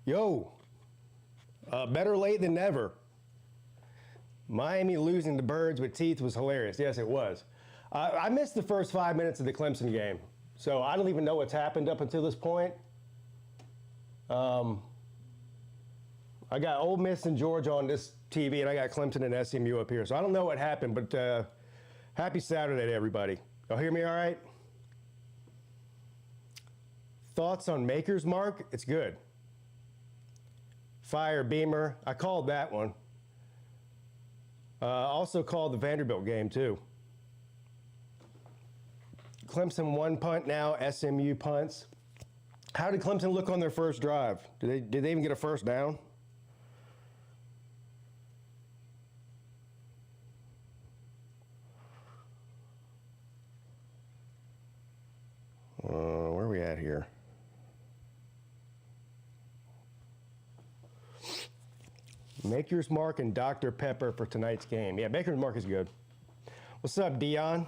Yo, better late than never. Miami losing the Birds with teeth was hilarious. Yes, it was. I missed the first 5 minutes of the Clemson game, so I don't even know what's happened up until this point. I got Ole Miss and Georgia on this TV, and I got Clemson and SMU up here, so I don't know what happened, but happy Saturday to everybody. Y'all hear me all right? Thoughts on Maker's Mark? It's good. Fire Beamer, I called that one. Also called the Vanderbilt game too. Clemson 1 punt now, SMU punts. How did Clemson look on their first drive? Did they even get a first down? Where are we at here? Maker's Mark and Dr. Pepper for tonight's game. Yeah, Maker's Mark is good. What's up, Dion?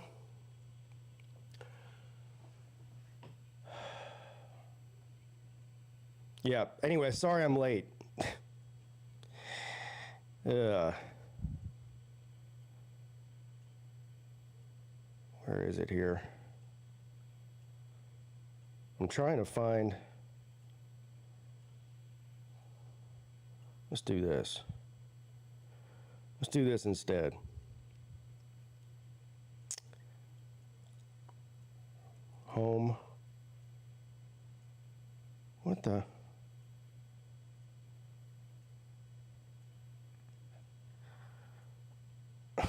Yeah, anyway, sorry I'm late. Where is it here? I'm trying to find. Let's do this. Let's do this instead. Home. What the? I'll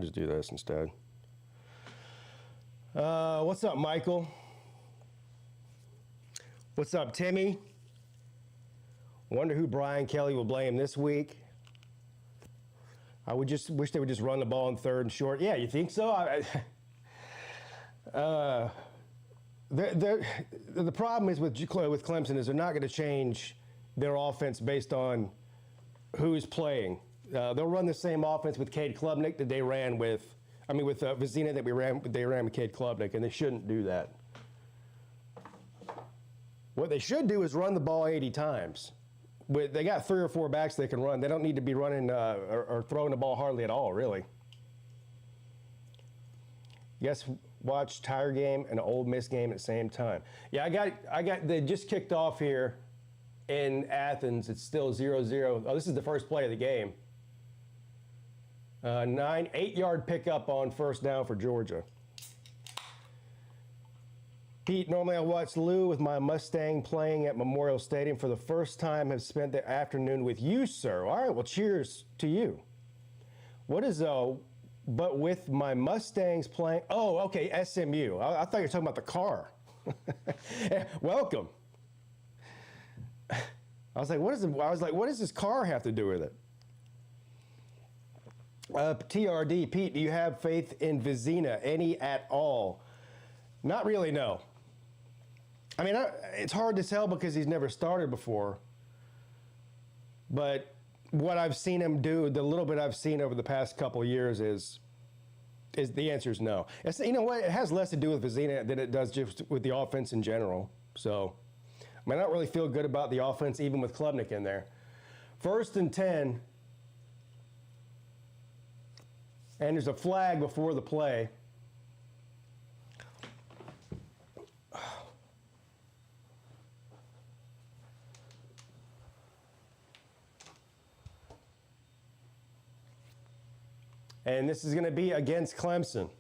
just do this instead. What's up, Michael? What's up, Timmy? Wonder who Brian Kelly will blame this week. I would just wish they would just run the ball in third and short. Yeah, you think so? The problem is with Clemson is they're not going to change their offense based on who's playing. They'll run the same offense with Cade Klubnik that they ran with. With Vizina that they ran with Cade Klubnik, and they shouldn't do that. What they should do is run the ball 80 times. But they got 3 or 4 backs they can run. They don't need to be running or throwing the ball hardly at all, really. Yes, watch Tiger game and Ole Miss game at the same time. Yeah, I got. They just kicked off here in Athens. It's still 0-0. Oh, this is the first play of the game. 8-yard pickup on first down for Georgia. Pete, normally I watch Lou with my Mustang playing at Memorial Stadium. For the first time, have spent the afternoon with you, sir. All right, well, cheers to you. What is, but with my Mustangs playing, oh, okay, SMU. I thought you were talking about the car. Welcome. I was like, what does this car have to do with it? TRD, Pete, do you have faith in Vizina, any at all? Not really, no. It's hard to tell because he's never started before. But what I've seen him do, the little bit I've seen over the past couple of years is the answer is no. You know what? It has less to do with Vizina than it does just with the offense in general. So, I don't really feel good about the offense even with Klubnik in there. 1st and 10. And there's a flag before the play. And this is going to be against Clemson.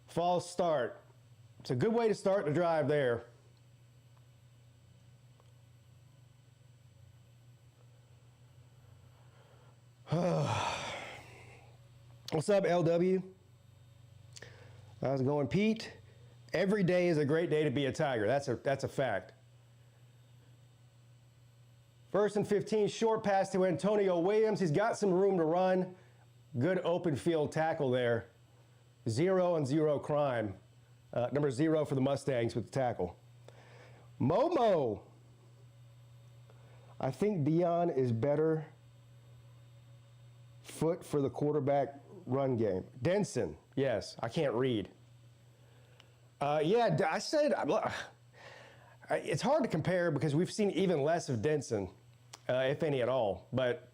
False start. It's a good way to start the drive there. What's up, LW? How's it going, Pete? Every day is a great day to be a Tiger. That's a fact. 1st and 15, short pass to Antonio Williams. He's got some room to run. Good open field tackle there. 0-0 crime. Number 0 for the Mustangs with the tackle. Momo. I think Dion is better foot for the quarterback run game. Denson, yes, I can't read. Yeah, I said, it's hard to compare because we've seen even less of Denson, if any at all. But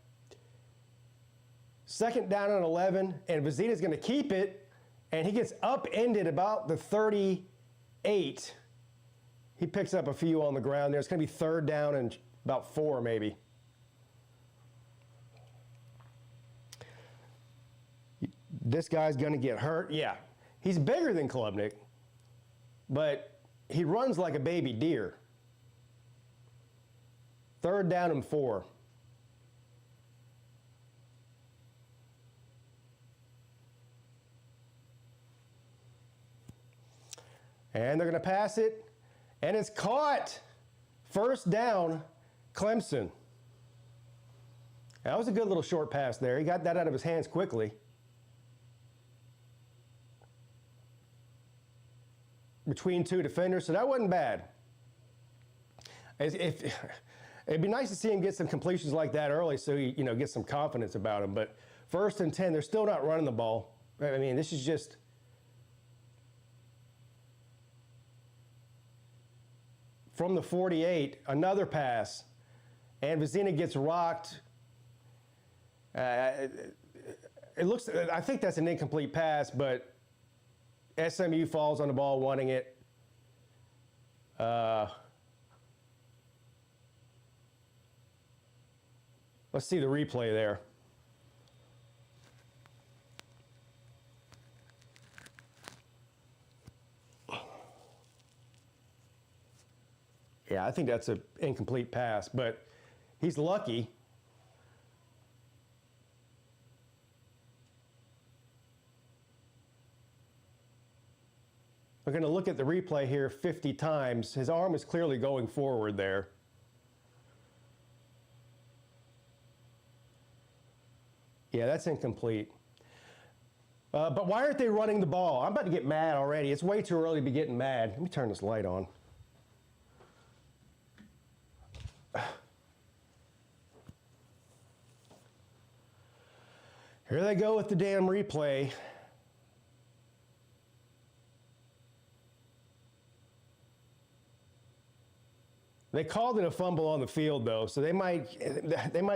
second down and 11, and Vizina's going to keep it, and he gets upended about the 38. He picks up a few on the ground there. It's going to be third down and about 4 maybe. This guy's going to get hurt. Yeah, he's bigger than Klubnik, but he runs like a baby deer. Third down and 4. And they're going to pass it, and it's caught. First down, Clemson. That was a good little short pass there. He got that out of his hands quickly. Between 2 defenders, so that wasn't bad. It'd be nice to see him get some completions like that early so he, gets some confidence about him. But first and 10, they're still not running the ball. I mean, this is just... From the 48, another pass, and Vizina gets rocked. It looks, I think that's an incomplete pass, but SMU falls on the ball wanting it. Let's see the replay there. Yeah, I think that's an incomplete pass, but he's lucky. We're going to look at the replay here 50 times. His arm is clearly going forward there. Yeah, that's incomplete. But why aren't they running the ball? I'm about to get mad already. It's way too early to be getting mad. Let me turn this light on. Here they go with the damn replay. They called it a fumble on the field, though, so they might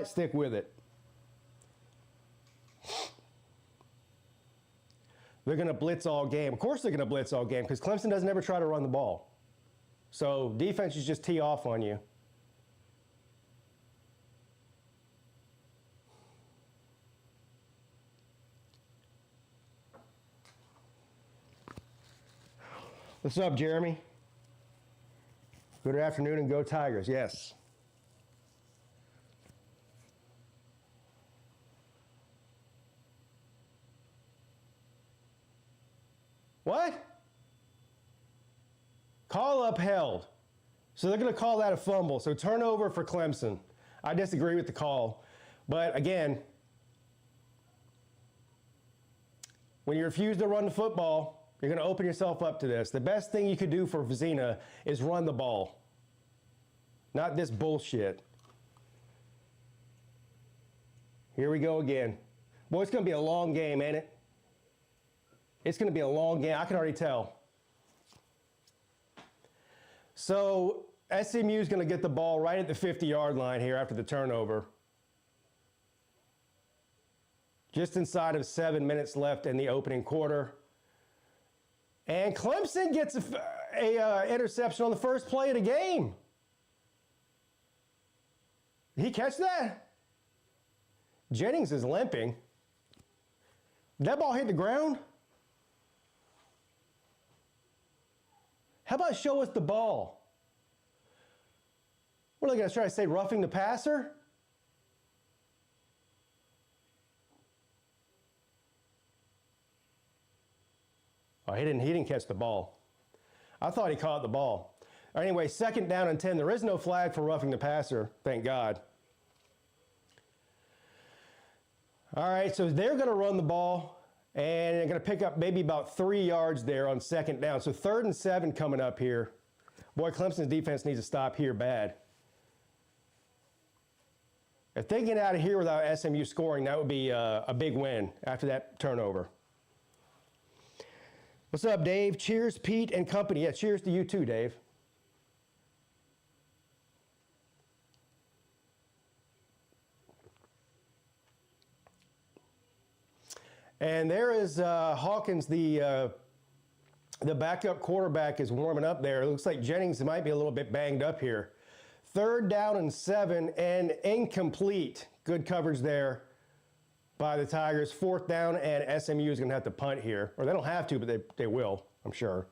stick with it. They're going to blitz all game. Of course they're going to blitz all game because Clemson doesn't ever try to run the ball. So defense is just tee off on you. What's up, Jeremy? Good afternoon and go Tigers, yes. What? Call upheld. So they're going to call that a fumble. So turnover for Clemson. I disagree with the call. But again, when you refuse to run the football, you're going to open yourself up to this. The best thing you could do for Vizina is run the ball. Not this bullshit. Here we go again. Boy, it's going to be a long game, ain't it? It's going to be a long game. I can already tell. So SMU is going to get the ball right at the 50-yard line here after the turnover. Just inside of 7 minutes left in the opening quarter. And Clemson gets a interception on the first play of the game. Did he catch that? Jennings is limping. Did that ball hit the ground? How about show us the ball? What are they going to try to say, roughing the passer? Oh, he didn't catch the ball. I thought he caught the ball. Anyway, second down and 10. There is no flag for roughing the passer, thank God. All right, so they're going to run the ball, and they're going to pick up maybe about 3 yards there on second down. So 3rd and 7 coming up here. Boy, Clemson's defense needs to stop here bad. If they get out of here without SMU scoring, that would be a big win after that turnover. What's up, Dave? Cheers, Pete and company. Yeah, cheers to you too, Dave. And there is Hawkins, the backup quarterback, is warming up there. It looks like Jennings might be a little bit banged up here. 3rd down and 7 and incomplete. Good coverage there by the Tigers. 4th down, and SMU is going to have to punt here. Or they don't have to, but they will, I'm sure.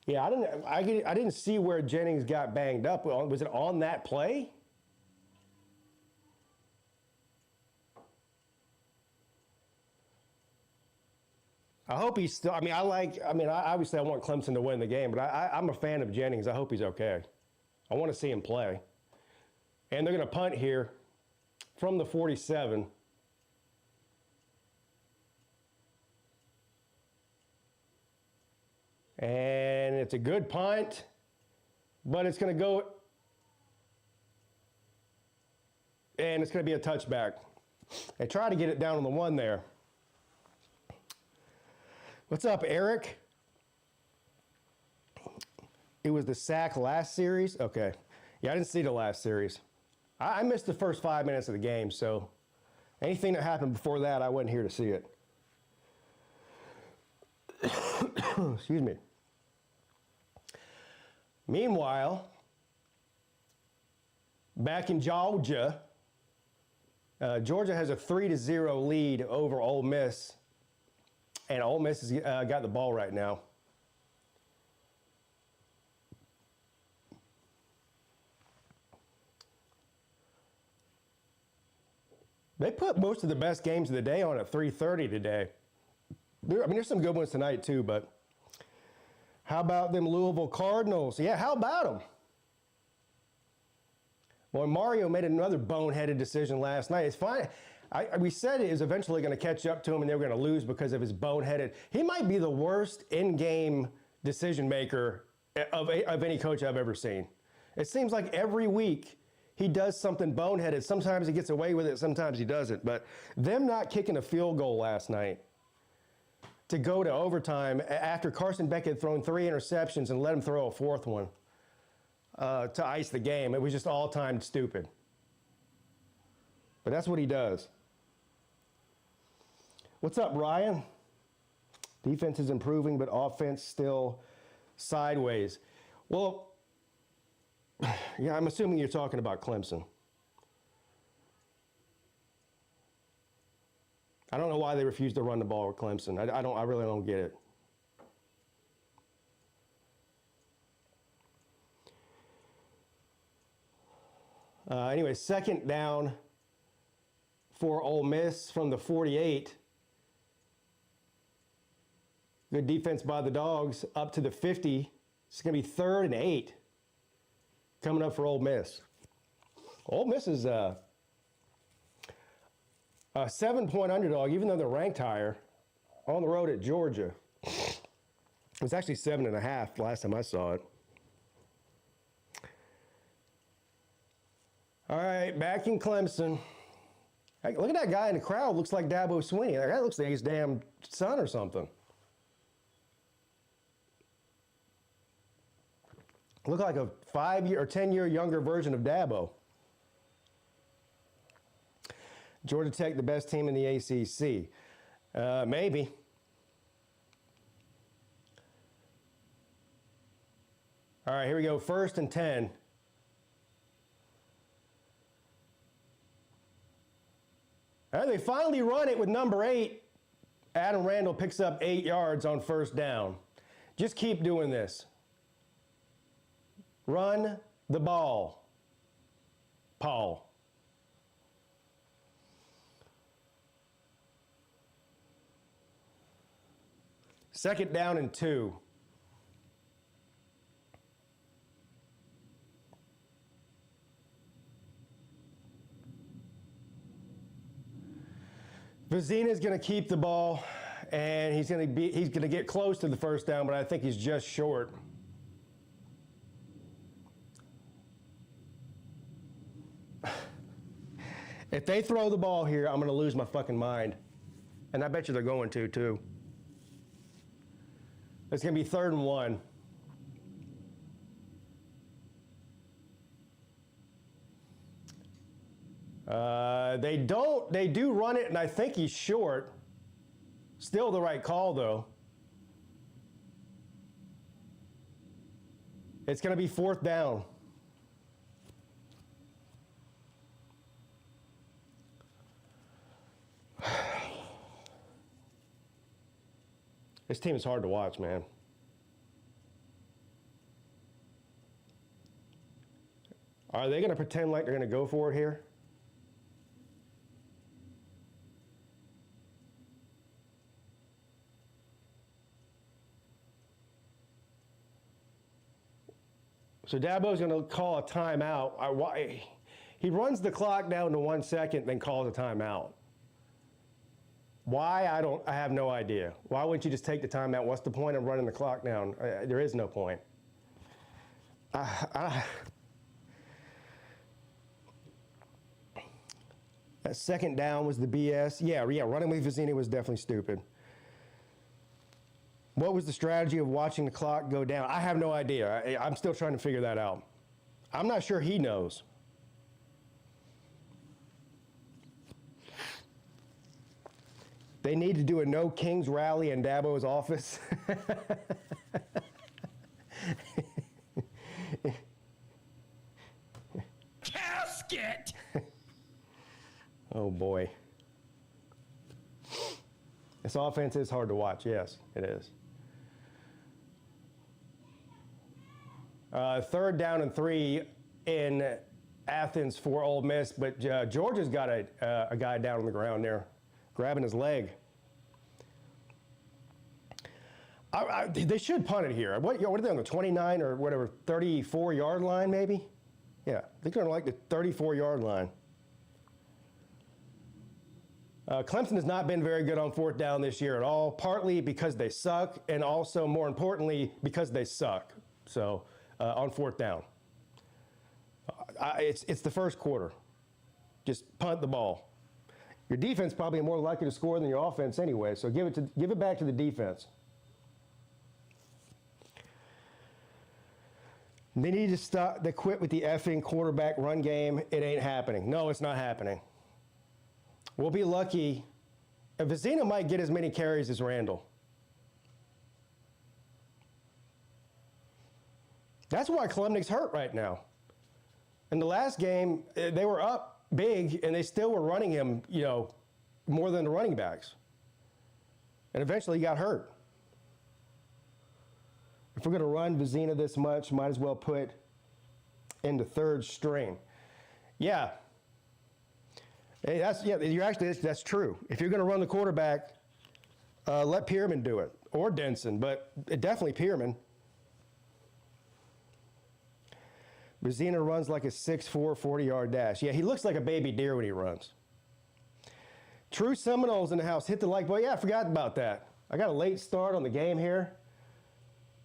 Yeah, I didn't see where Jennings got banged up. Was it on that play? I hope he's still. Obviously I want Clemson to win the game, but I'm a fan of Jennings. I hope he's okay. I want to see him play. And they're going to punt here from the 47. And it's a good punt, but it's going to go, and it's going to be a touchback. They try to get it down on the 1 there. What's up, Eric? It was the sack last series? Okay. Yeah, I didn't see the last series. I missed the first 5 minutes of the game, so anything that happened before that, I wasn't here to see it. Excuse me. Meanwhile, back in Georgia, Georgia has a 3-0 lead over Ole Miss. And Ole Miss has got the ball right now. They put most of the best games of the day on at 3:30 today. There's some good ones tonight too, but how about them Louisville Cardinals? Yeah, how about them? Well, Mario made another boneheaded decision last night. It's fine. We said it is eventually going to catch up to him and they were going to lose because of his boneheaded. He might be the worst in-game decision maker of any coach I've ever seen. It seems like every week he does something boneheaded. Sometimes he gets away with it, sometimes he doesn't. But them not kicking a field goal last night to go to overtime after Carson Beck had thrown 3 interceptions and let him throw a 4th one to ice the game, it was just all-time stupid. But that's what he does. What's up, Ryan? Defense is improving, but offense still sideways. Well, yeah, I'm assuming you're talking about Clemson. I don't know why they refuse to run the ball with Clemson. I really don't get it. Anyway, 2nd down for Ole Miss from the 48. Good defense by the Dogs up to the 50. It's going to be 3rd and 8 coming up for Ole Miss. Ole Miss is a 7-point underdog, even though they're ranked higher, on the road at Georgia. It was actually 7.5 last time I saw it. All right, back in Clemson. Hey, look at that guy in the crowd. Looks like Dabo Swinney. That guy looks like his damn son or something. Look like a 5-year or 10-year younger version of Dabo. Georgia Tech, the best team in the ACC. Maybe. All right, here we go. 1st and 10. They finally run it with number 8. Adam Randall picks up 8 yards on 1st down. Just keep doing this. Run the ball, Paul. Second down and 2. Vizina's going to keep the ball, and he's going to get close to the 1st down, but I think he's just short. If they throw the ball here, I'm going to lose my fucking mind. And I bet you they're going to, too. It's going to be 3rd and 1. They do run it, and I think he's short. Still the right call, though. It's going to be 4th down. This team is hard to watch, man. Are they going to pretend like they're going to go for it here? So Dabo's going to call a timeout. He runs the clock down to 1 second, then calls a timeout. Why? I have no idea. Why wouldn't you just take the timeout? What's the point of running the clock down? There is no point. That 2nd down was the BS. Yeah, running with Vizzini was definitely stupid. What was the strategy of watching the clock go down? I have no idea. I'm still trying to figure that out. I'm not sure he knows. They need to do a no Kings rally in Dabo's office. Casket! Oh, boy. This offense is hard to watch. Yes, it is. 3rd down and 3 in Athens for Ole Miss, but Georgia's got a guy down on the ground there, grabbing his leg. They should punt it here. What are they on the 29 or whatever, 34-yard line maybe? Yeah, they're going to like the 34-yard line. Clemson has not been very good on 4th down this year at all, partly because they suck, and also, more importantly, because they suck. So, on 4th down. It's the first quarter. Just punt the ball. Your defense probably more likely to score than your offense anyway, so give it back to the defense. They need to stop. They quit with the effing quarterback run game. It ain't happening. No, it's not happening. We'll be lucky. Vizzina might get as many carries as Randall. That's why Klubnik's hurt right now. In the last game, they were up big, and they still were running him, more than the running backs. And eventually he got hurt. If we're going to run Vizzina this much, might as well put into 3rd string. Yeah. Hey, that's true. If you're going to run the quarterback, let Pierman do it, or Denson, but definitely Pierman. Vizzina runs like a 6'4", 40-yard dash. Yeah, he looks like a baby deer when he runs. True Seminoles in the house. Hit the like button. Yeah, I forgot about that. I got a late start on the game here.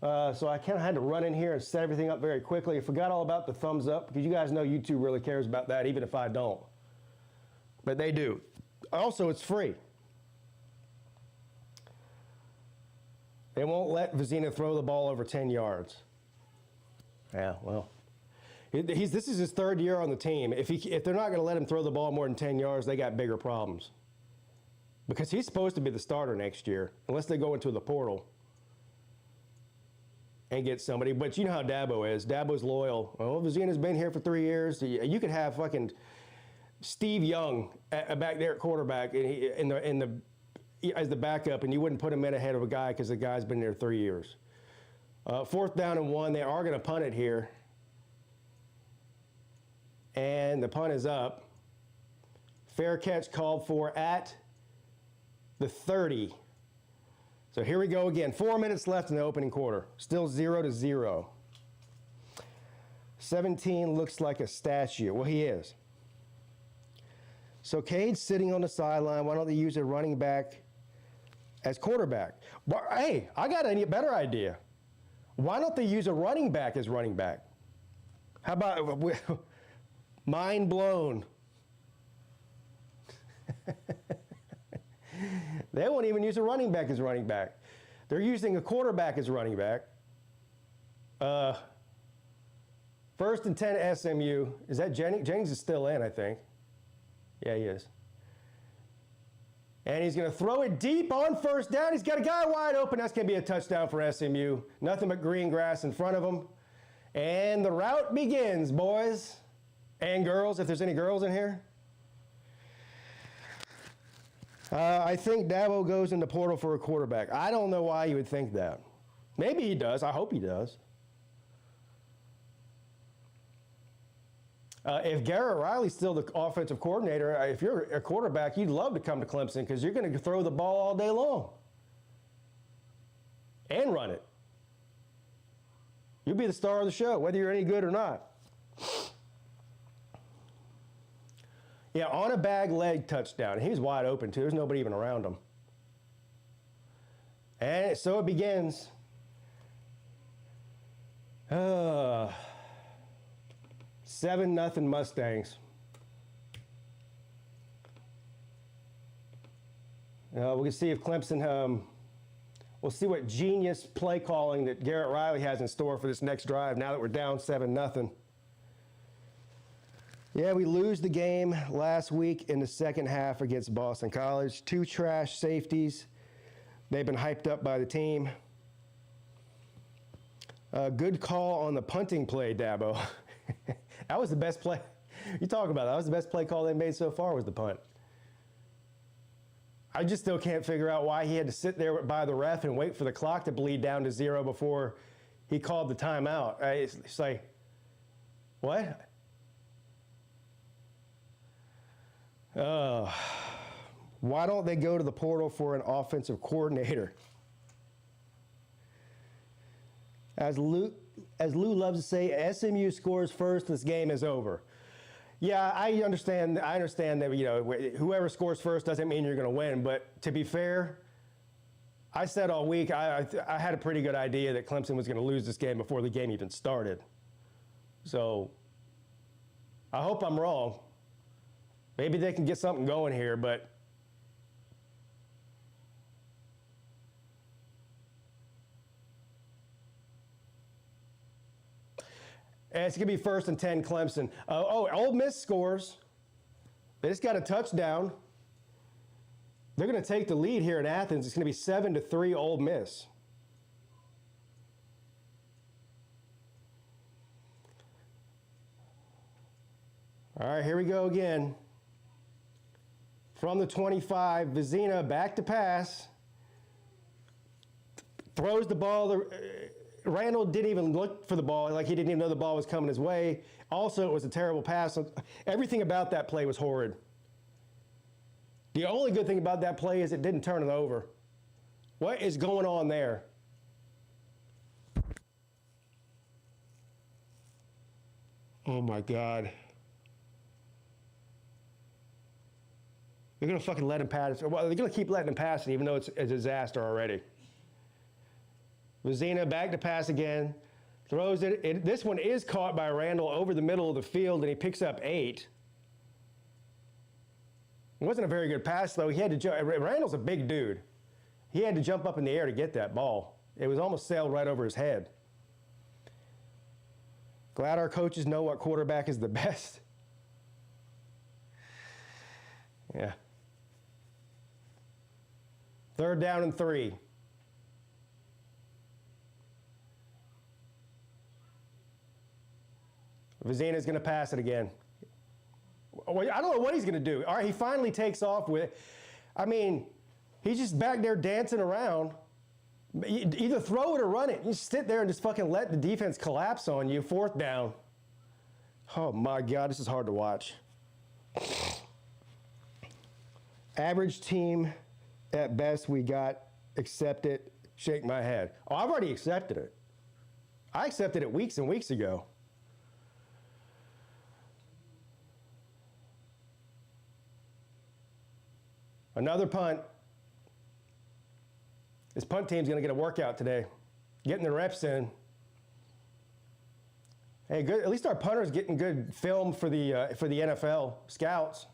So I kind of had to run in here and set everything up very quickly. I forgot all about the thumbs up, because you guys know YouTube really cares about that, even if I don't. But they do. Also, it's free. They won't let Vizzina throw the ball over 10 yards. Yeah, well. This is his 3rd year on the team. If they're not going to let him throw the ball more than 10 yards, they got bigger problems. Because he's supposed to be the starter next year, unless they go into the portal and get somebody. But you know how Dabo is. Dabo's loyal. Well, Vizzina's been here for 3 years. You could have fucking Steve Young back there at quarterback as the backup, and you wouldn't put him in ahead of a guy because the guy's been there 3 years. 4th down and 1. They are going to punt it here. And the punt is up. Fair catch called for at the 30. So here we go again. 4 minutes left in the opening quarter. Still 0-0. 17 looks like a statue. Well, he is. So Cade's sitting on the sideline. Why don't they use a running back as quarterback? Well, hey, I got a better idea. Why don't they use a running back as running back? How about mind blown? They won't even use a running back as running back. They're using a quarterback as running back. First and 10 at SMU. Is that Jennings? Jennings is still in, I think. Yeah, he is. And he's going to throw it deep on first down. He's got a guy wide open. That's going to be a touchdown for SMU. Nothing but green grass in front of him. And the route begins, boys and girls, if there's any girls in here. I think Dabo goes in the portal for a quarterback. I don't know why you would think that. Maybe he does. I hope he does. If Garrett Riley's still the offensive coordinator, if you're a quarterback, you'd love to come to Clemson because you're going to throw the ball all day long and run it. You'll be the star of the show, whether you're any good or not. Yeah, on a bag leg touchdown. He was wide open, too. There's nobody even around him. And so it begins. 7-0 Mustangs. We can see if Clemson, we'll see what genius play calling that Garrett Riley has in store for this next drive now that we're down 7-0. Yeah, we lose the game last week in the second half against Boston College. 2 trash safeties. They've been hyped up by the team. Good call on the punting play, Dabo. That was the best play. You talk about that. That was the best play call they made so far was the punt. I just still can't figure out why he had to sit there by the ref and wait for the clock to bleed down to 0 before he called the timeout. It's like, what? Why don't they go to the portal for an offensive coordinator? As Lou loves to say, SMU scores first, this game is over. Yeah, I understand that, whoever scores first doesn't mean you're going to win. But to be fair, I said all week I had a pretty good idea that Clemson was going to lose this game before the game even started. So I hope I'm wrong. Maybe they can get something going here, but it's going to be first and 10 Clemson. Ole Miss scores. They just got a touchdown. They're going to take the lead here in Athens. It's going to be 7-3 Ole Miss. All right, here we go again. From the 25, Vizina back to pass. Throws the ball. Randall didn't even look for the ball, like he didn't even know the ball was coming his way. Also, it was a terrible pass. Everything about that play was horrid. The only good thing about that play is it didn't turn it over. What is going on there? Oh my God. They're going to fucking let him pass. Well, they're going to keep letting him pass it, even though it's a disaster already. Vizina back to pass again. Throws it. This one is caught by Randall over the middle of the field, and he picks up 8. It wasn't a very good pass, though. He had to jump. Randall's a big dude. He had to jump up in the air to get that ball. It was almost sailed right over his head. Glad our coaches know what quarterback is the best. Yeah. 3rd down and 3. Vizina's going to pass it again. I don't know what he's going to do. All right, he finally takes off with it. I mean, he's just back there dancing around. Either throw it or run it. You sit there and just fucking let the defense collapse on you. 4th down. Oh, my God, this is hard to watch. Average team at best. We got accept it, shake my head. Oh, I've already accepted it. I accepted it weeks and weeks ago. Another punt. This punt team's going to get a workout today, getting the reps in. Hey, good. At least our punter's getting good film for the NFL scouts.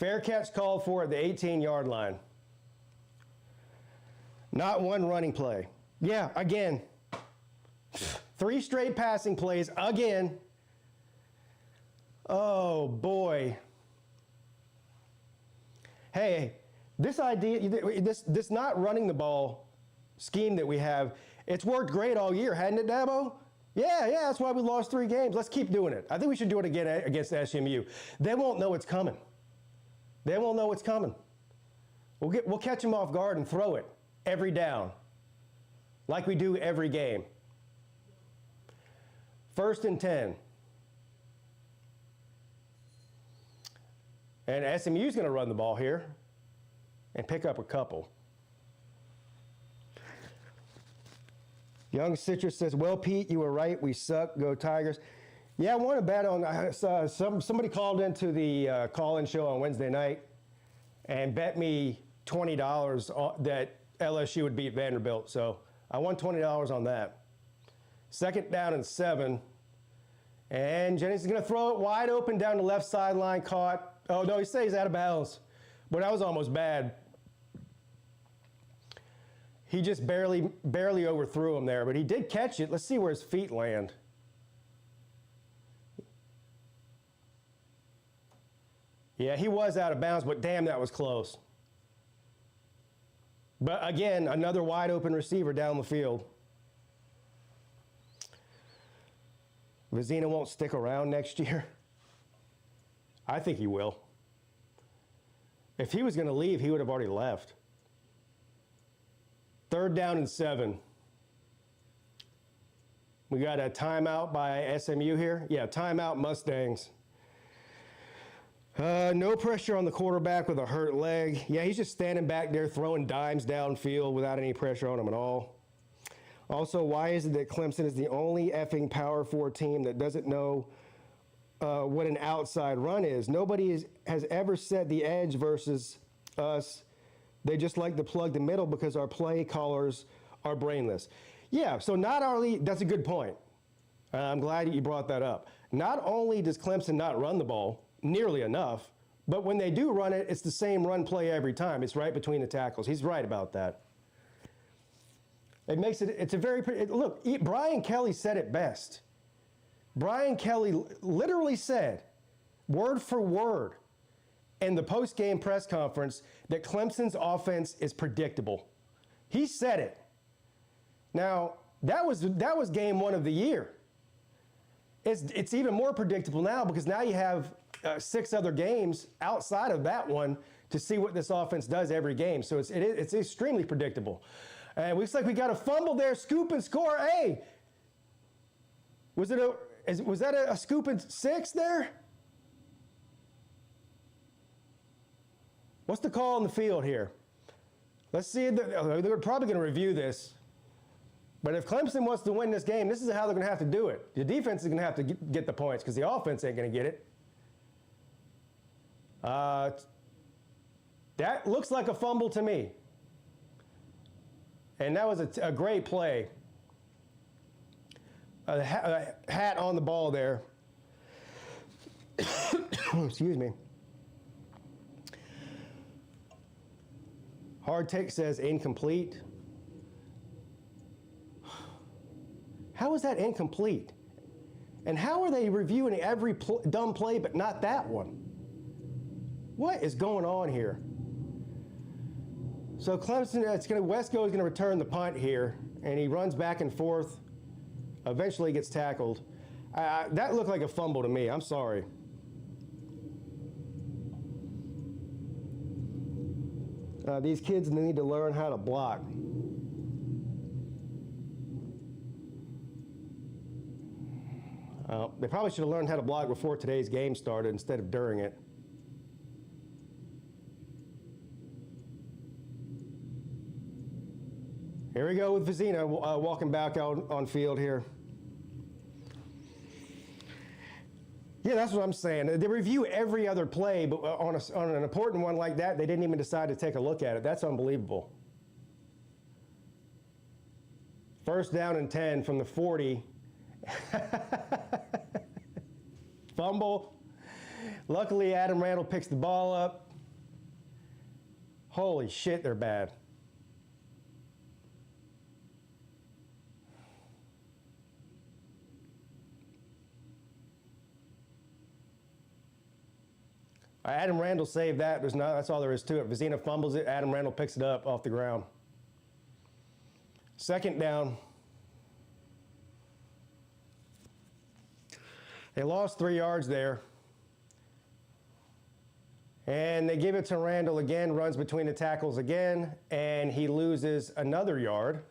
Fair catch called for at the 18-yard line. Not one running play. Yeah, again. 3 straight passing plays again. Oh, boy. Hey, this idea, this not running the ball scheme that we have, it's worked great all year, hadn't it, Dabo? Yeah, that's why we lost 3 games. Let's keep doing it. I think we should do it again against SMU. They won't know it's coming. They won't know it's coming. We'll catch them off guard and throw it every down, like we do every game. 1st and 10. And SMU's going to run the ball here and pick up a couple. Young Citrus says, well, Pete, you were right. We suck. Go Tigers. Yeah, I want to bet on somebody called into the call-in show on Wednesday night and bet me $20 that LSU would beat Vanderbilt. So I won $20 on that. 2nd down and 7. And Jennings is going to throw it wide open down the left sideline, caught. Oh, no, he stays out of bounds. But that was almost bad. He just barely overthrew him there, but he did catch it. Let's see where his feet land. Yeah, he was out of bounds, but damn, that was close. But again, another wide open receiver down the field. Vizina won't stick around next year. I think he will. If he was going to leave, he would have already left. 3rd down and 7. We got a timeout by SMU here. Yeah, timeout Mustangs. No pressure on the quarterback with a hurt leg. Yeah, he's just standing back there throwing dimes downfield without any pressure on him at all. Also, why is it that Clemson is the only effing Power 4 team that doesn't know what an outside run is? Nobody has ever said the edge versus us. They just like to plug the middle because our play callers are brainless. Yeah, so not only, that's a good point. I'm glad you brought that up. Not only does Clemson not run the ball nearly enough, but when they do run it, it's the same run play every time. It's right between the tackles. He's right about that. It makes it, it's a very, look, Brian Kelly said it best. Brian Kelly literally said, word for word, in the post-game press conference, that Clemson's offense is predictable. He said it. Now, that was game 1 of the year. It's even more predictable now because now you have 6 other games outside of that one to see what this offense does every game. So it's extremely predictable. And it looks like we got a fumble there, scoop and score. Hey, was that a scoop and 6 there? What's the call on the field here? Let's see. They're probably going to review this. But if Clemson wants to win this game, this is how they're going to have to do it. The defense is going to have to get the points because the offense ain't going to get it. That looks like a fumble to me. And that was a great play. A hat on the ball there. Excuse me. Hard Take says incomplete. How is that incomplete? And how are they reviewing every dumb play but not that one? What is going on here? So Clemson, Wesco is going to return the punt here, and he runs back and forth. Eventually gets tackled. That looked like a fumble to me. I'm sorry. These kids need to learn how to block. They probably should have learned how to block before today's game started instead of during it. Here we go with Vizina walking back out on field here. Yeah, that's what I'm saying. They review every other play, but on an important one like that, they didn't even decide to take a look at it. That's unbelievable. 1st down and 10 from the 40. Fumble. Luckily, Adam Randall picks the ball up. Holy shit, they're bad. Adam Randall saved that. That's all there is to it. Vizina fumbles it. Adam Randall picks it up off the ground. Second down. They lost 3 yards there. And they give it to Randall again, runs between the tackles again, and he loses another yard.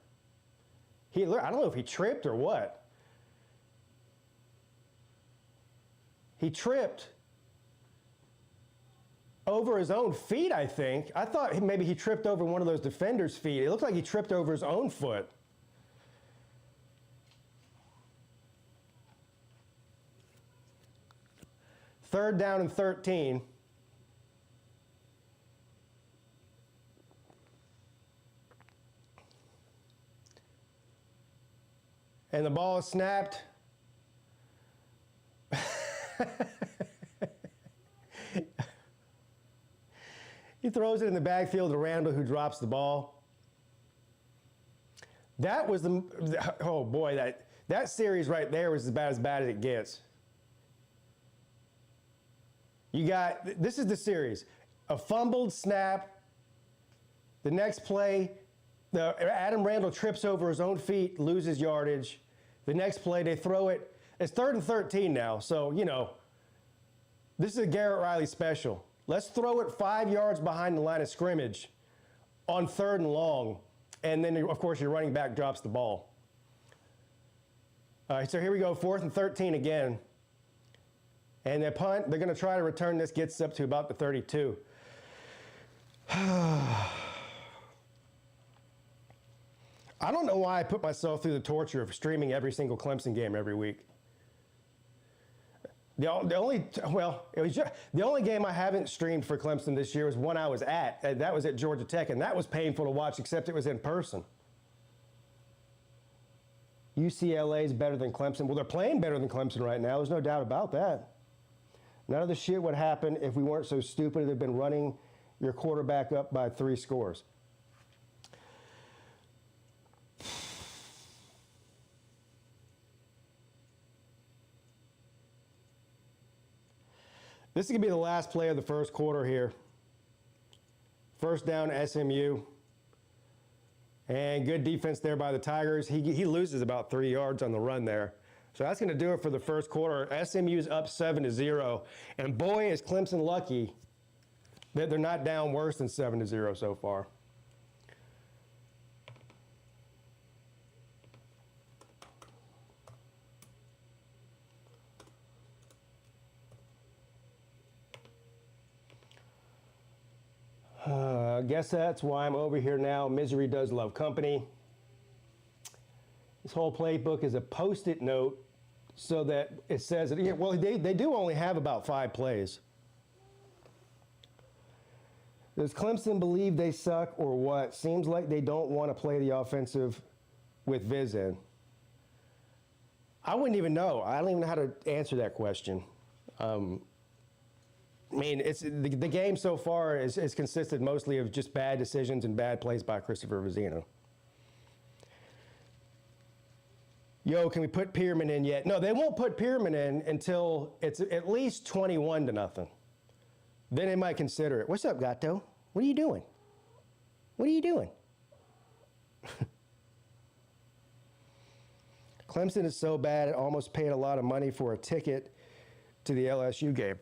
I don't know if he tripped or what. He tripped over his own feet, I think. I thought maybe he tripped over one of those defenders' feet. It looked like he tripped over his own foot. Third down and 13. And the ball is snapped. He throws it in the backfield to Randall, who drops the ball. That was oh boy, that series right there was as bad as it gets. This is the series. A fumbled snap. The next play, Adam Randall trips over his own feet, loses yardage. The next play, they throw it. It's 3rd and 13 now, so, this is a Garrett Riley special. Let's throw it 5 yards behind the line of scrimmage on 3rd and long, and then, of course, your running back drops the ball. All right, so here we go, 4th and 13 again. And they punt. They're going to try to return this, gets up to about the 32. I don't know why I put myself through the torture of streaming every single Clemson game every week. The only game I haven't streamed for Clemson this year was one I was at. That was at Georgia Tech, and that was painful to watch, except it was in person. UCLA is better than Clemson. Well, they're playing better than Clemson right now. There's no doubt about that. None of the shit would happen if we weren't so stupid. They've been running your quarterback up by 3 scores. This is going to be the last play of the first quarter here. First down, SMU. And good defense there by the Tigers. He loses about 3 yards on the run there. So that's going to do it for the first quarter. SMU's up 7-0. And boy, is Clemson lucky that they're not down worse than 7-0 so far. I guess that's why I'm over here now. Misery does love company. This whole playbook is a Post-it note so that it says that, well, they do only have about 5 plays. Does Clemson believe they suck or what? Seems like they don't want to play the offensive with Viz in. I wouldn't even know. I don't even know how to answer that question. The game so far is consisted mostly of just bad decisions and bad plays by Christopher Vizina. Yo, can we put Pearman in yet? No, they won't put Pearman in until it's at least 21-0. Then they might consider it. What's up, Gato? What are you doing? What are you doing? Clemson is so bad, it almost paid a lot of money for a ticket to the LSU game.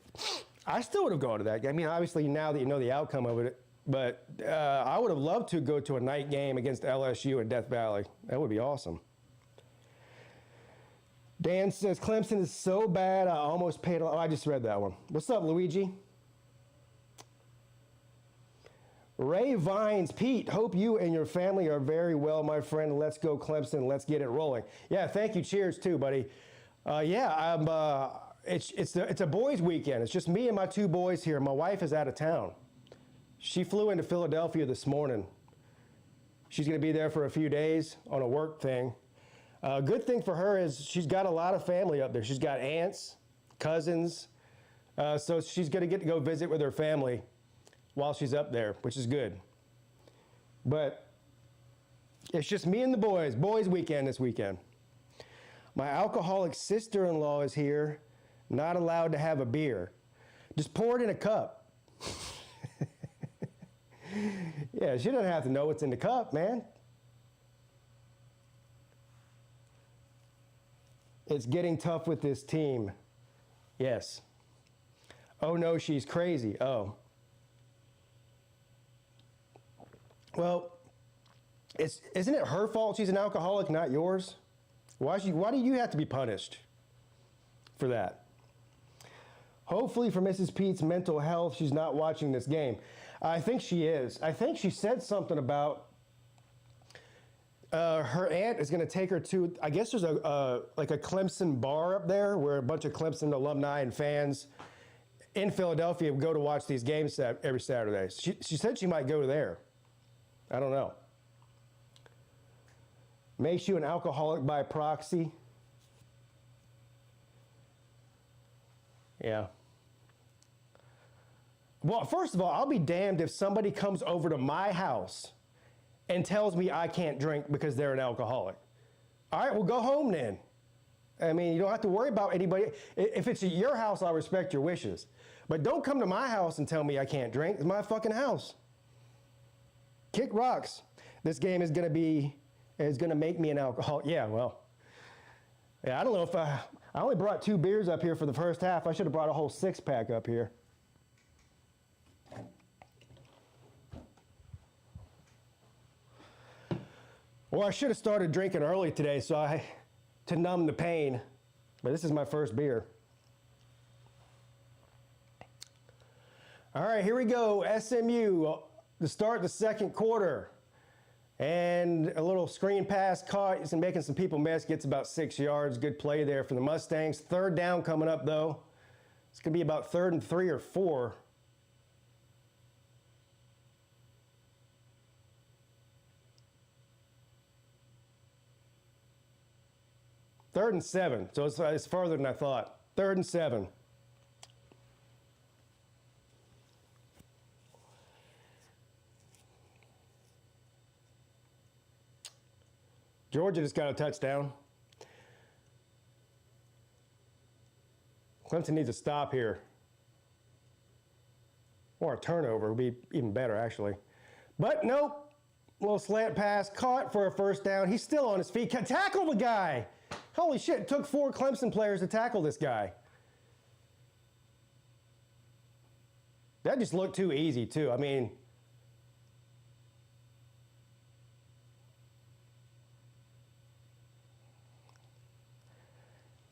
I still would have gone to that game. I mean, obviously, now that you know the outcome of it, but I would have loved to go to a night game against LSU in Death Valley. That would be awesome. Dan says, Clemson is so bad, I almost paid a lot. Oh, I just read that one. What's up, Luigi? Ray Vines, Pete, hope you and your family are very well, my friend. Let's go, Clemson. Let's get it rolling. Yeah, thank you. Cheers, too, buddy. It's a boys' weekend. It's just me and my 2 boys here. My wife is out of town. She flew into Philadelphia this morning. She's going to be there for a few days on a work thing. Good thing for her is she's got a lot of family up there. She's got aunts, cousins. So she's going to get to go visit with her family while she's up there, which is good. But it's just me and the boys. Boys weekend this weekend. My alcoholic sister-in-law is here, not allowed to have a beer. Just pour it in a cup. Yeah, she doesn't have to know what's in the cup, man. It's getting tough with this team. Yes. Oh no, she's crazy. Oh. Well, isn't it her fault she's an alcoholic, not yours? Why do you have to be punished for that? Hopefully for Mrs. Pete's mental health, she's not watching this game. I think she is. I think she said something about her aunt is going to take her to, I guess there's like a Clemson bar up there where a bunch of Clemson alumni and fans in Philadelphia go to watch these games every Saturday. She said she might go there. I don't know. Makes you an alcoholic by proxy. Yeah. Well, first of all, I'll be damned if somebody comes over to my house and tells me I can't drink because they're an alcoholic. All right, well, go home then. I mean, you don't have to worry about anybody. If it's at your house, I'll respect your wishes. But don't come to my house and tell me I can't drink. It's my fucking house. Kick rocks. This game is going to make me an alcoholic. Yeah, well. Yeah, I don't know if I only brought 2 beers up here for the first half. I should have brought a whole 6-pack up here. Well, I should have started drinking early today to numb the pain, but this is my first beer. All right, here we go. SMU to start the second quarter. And a little screen pass caught. He's making some people miss. Gets about 6 yards. Good play there for the Mustangs. Third down coming up, though. It's going to be about 3rd and 3 or 4. Third and 7, so it's farther than I thought. 3rd and 7. Georgia just got a touchdown. Clemson needs a stop here. Or a turnover would be even better, actually. But nope. Little slant pass, caught for a first down. He's still on his feet. Tackle the guy. Holy shit, it took 4 Clemson players to tackle this guy. That just looked too easy, too. I mean,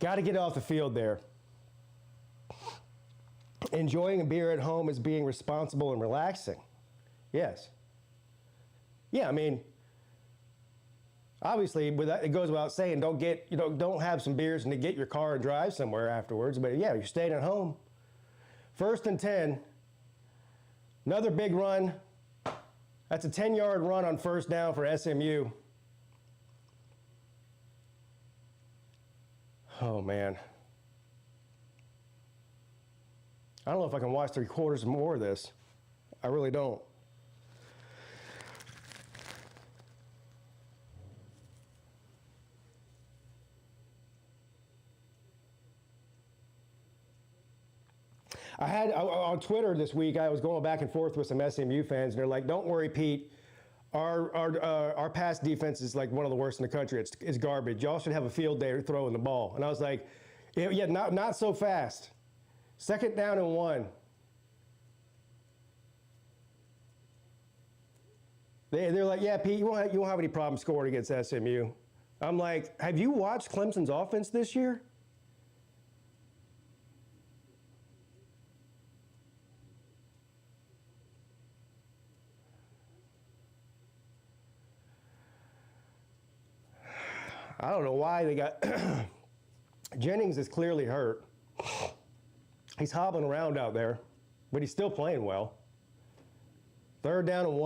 got to get off the field there. Enjoying a beer at home is being responsible and relaxing. Yes. Yeah, I mean, obviously, it goes without saying, don't have some beers and get your car and drive somewhere afterwards. But yeah, you're staying at home. 1st and 10. Another big run. That's a 10-yard run on first down for SMU. Oh, man. I don't know if I can watch 3/4 more of this. I really don't. I had on Twitter this week, I was going back and forth with some SMU fans, and they're like, don't worry, Pete. Our pass defense is like one of the worst in the country. It's garbage. Y'all should have a field day throwing the ball. And I was like, yeah, not so fast. 2nd down and 1. They're like, yeah, Pete, you won't have any problem scoring against SMU. I'm like, have you watched Clemson's offense this year? I don't know why they got Jennings is clearly hurt. He's hobbling around out there, but he's still playing well. 3rd down and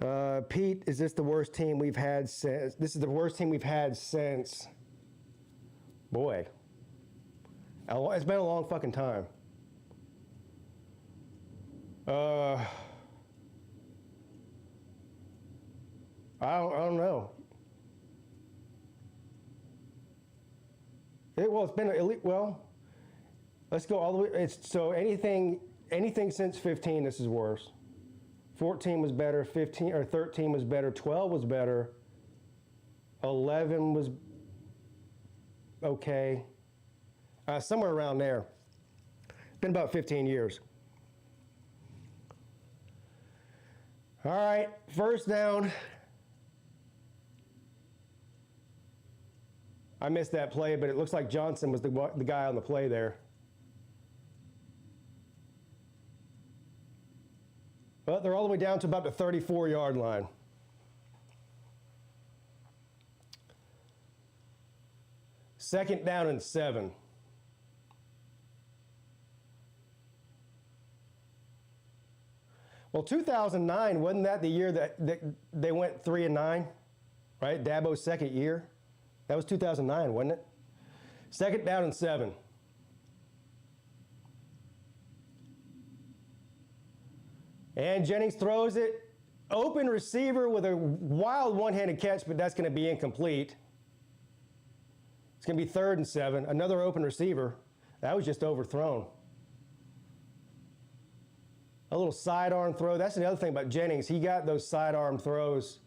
1. Pete, is this the worst team we've had since? This is the worst team we've had since. Boy, it's been a long fucking time. I don't know. It's been elite. Well, let's go all the way. So anything since 15, this is worse. 14 was better. 15 or 13 was better. 12 was better. 11 was okay. Somewhere around there. Been about 15 years. All right, first down. I missed that play, but it looks like Johnson was the guy on the play there. But they're all the way down to about the 34-yard line. Second down and 7. Well, 2009, wasn't that the year that they went 3-9, right? Dabo's second year. That was 2009, wasn't it? Second down and 7. And Jennings throws it. Open receiver with a wild one-handed catch, but that's going to be incomplete. It's going to be 3rd and 7. Another open receiver. That was just overthrown. A little sidearm throw. That's the other thing about Jennings. He got those sidearm throws.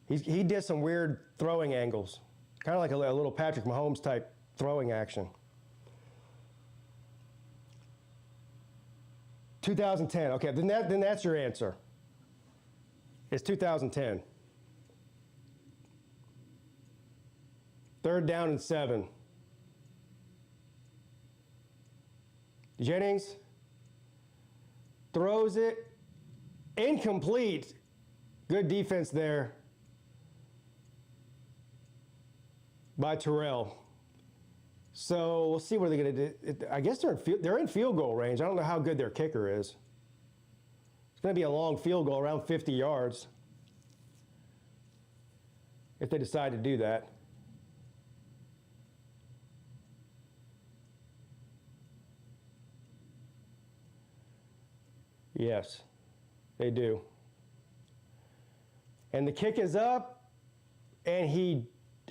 He did some weird throwing angles. Kind of like a little Patrick Mahomes type throwing action. 2010. Okay, then that's your answer. It's 2010. 3rd down and 7. Jennings throws it. Incomplete. Good defense there by Terrell. So we'll see what they're going to do. I guess they're in field goal range. I don't know how good their kicker is. It's going to be a long field goal, around 50 yards, if they decide to do that. Yes, they do. And the kick is up, and he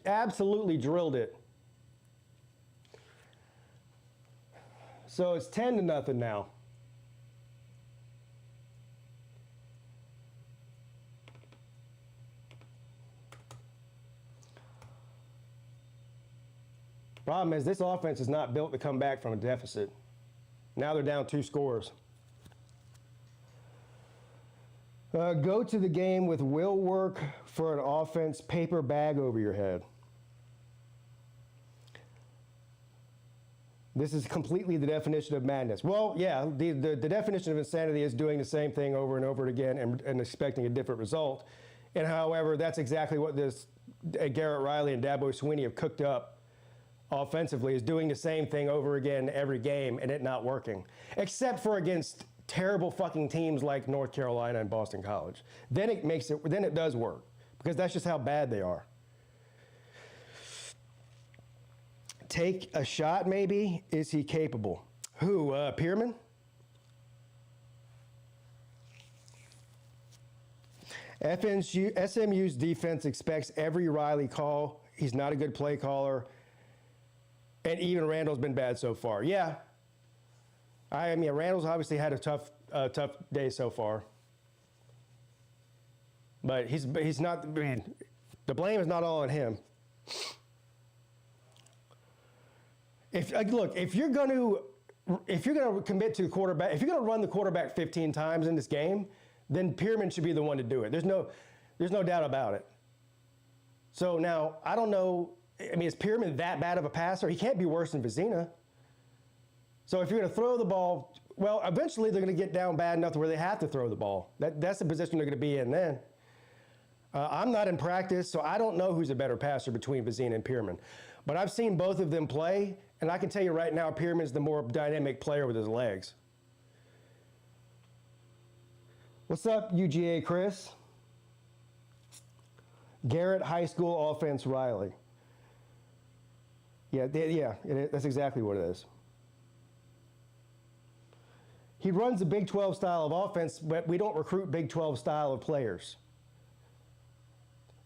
absolutely drilled it. So it's 10-0 now. Problem is, this offense is not built to come back from a deficit. Now they're down 2 scores. Go to the game with will work for an offense, paper bag over your head. This is completely the definition of madness. Well, yeah, the definition of insanity is doing the same thing over and over again and expecting a different result. And however, that's exactly what this Garrett Riley and Dabo Swinney have cooked up offensively, is doing the same thing over again every game and it not working. Except for against terrible fucking teams like North Carolina and Boston College. Then it does work, because that's just how bad they are. Take a shot, maybe. Is he capable? Who, Pierman? SMU's defense expects every Riley call. He's not a good play caller. And even Randall's been bad so far. Yeah. I mean, Randall's obviously had a tough day so far. But he's not, I mean, the blame is not all on him. If you're going to commit to the quarterback, if you're going to run the quarterback 15 times in this game, then Pierman should be the one to do it. There's no doubt about it. So now, I don't know, I mean, is Pierman that bad of a passer? He can't be worse than Vizina. So if you're going to throw the ball, well, eventually they're going to get down bad enough to where they have to throw the ball. That's the position they're going to be in then. I'm not in practice, so I don't know who's a better passer between Vizina and Pierman. But I've seen both of them play, and I can tell you right now, Pierman's the more dynamic player with his legs. What's up, UGA Chris? Garrett High School Offense Riley. That's exactly what it is. He runs a Big 12 style of offense, but we don't recruit Big 12 style of players.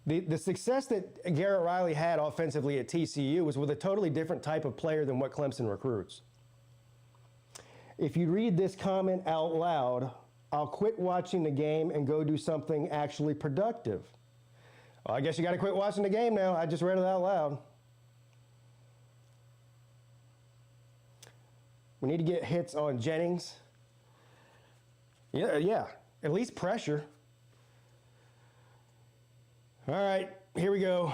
The success that Garrett Riley had offensively at TCU was with a totally different type of player than what Clemson recruits. If you read this comment out loud, I'll quit watching the game and go do something actually productive. Well, I guess you got to quit watching the game now. I just read it out loud. We need to get hits on Jennings. Yeah, at least pressure. All right, here we go.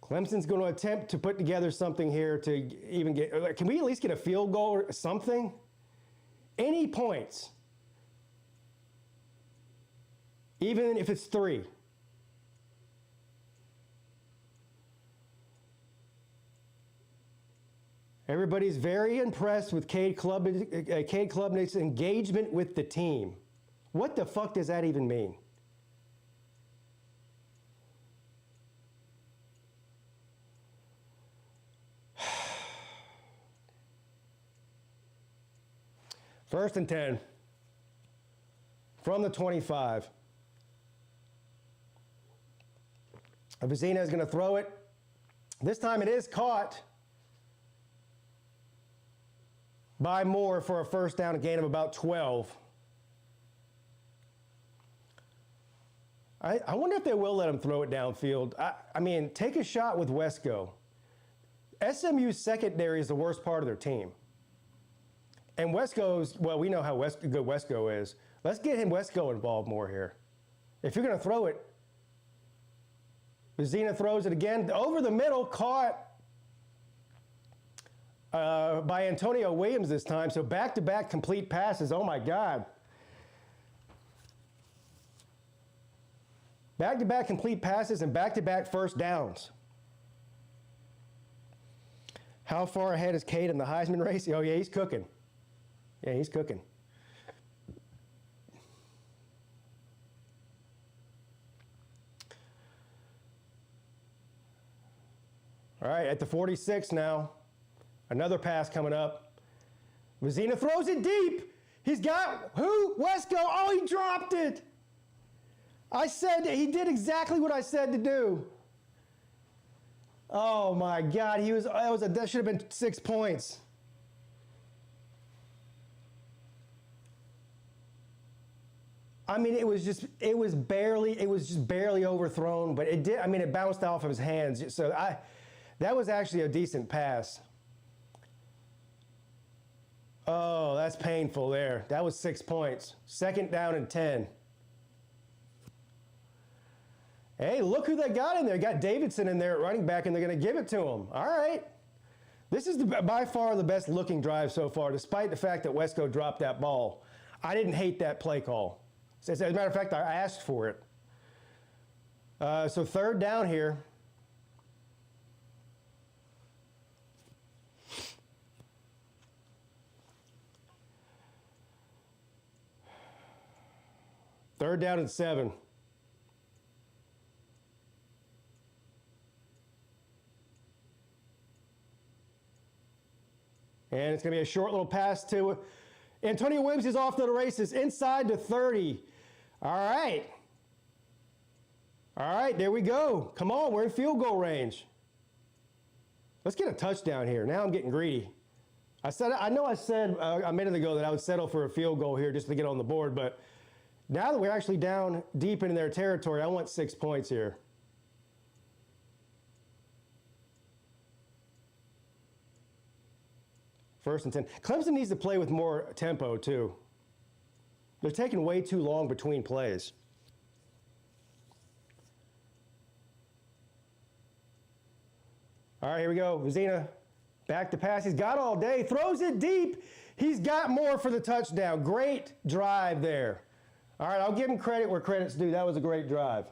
Clemson's going to attempt to put together something here to even get, can we at least get a field goal or something? Any points, even if it's 3. Everybody's very impressed with Cade Klubnik's engagement with the team. What the fuck does that even mean? First and 10 from the 25. Vizina is going to throw it. This time it is caught by Moore for a first down, a gain of about 12. I wonder if they will let him throw it downfield. I mean, take a shot with Wesco. SMU's secondary is the worst part of their team. And Wesco's, well, we know how good Wesco is. Let's get him Wesco involved more here. If you're going to throw it, Vizina throws it again over the middle, caught by Antonio Williams this time. So back-to-back complete passes. Oh, my God. Back-to-back complete passes and back-to-back first downs. How far ahead is Cade in the Heisman race? Oh, yeah, he's cooking. Yeah, he's cooking. All right, at the 46 now. Another pass coming up. Vizina throws it deep. He's got who? Wesco. Oh, he dropped it. I said he did exactly what I said to do. Oh my God, that should have been 6 points. I mean, it was just barely overthrown, but it did. I mean, it bounced off of his hands. So that was actually a decent pass. Oh, that's painful there. That was 6 points. Second down and 10. Hey, look who they got in there. Got Davidson in there at running back, and they're going to give it to him. All right. This is by far the best looking drive so far, despite the fact that Wesco dropped that ball. I didn't hate that play call. As a matter of fact, I asked for it. So third down here. Third down and 7. And it's going to be a short little pass to Antonio Williams. Is off to the races inside the 30. All right. All right, there we go. Come on, we're in field goal range. Let's get a touchdown here. Now I'm getting greedy. I know I said a minute ago that I would settle for a field goal here just to get on the board, but now that we're actually down deep into their territory, I want 6 points here. First and 10. Clemson needs to play with more tempo, too. They're taking way too long between plays. All right, here we go. Vizina back to pass. He's got all day. Throws it deep. He's got more for the touchdown. Great drive there. All right, I'll give him credit where credit's due. That was a great drive.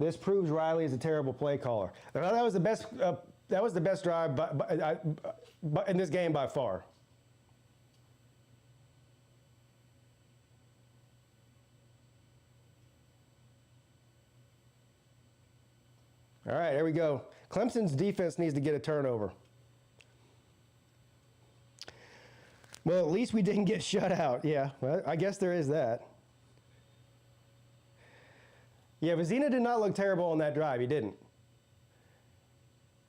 This proves Riley is a terrible play caller. That was the best. That was the best drive in this game by far. All right, here we go. Clemson's defense needs to get a turnover. Well, at least we didn't get shut out. Yeah, well, I guess there is that. Yeah, Vizina did not look terrible on that drive. He didn't.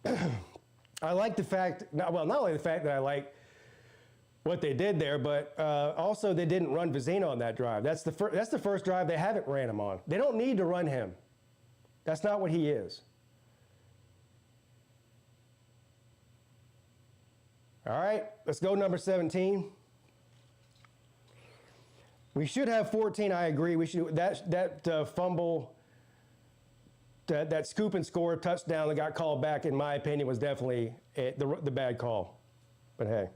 I like the fact, well, not only the fact that I like what they did there, but also they didn't run Vizina on that drive. That's the first drive they haven't ran him on. They don't need to run him. That's not what he is. All right, let's go number 17. We should have 14, I agree. We should, that fumble, that scoop and score touchdown that got called back, in my opinion, was definitely the bad call. But hey.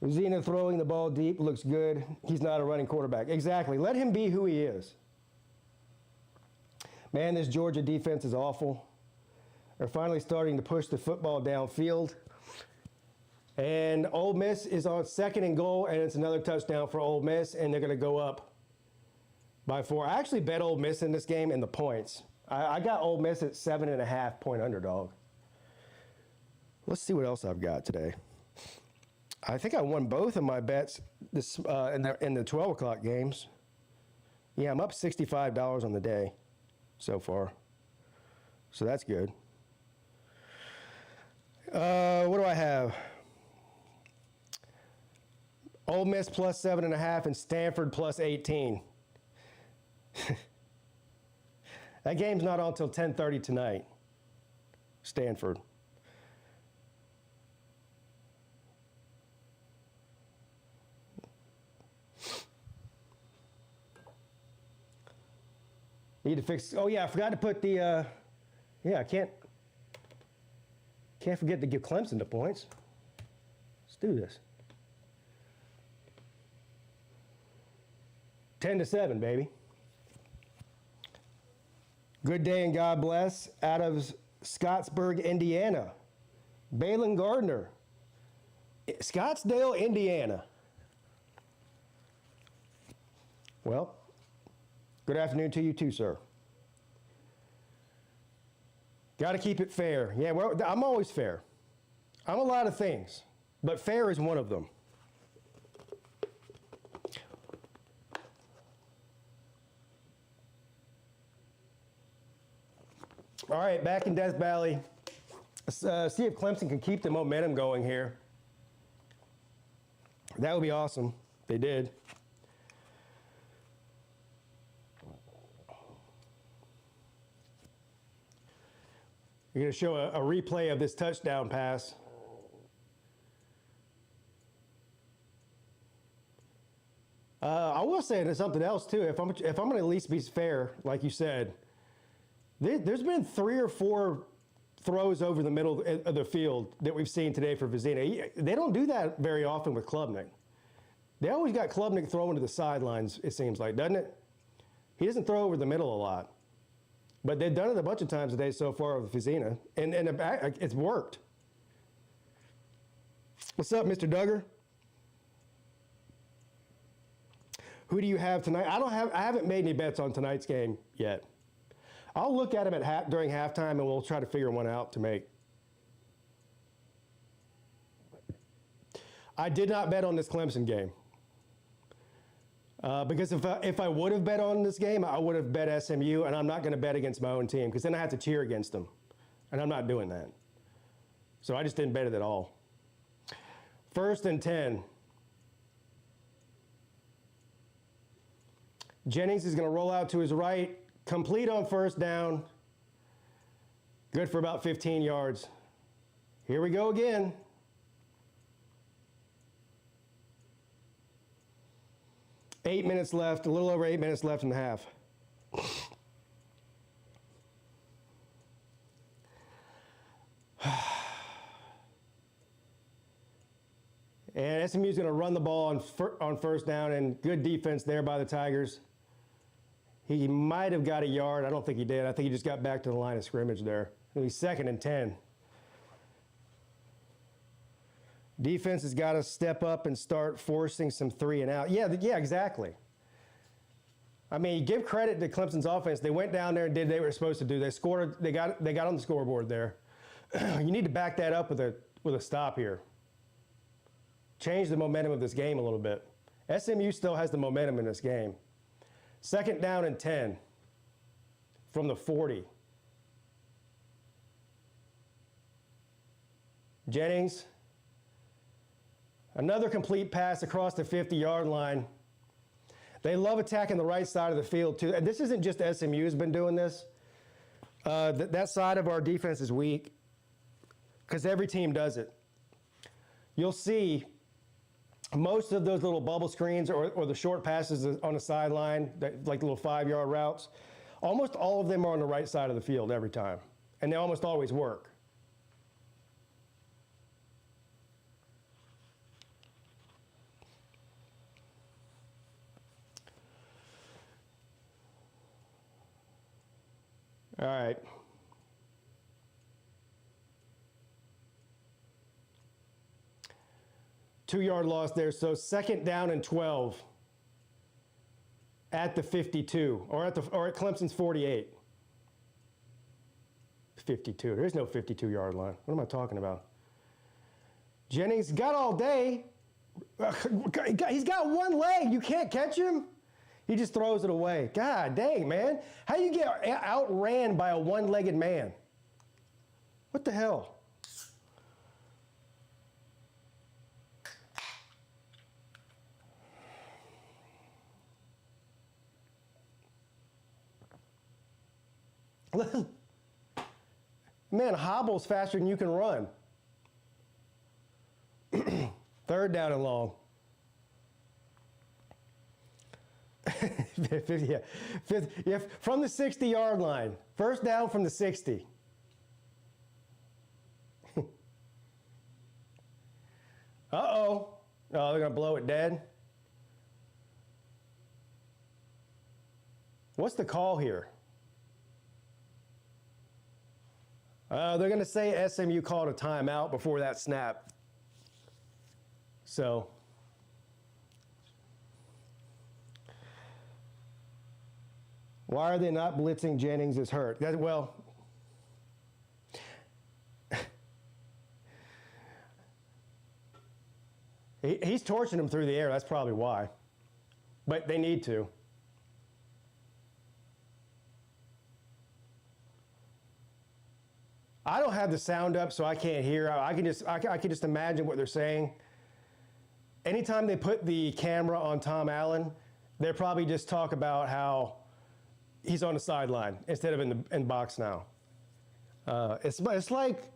Vizina throwing the ball deep looks good. He's not a running quarterback. Exactly. Let him be who he is. Man, this Georgia defense is awful. They're finally starting to push the football downfield. And Ole Miss is on 2nd and goal, and it's another touchdown for Ole Miss, and they're going to go up by 4. I actually bet Ole Miss in this game in the points. I got Ole Miss at 7.5 point underdog. Let's see what else I've got today. I think I won both of my bets this in the 12 o'clock games. Yeah, I'm up $65 on the day so far. So that's good. What do I have? Ole Miss plus 7.5 and Stanford plus 18. That game's not on until 10:30 tonight. Stanford. Need to fix. Oh yeah, I forgot to put the. Yeah, I can't forget to give Clemson the points. Let's do this. 10-7, baby. Good day and God bless. Out of Scottsburg, Indiana. Balin Gardner. Scottsdale, Indiana. Well, good afternoon to you too, sir. Got to keep it fair. Yeah, well, I'm always fair. I'm a lot of things, but fair is one of them. All right, back in Death Valley. Let's see if Clemson can keep the momentum going here. That would be awesome. They did. We're going to show a replay of this touchdown pass. I will say there's something else too. If I'm going to at least be fair, like you said, there's been 3 or 4 throws over the middle of the field that we've seen today for Vizina. They don't do that very often with Klubnik. They always got Klubnik throwing to the sidelines, it seems like, doesn't it? He doesn't throw over the middle a lot. But they've done it a bunch of times today so far with Vizina, and it's worked. What's up, Mr. Duggar? Who do you have tonight? I haven't made any bets on tonight's game yet. I'll look at them during halftime, and we'll try to figure one out to make. I did not bet on this Clemson game. Because if I would have bet on this game, I would have bet SMU, and I'm not going to bet against my own team because then I have to cheer against them, and I'm not doing that. So I just didn't bet it at all. 1st and 10. Jennings is going to roll out to his right, complete on 1st down. Good for about 15 yards. Here we go again. A little over 8 minutes left in the half. And SMU is going to run the ball on 1st down, and good defense there by the Tigers. He might have got a yard. I don't think he did. I think he just got back to the line of scrimmage there. It'll be 2nd and 10. Defense has got to step up and start forcing some 3 and out. Yeah, exactly. I mean, give credit to Clemson's offense. They went down there and did what they were supposed to do. They scored. They got on the scoreboard there. You need to back that up with a stop here. change the momentum of this game a little bit. SMU still has the momentum in this game. 2nd down and 10 from the 40. Jennings, another complete pass across the 50-yard line. They love attacking the right side of the field, too. And this isn't just SMU who's been doing this. That side of our defense is weak because every team does it. You'll see most of those little bubble screens or the short passes on the sideline, like little 5-yard routes, almost all of them are on the right side of the field every time. And they almost always work. All right. Two-yard loss there. So 2nd down and 12 at the 52, or at Clemson's 48. 52. There's no 52-yard line. What am I talking about? Jennings got all day. He's got one leg. You can't catch him. He just throws it away. God dang, man. How do you get outran by a one-legged man? What the hell? Man hobbles faster than you can run. 3rd down and long. Yeah, from the 60-yard line. 1st down from the 60. Uh-oh. Oh, they're going to blow it dead. What's the call here? They're going to say SMU called a timeout before that snap. So, why are they not blitzing Jennings is hurt? Well, he's torching him through the air. That's probably why. But they need to. I don't have the sound up, so I can't hear. I can just imagine what they're saying. Anytime they put the camera on Tom Allen, they probably just talk about how he's on the sideline instead of in box now. It's like,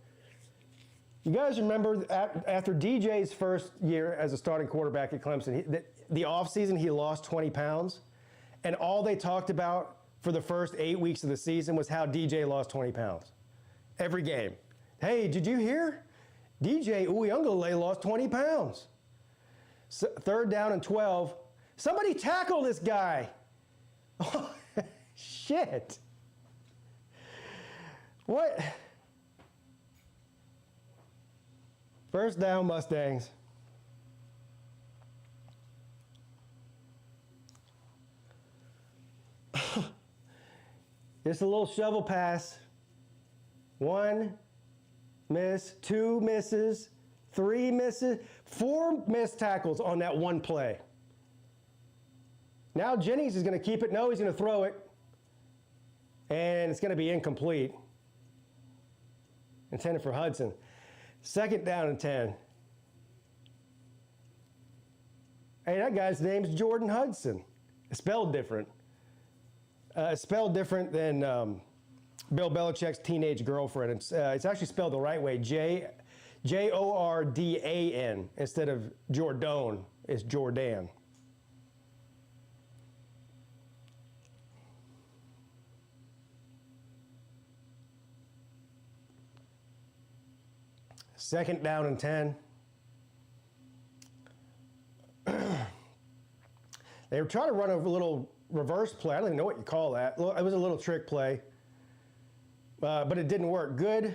you guys remember after DJ's first year as a starting quarterback at Clemson, the offseason he lost 20 pounds, and all they talked about for the first 8 weeks of the season was how DJ lost 20 pounds. Every game. Hey, did you hear? DJ Uyunglele lost 20 pounds. 3rd down and 12. Somebody tackle this guy. Oh, shit. What? 1st down, Mustangs. Just a little shovel pass. 1 miss, 2 misses, 3 misses, 4 missed tackles on that one play. Now Jennings is going to keep it. No, he's going to throw it. And it's going to be incomplete. Intended for Hudson. 2nd down and 10. Hey, that guy's name's Jordan Hudson. It's spelled different. It's spelled different than Bill Belichick's teenage girlfriend. It's actually spelled the right way, Jordan, instead of Jordan. It's Jordan. Second down and 10. They were trying to run a little reverse play. I don't even know what you call that. It was a little trick play. But it didn't work. Good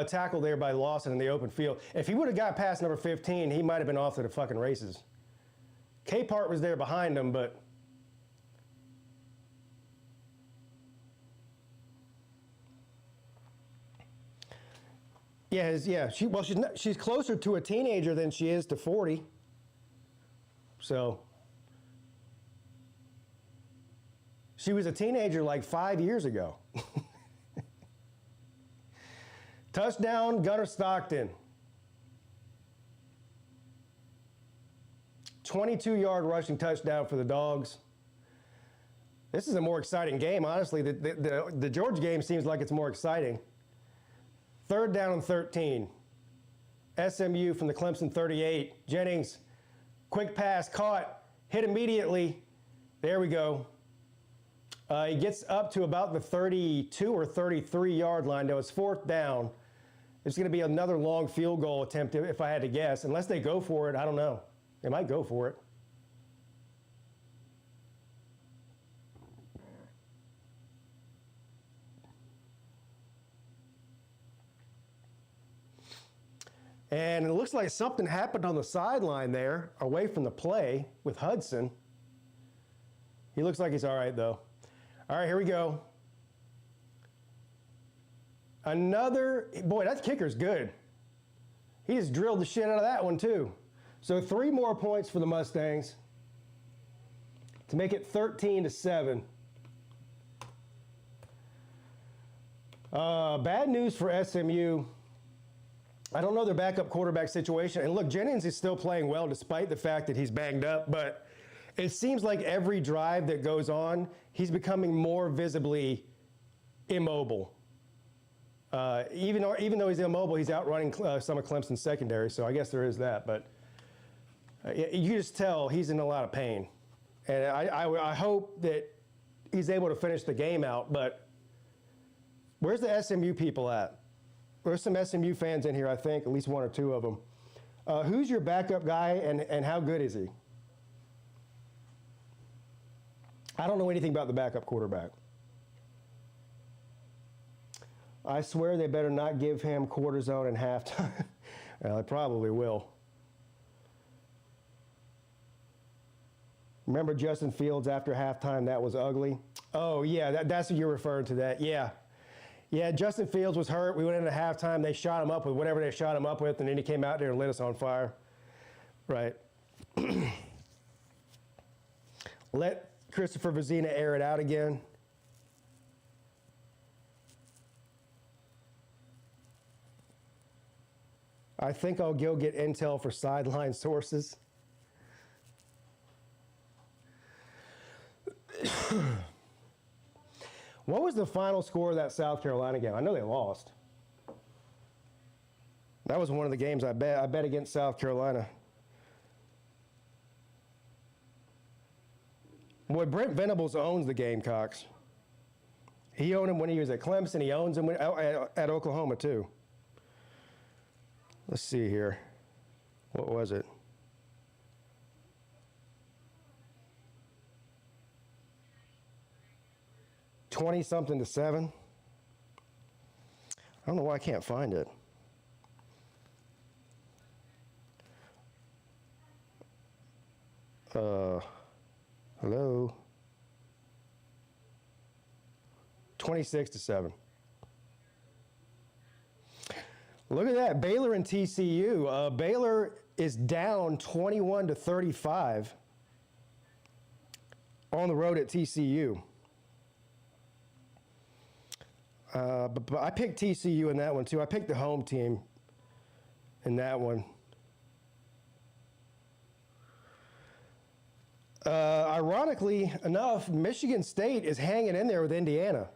tackle there by Lawson in the open field. If he would have got past number 15, he might have been off to the fucking races. Capehart was there behind him, but She's closer to a teenager than she is to 40. So she was a teenager like 5 years ago. Touchdown, Gunnar Stockton. 22-yard rushing touchdown for the Dogs. This is a more exciting game, honestly. The Georgia game seems like it's more exciting. 3rd down and 13. SMU from the Clemson 38. Jennings, quick pass, caught, hit immediately. There we go. He gets up to about the 32 or 33-yard line. Now it's 4th down. It's going to be another long field goal attempt if I had to guess. Unless they go for it, I don't know. They might go for it. And it looks like something happened on the sideline there, away from the play with Hudson. He looks like he's all right, though. All right, here we go. Boy, that kicker's good. He just drilled the shit out of that one, too. So 3 more points for the Mustangs to make it 13-7. Bad news for SMU. I don't know their backup quarterback situation. And look, Jennings is still playing well despite the fact that he's banged up. But it seems like every drive that goes on, he's becoming more visibly immobile. Even though he's immobile, he's outrunning some of Clemson's secondary. So I guess there is that. But you can just tell he's in a lot of pain. And I hope that he's able to finish the game out. But where's the SMU people at? There's some SMU fans in here, I think, at least 1 or 2 of them. Who's your backup guy, and how good is he? I don't know anything about the backup quarterback. I swear they better not give him cortisone in halftime. Well, they probably will. Remember Justin Fields after halftime? That was ugly. Oh, yeah, that's what you're referring to that. Yeah. Yeah, Justin Fields was hurt. We went into halftime. They shot him up with whatever they shot him up with, and then he came out there and lit us on fire. Right. Let Christopher Vizina air it out again. I think I'll go get intel for sideline sources. What was the final score of that South Carolina game? I know they lost. That was one of the games I bet. I bet against South Carolina. Boy, Brent Venables owns the Gamecocks. He owned them when he was at Clemson. He owns them at Oklahoma, too. Let's see here. What was it? $20-something to 7. I don't know why I can't find it. Hello? 26 to 7. Look at that, Baylor and TCU. Baylor is down 21 to 35 on the road at TCU. But I picked TCU in that one, too. I picked the home team in that one. Ironically enough, Michigan State is hanging in there with Indiana.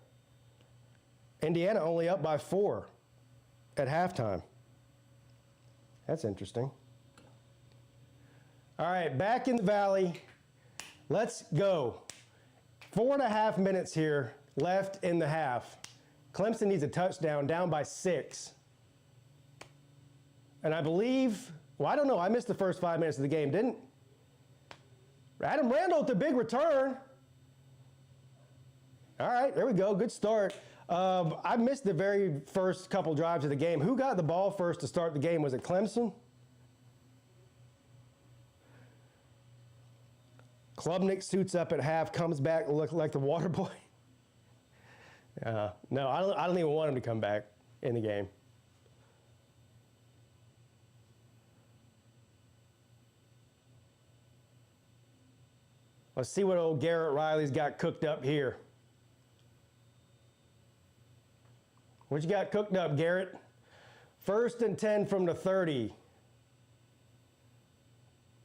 Indiana only up by 4 at halftime. That's interesting. All right, back in the Valley. Let's go. 4.5 minutes here left in the half. Clemson needs a touchdown, down by 6. And I believe, well, I don't know. I missed the first 5 minutes of the game, didn't? Adam Randall with the big return. All right, there we go. Good start. I missed the very first couple drives of the game. Who got the ball first to start the game? Was it Clemson? Klubnik suits up at half, comes back, look like the water boy. No, I don't even want him to come back in the game. Let's see what old Garrett Riley's got cooked up here. What you got cooked up, Garrett? 1st and 10 from the 30.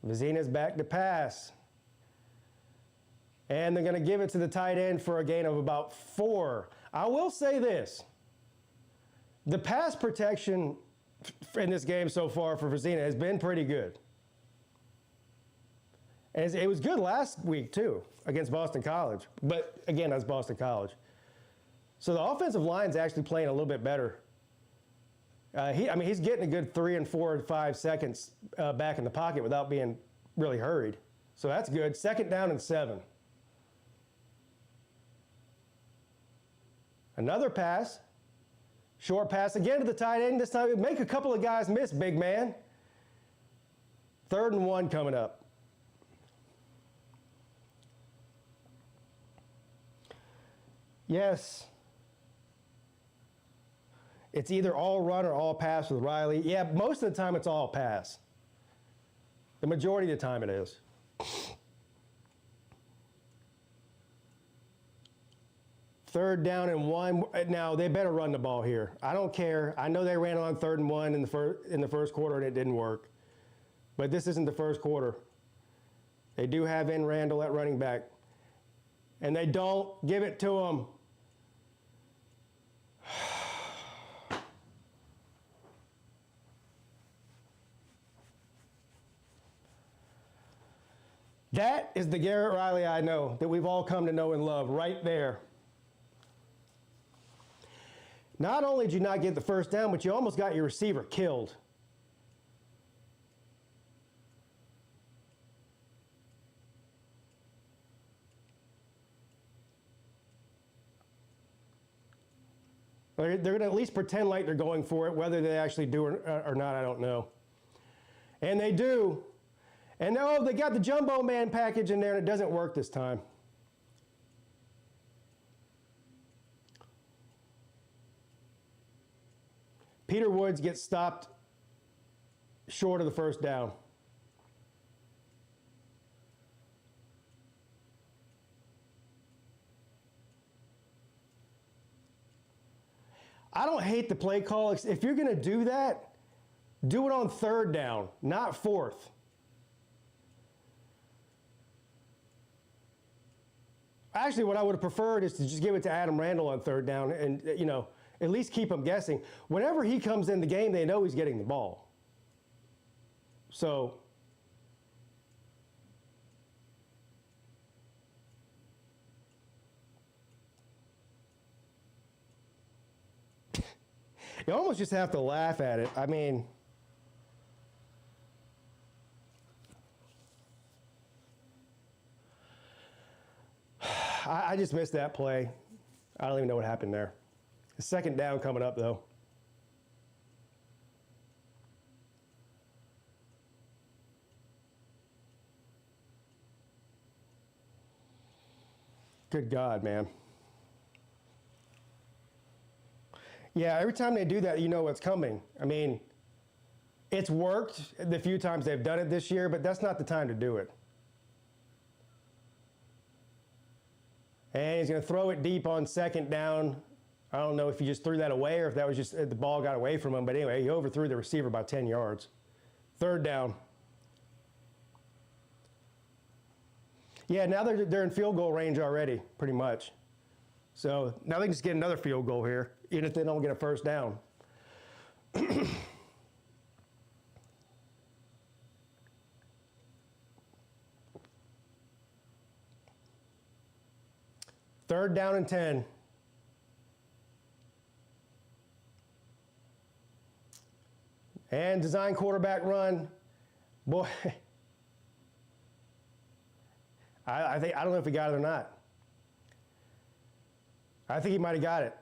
Vizina's back to pass. And they're going to give it to the tight end for a gain of about 4. I will say this. The pass protection in this game so far for Vizina has been pretty good. And it was good last week, too, against Boston College. But, again, that's Boston College. So the offensive line's actually playing a little bit better. He's getting a good 3 and 4 and 5 seconds back in the pocket without being really hurried. So that's good. 2nd down and 7. Another pass. Short pass again to the tight end. This time, make a couple of guys miss, big man. 3rd and 1 coming up. Yes. It's either all run or all pass with Riley. Yeah, most of the time it's all pass. The majority of the time it is. Third down and 1. Now, they better run the ball here. I don't care. I know they ran on 3rd and 1 in the first quarter and it didn't work. But this isn't the first quarter. They do have in Randall at running back. And they don't give it to him. That is the Garrett Riley I know, that we've all come to know and love, right there. Not only did you not get the first down, but you almost got your receiver killed. They're going to at least pretend like they're going for it. Whether they actually do or not, I don't know. And they do. And oh, they got the jumbo man package in there, and it doesn't work this time. Peter Woods gets stopped short of the first down. I don't hate the play call. If you're going to do that, do it on 3rd down, not 4th. Actually, what I would have preferred is to just give it to Adam Randall on 3rd down and, at least keep him guessing. Whenever he comes in the game, they know he's getting the ball. So, you almost just have to laugh at it. I mean, I just missed that play. I don't even know what happened there. 2nd down coming up, though. Good God, man. Yeah, every time they do that, you know what's coming. I mean, it's worked the few times they've done it this year, but that's not the time to do it. And he's going to throw it deep on 2nd down. I don't know if he just threw that away or if that was just the ball got away from him. But anyway, he overthrew the receiver by 10 yards. 3rd down. Yeah, now they're in field goal range already, pretty much. So now they can just get another field goal here, even if they don't get a first down. 3rd down and 10. And design quarterback run. Boy, I don't know if he got it or not. I think he might have got it.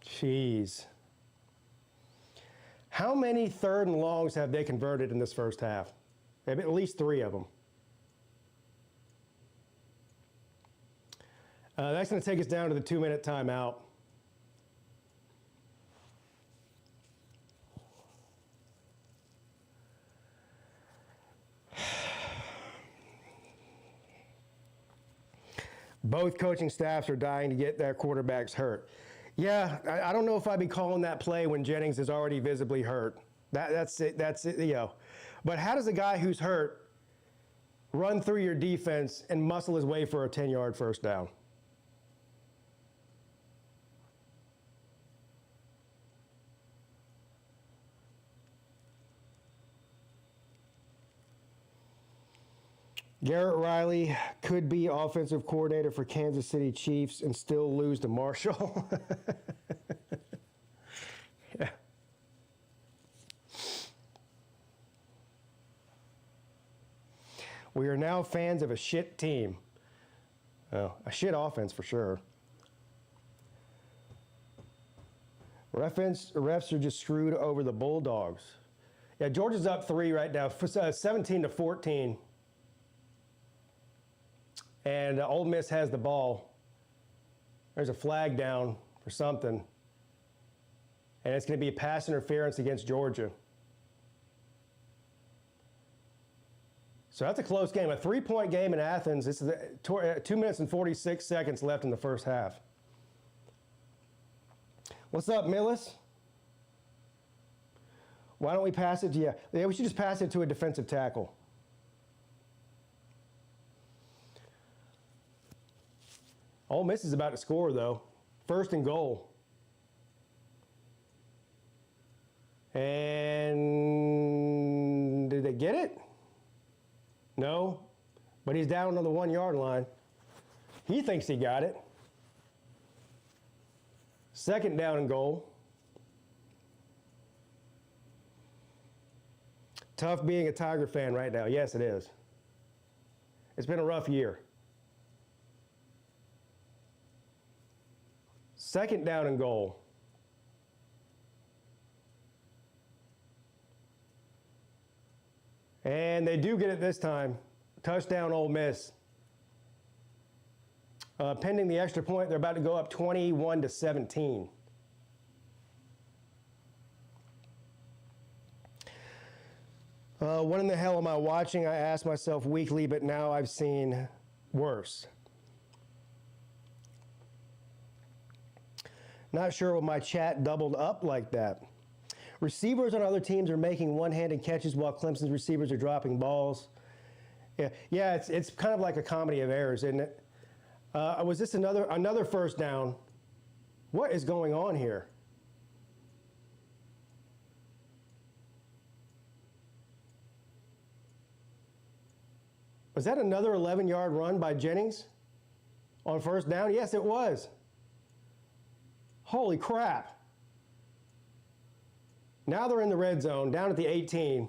Jeez. How many 3rd and longs have they converted in this first half? At least 3 of them. That's going to take us down to the 2-minute timeout. Both coaching staffs are dying to get their quarterbacks hurt. Yeah, I don't know if I'd be calling that play when Jennings is already visibly hurt. That's it, you know. But how does a guy who's hurt run through your defense and muscle his way for a 10-yard first down? Garrett Riley could be offensive coordinator for Kansas City Chiefs and still lose to Marshall. Yeah. We are now fans of a shit team. Oh, a shit offense for sure. Refs are just screwed over the Bulldogs. Yeah, Georgia's up 3 right now, 17-14. And Ole Miss has the ball. There's a flag down for something. And it's going to be a pass interference against Georgia. So that's a close game. A 3-point game in Athens. This is 2 minutes and 46 seconds left in the first half. What's up, Millis? Why don't we pass it? Yeah, we should just pass it to a defensive tackle. Ole Miss is about to score, though. 1st and goal. And did they get it? No. But he's down on the 1-yard line. He thinks he got it. 2nd down and goal. Tough being a Tiger fan right now. Yes, it is. It's been a rough year. 2nd down and goal. And they do get it this time. Touchdown, Ole Miss. Pending the extra point, they're about to go up 21-17. What in the hell am I watching? I ask myself weekly, but now I've seen worse. Not sure what my chat doubled up like that. Receivers on other teams are making one-handed catches while Clemson's receivers are dropping balls. Yeah, it's kind of like a comedy of errors, isn't it? Was this another first down? What is going on here? Was that another 11-yard run by Jennings on first down? Yes, it was. Holy crap. Now they're in the red zone, down at the 18.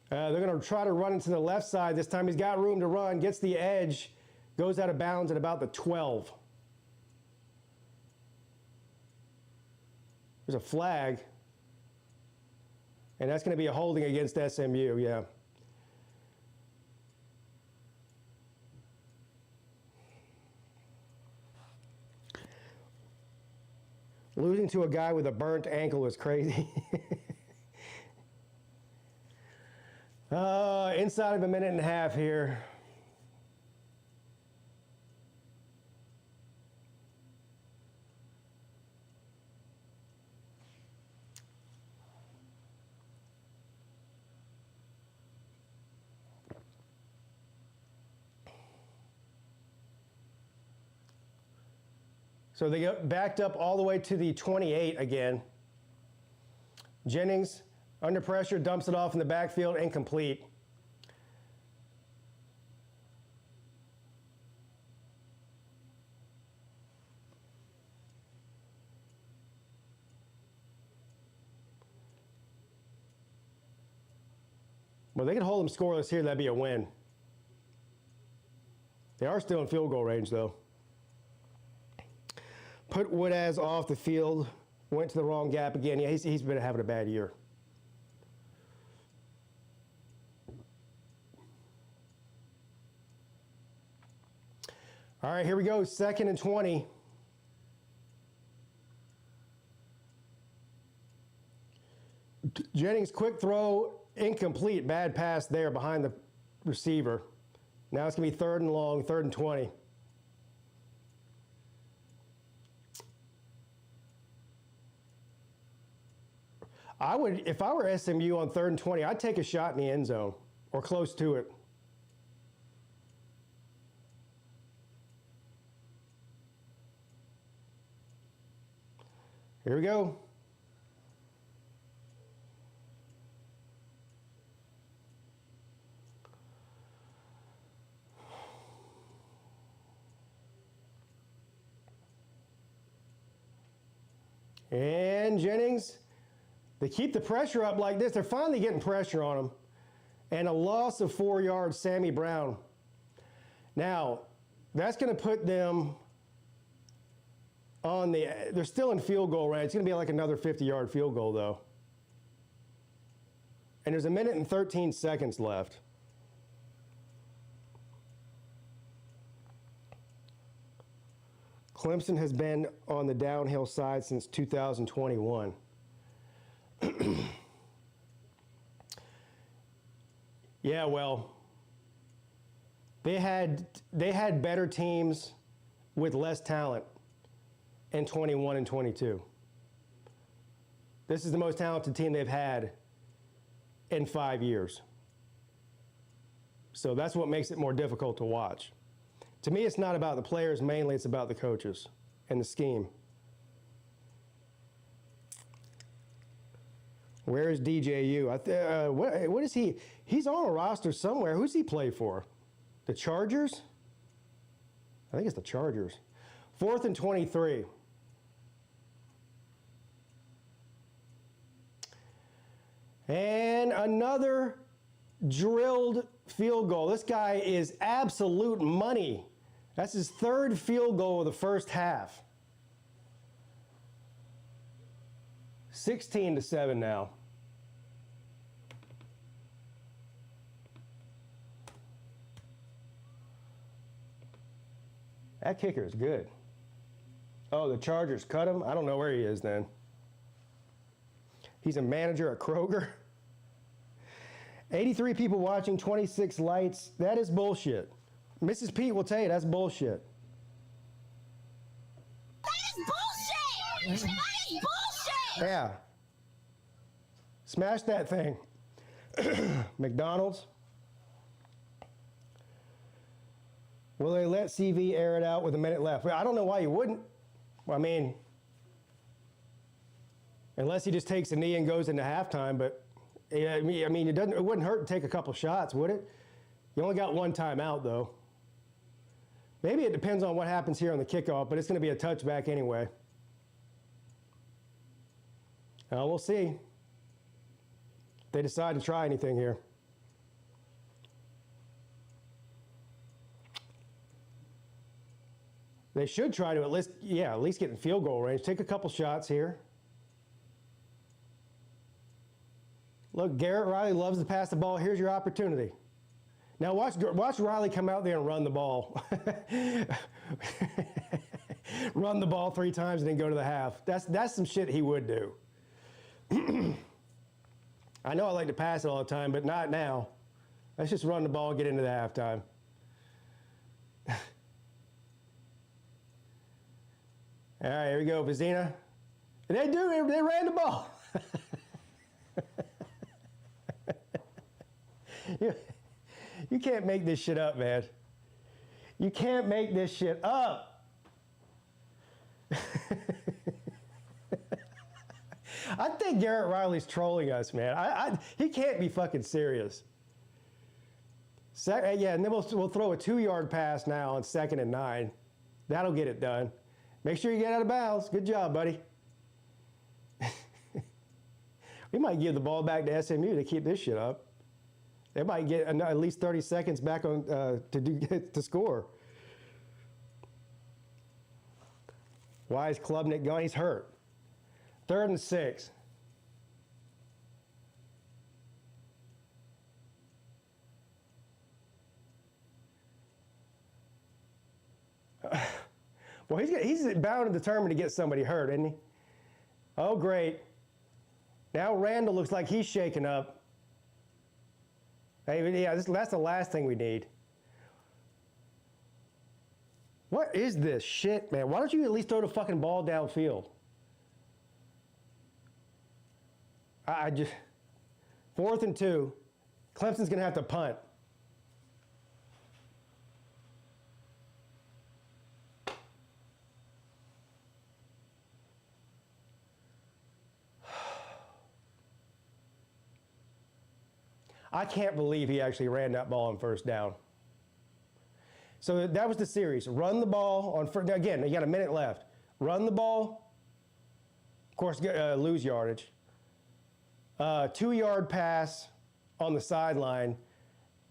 They're going to try to run into the left side. This time he's got room to run, gets the edge, goes out of bounds at about the 12. There's a flag. And that's going to be a holding against SMU, yeah. Losing to a guy with a burnt ankle is crazy. Inside of a minute and a half here. So they get backed up all the way to the 28 again. Jennings, under pressure, dumps it off in the backfield, incomplete. Well, they could hold them scoreless here. That'd be a win. They are still in field goal range, though. Put Woodaz off the field. Went to the wrong gap again. Yeah, he's been having a bad year. All right, here we go. 2nd and 20. Jennings, quick throw, incomplete, bad pass there behind the receiver. Now it's going to be 3rd and long, 3rd and 20. If I were SMU on 3rd and 20, I'd take a shot in the end zone or close to it. Here we go. And Jennings, they keep the pressure up like this. They're finally getting pressure on them. And a loss of 4 yards, Sammy Brown. Now, that's going to put them on they're still in field goal range. It's going to be like another 50-yard field goal, though. And there's 1 minute and 13 seconds left. Clemson has been on the downhill side since 2021. Yeah, well, they had better teams with less talent in 21 and 22. This is the most talented team they've had in 5 years. So that's what makes it more difficult to watch. To me, it's not about the players mainly, it's about the coaches and the scheme. Where is DJU? What is he? He's on a roster somewhere. Who's he play for? The Chargers? I think it's the Chargers. 4th and 23. And another drilled field goal. This guy is absolute money. That's his 3rd field goal of the first half. 16-7 now. That kicker is good. Oh, the Chargers cut him? I don't know where he is then. He's a manager at Kroger. 83 people watching, 26 lights. That is bullshit. Mrs. Peete will tell you that's bullshit. That is bullshit! That is bullshit! Yeah. Smash that thing. McDonald's. Will they let CV air it out with 1 minute left? Well, I don't know why you wouldn't. I mean, unless he just takes a knee and goes into halftime, but I mean, it wouldn't hurt to take a couple shots, would it? You only got 1 timeout, though. Maybe it depends on what happens here on the kickoff, but it's going to be a touchback anyway. We'll see if they decide to try anything here. They should try to at least get in field goal range. Take a couple shots here. Look, Garrett Riley loves to pass the ball. Here's your opportunity. Now watch Riley come out there and run the ball. Run the ball 3 times and then go to the half. That's some shit he would do. I know I like to pass it all the time, but not now. Let's just run the ball and get into the halftime. All right, here we go, Vizina. They ran the ball. You can't make this shit up, man. You can't make this shit up. I think Garrett Riley's trolling us, man. He can't be fucking serious. Yeah, and then we'll throw a 2-yard pass now on 2nd and 9. That'll get it done. Make sure you get out of bounds. Good job, buddy. We might give the ball back to SMU to keep this shit up. They might get at least 30 seconds back on to score. Why is Klubnik going? He's hurt. 3rd and 6. Well, he's bound and determined to get somebody hurt, isn't he? Oh, great. Now Randall looks like he's shaking up. Hey, yeah, that's the last thing we need. What is this shit, man? Why don't you at least throw the fucking ball downfield? I just 4th and 2. Clemson's gonna have to punt. I can't believe he actually ran that ball on 1st down. So that was the series. Run the ball on first. Again, you got a minute left. Run the ball. Of course, lose yardage. 2-yard pass on the sideline,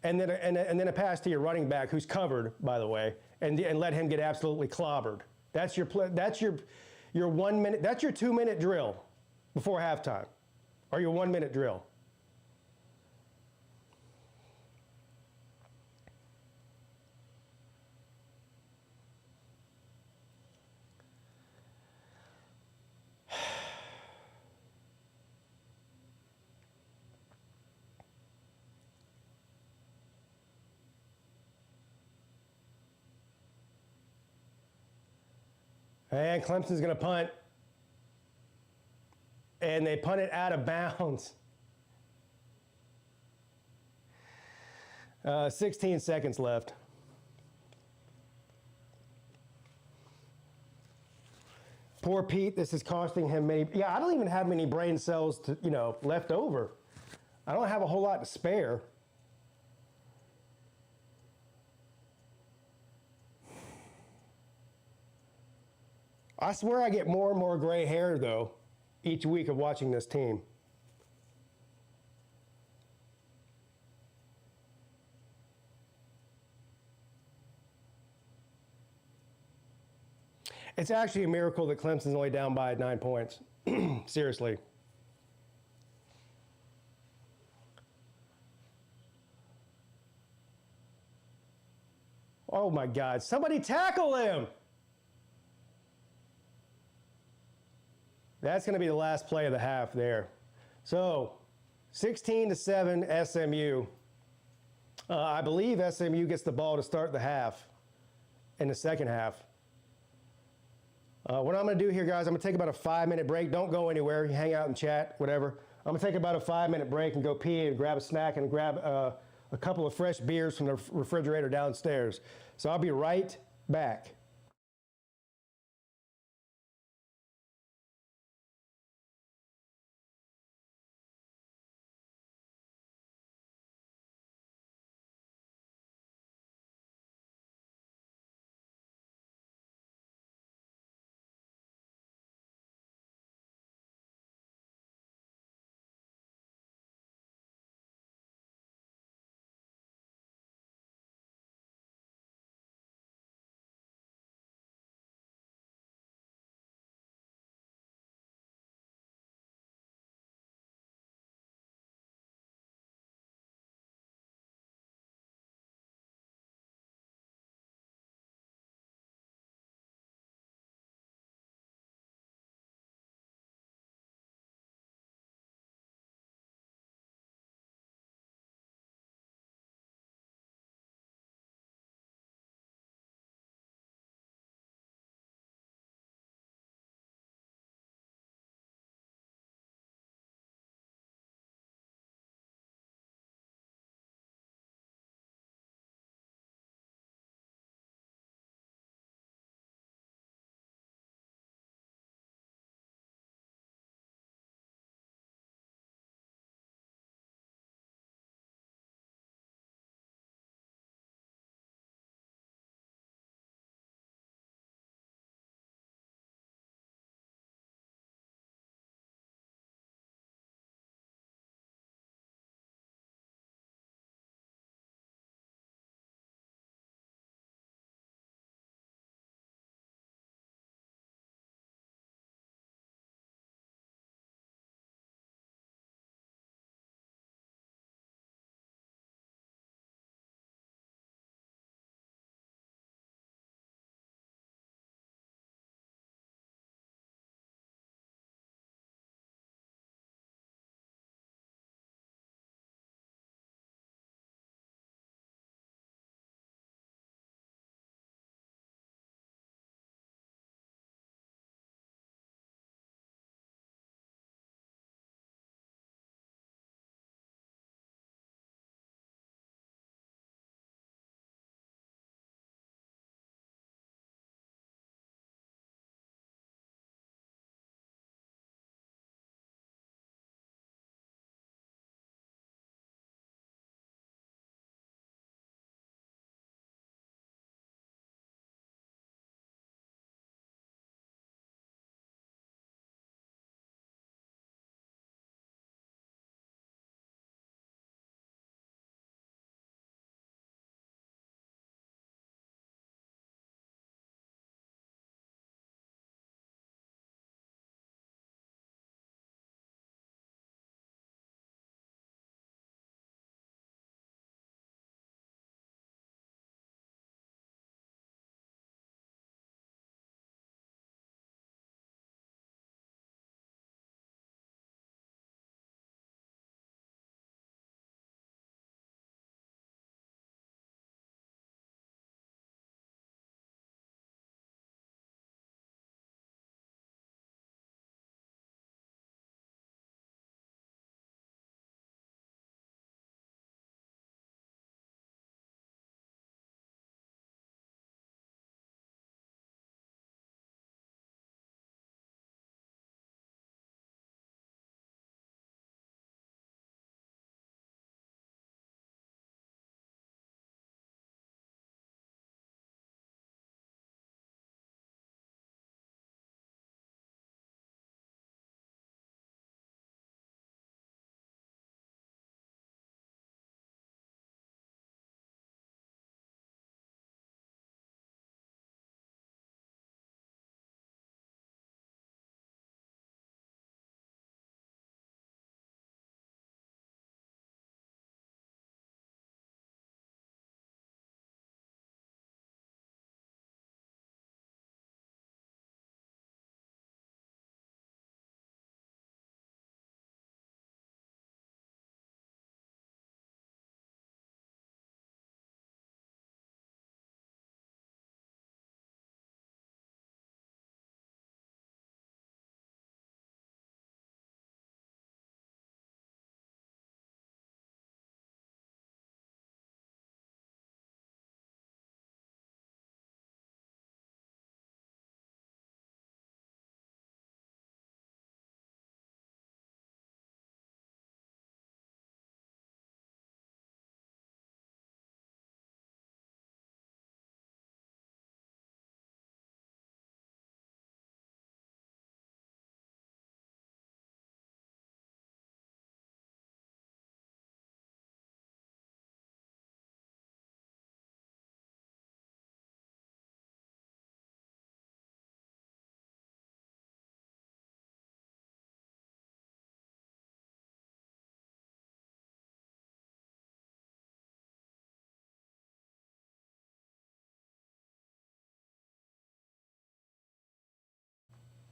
and then a pass to your running back, who's covered, by the way, and let him get absolutely clobbered. That's your 1 minute. That's your 2-minute drill before halftime, or your 1-minute drill. And Clemson's going to punt. And they punt it out of bounds. 16 seconds left. Poor Pete, this is costing him many. Yeah, I don't even have many brain cells left over. I don't have a whole lot to spare. I swear I get more and more gray hair, though, each week of watching this team. It's actually a miracle that Clemson's only down by 9 points. Seriously. Oh, my God. Somebody tackle him! That's going to be the last play of the half there. So, 16-7 SMU. I believe SMU gets the ball to start the half in the second half. What I'm going to do here, guys, I'm going to take about a 5-minute break. Don't go anywhere. You hang out and chat, whatever. I'm going to take about a 5-minute break and go pee and grab a snack and grab a couple of fresh beers from the refrigerator downstairs. So I'll be right back.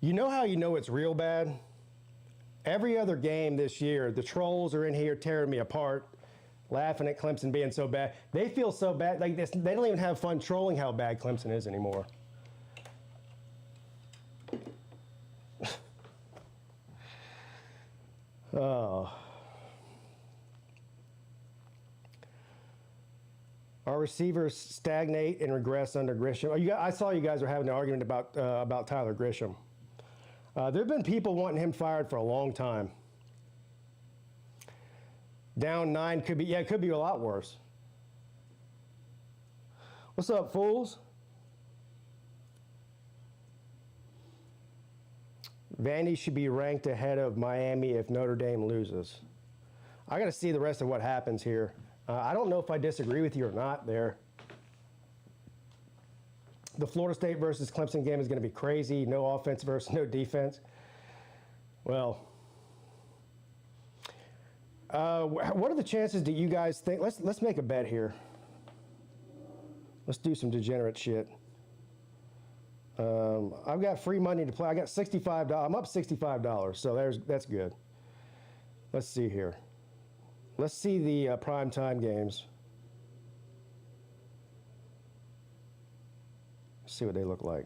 You know how you know it's real bad? Every other game this year, the trolls are in here tearing me apart, laughing at Clemson being so bad. They feel so bad, like this, they don't even have fun trolling how bad Clemson is anymore. Oh. Our receivers stagnate and regress under Grisham. I saw you guys were having an argument about Tyler Grisham. There have been people wanting him fired for a long time. Down 9 could be, yeah, it could be a lot worse. What's up, fools? Vandy should be ranked ahead of Miami if Notre Dame loses. I got to see the rest of what happens here. I don't know if I disagree with you or not there. The Florida State versus Clemson game is going to be crazy. No offense versus no defense. Well, what are the chances do you guys think? Let's make a bet here. Let's do some degenerate shit. I've got free money to play. I got $65. I'm up $65, so that's good. Let's see here. Let's see the primetime games. See what they look like.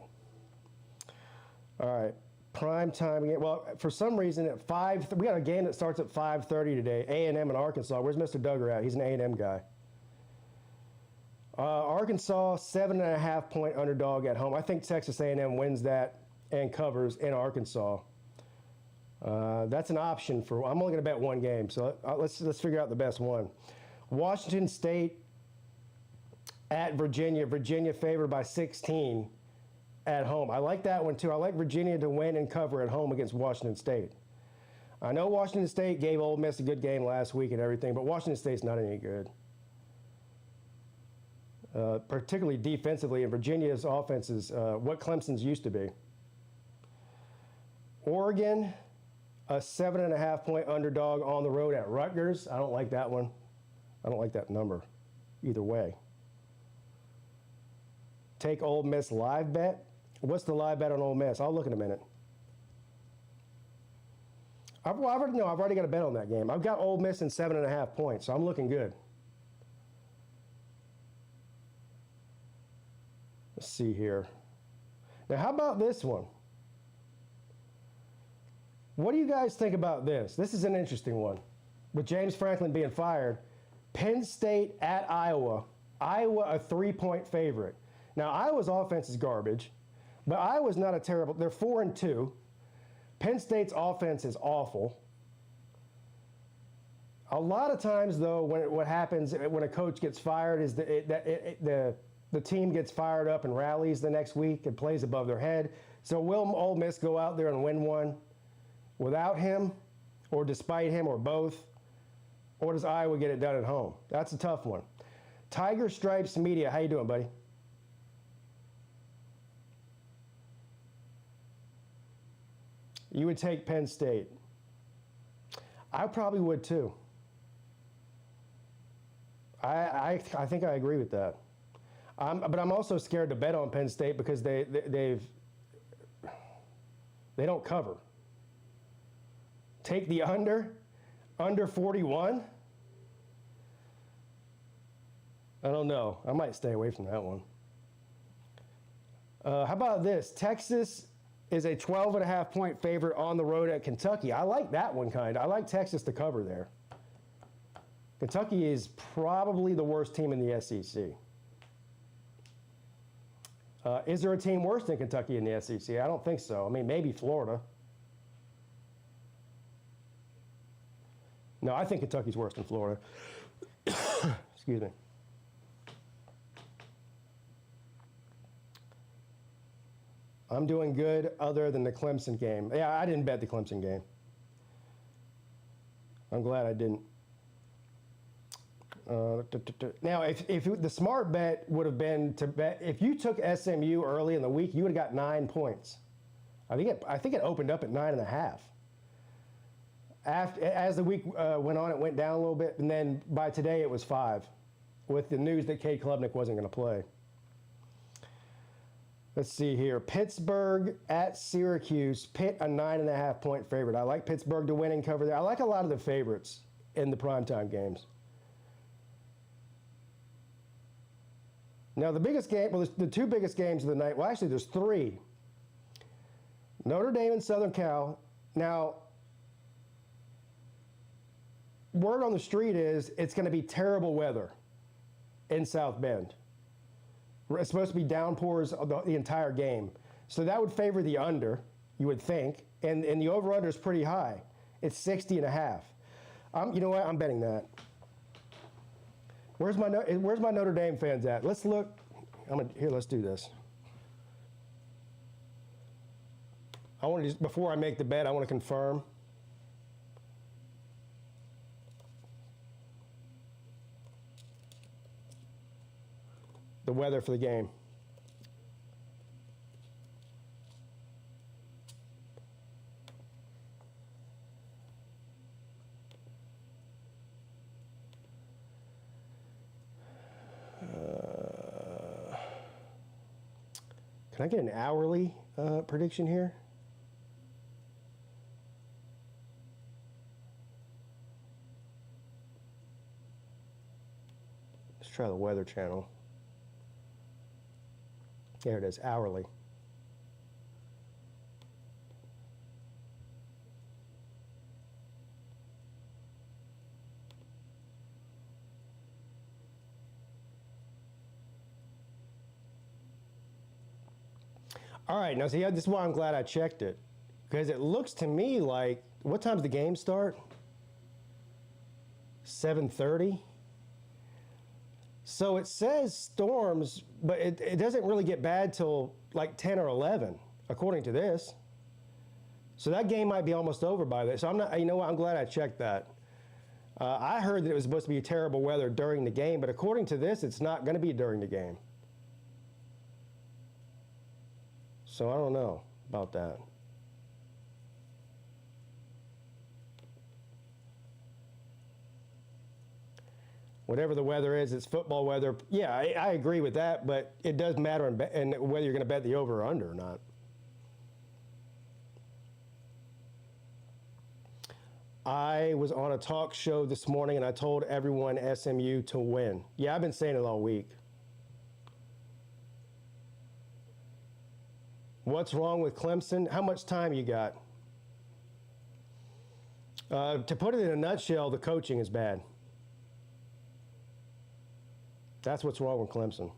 All right, primetime game. Well, for some reason at 5, we got a game that starts at 5:30 today. A&M and Arkansas. Where's Mr. Duggar at? He's an A&M guy. Arkansas 7.5-point underdog at home. I think Texas A&M wins that and covers in Arkansas. That's an option for. I'm only going to bet one game, so let's figure out the best one. Washington State at Virginia. Virginia favored by 16 at home. I like that one too. I like Virginia to win and cover at home against Washington State. I know Washington State gave Ole Miss a good game last week and everything, but Washington State's not any good. Particularly defensively, and Virginia's offense is what Clemson's used to be. Oregon, a 7.5-point underdog on the road at Rutgers. I don't like that one. I don't like that number either way. Take Ole Miss live bet. What's the live bet on Ole Miss? I'll look in a minute. I've already got a bet on that game. I've got Ole Miss in 7.5 points, so I'm looking good. Let's see here. Now, how about this one? What do you guys think about this? This is an interesting one. With James Franklin being fired, Penn State at Iowa. Iowa a 3-point favorite. Now, Iowa's offense is garbage, but Iowa's not a terrible. They're 4-2. Penn State's offense is awful. A lot of times, though, what happens when a coach gets fired is the team gets fired up and rallies the next week and plays above their head. So will Ole Miss go out there and win one without him, or despite him, or both? Or does Iowa get it done at home? That's a tough one. Tiger Stripes Media, how you doing, buddy? You would take Penn State. I probably would too. I think I agree with that. But I'm also scared to bet on Penn State because they don't cover. Take the under 41. I don't know. I might stay away from that one. How about this? Texas is a 12.5-point favorite on the road at Kentucky. I like that one kind. I like Texas to cover there. Kentucky is probably the worst team in the SEC. Is there a team worse than Kentucky in the SEC? I don't think so. I mean, maybe Florida. No, I think Kentucky's worse than Florida. Excuse me. I'm doing good other than the Clemson game. Yeah, I didn't bet the Clemson game. I'm glad I didn't. Now, if the smart bet would have been to bet, if you took SMU early in the week, you would have got 9 points. I think it opened up at 9.5. As the week went on, it went down a little bit, and then by today it was 5, with the news that Cade Klubnik wasn't going to play. Let's see here. Pittsburgh at Syracuse. Pitt, a 9.5-point favorite. I like Pittsburgh to win and cover there. I like a lot of the favorites in the primetime games. Now, the biggest game, well, the two biggest games of the night, well, actually, there's three. Notre Dame and Southern Cal. Now, word on the street is it's going to be terrible weather in South Bend. It's supposed to be downpours the entire game. So that would favor the under, you would think. And the over-under is pretty high. It's 60.5. You know what? I'm betting that. Where's my Notre Dame fans at? Let's look. Here, let's do this. I want to just, before I make the bet, I want to confirm. The weather for the game. Can I get an hourly prediction here? Let's try the Weather Channel. There it is, hourly. All right, now see, this is why I'm glad I checked it. Because it looks to me like, what time's the game start? 7:30? So it says storms, but it doesn't really get bad till like 10 or 11, according to this. So that game might be almost over by then. So I'm not, you know what, I'm glad I checked that. I heard that it was supposed to be terrible weather during the game, but according to this, it's not going to be during the game. So I don't know about that. Whatever the weather is, it's football weather. Yeah, I agree with that, but it does matter in whether you're going to bet the over or under or not. I was on a talk show this morning, and I told everyone SMU to win. Yeah, I've been saying it all week. What's wrong with Clemson? How much time you got? To put it in a nutshell, the coaching is bad. That's what's wrong with Clemson.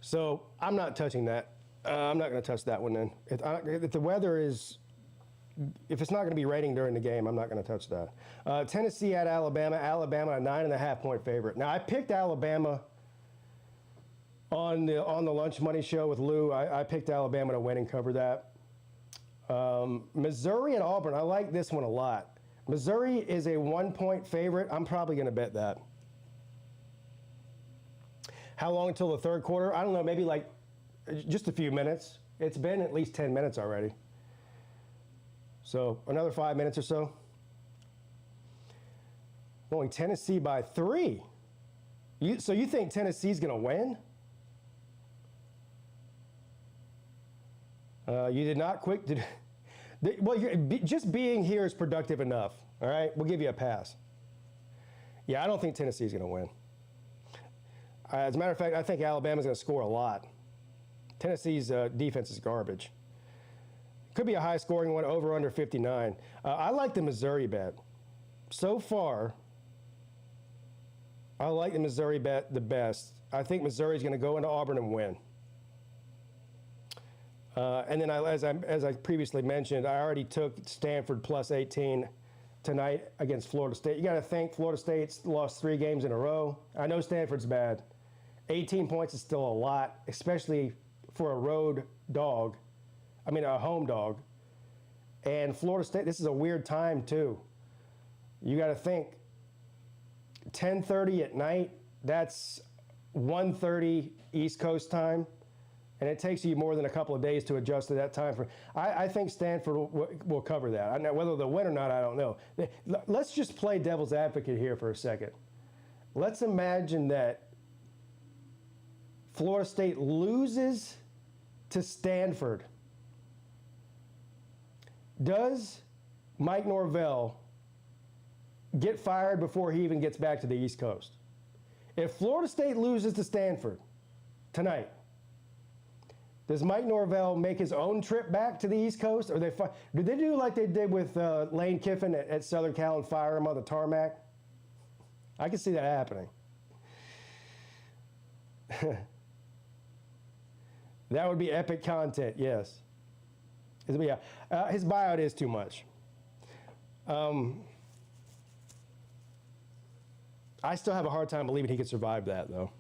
So I'm not touching that. I'm not going to touch that one then. If the weather is, if it's not going to be raining during the game, I'm not going to touch that. Tennessee at Alabama. Alabama, a 9.5-point favorite. Now, I picked Alabama on the Lunch Money Show with Lou. I picked Alabama to win and cover that. Missouri and Auburn. I like this one a lot. Missouri is a 1-point favorite. I'm probably going to bet that. How long until the third quarter? I don't know, maybe like just a few minutes. It's been at least 10 minutes already. So another 5 minutes or so. Going Tennessee by 3. So you think Tennessee's going to win? You did not quick. Well, just being here is productive enough. All right, we'll give you a pass. Yeah, I don't think Tennessee's going to win. As a matter of fact, I think Alabama's going to score a lot. Tennessee's defense is garbage. Could be a high-scoring one, over under 59. I like the Missouri bet. So far, I like the Missouri bet the best. I think Missouri's going to go into Auburn and win. And then, as I previously mentioned, I already took Stanford plus 18 tonight against Florida State. You got to think Florida State's lost 3 games in a row. I know Stanford's bad. 18 points is still a lot, especially for a road dog. I mean, a home dog. And Florida State, this is a weird time, too. You got to think 10:30 at night, that's 1:30 East Coast time. and it takes you more than a couple of days to adjust to that time. I think Stanford will cover that. I know whether they'll win or not, I don't know. Let's just play devil's advocate here for a second. Let's imagine that Florida State loses to Stanford. Does Mike Norvell get fired before he even gets back to the East Coast? If Florida State loses to Stanford tonight, does Mike Norvell make his own trip back to the East Coast? Or do they do like they did with Lane Kiffin at Southern Cal and fire him on the tarmac? I can see that happening. That would be epic content, yes. His buyout is too much. I still have a hard time believing he could survive that, though.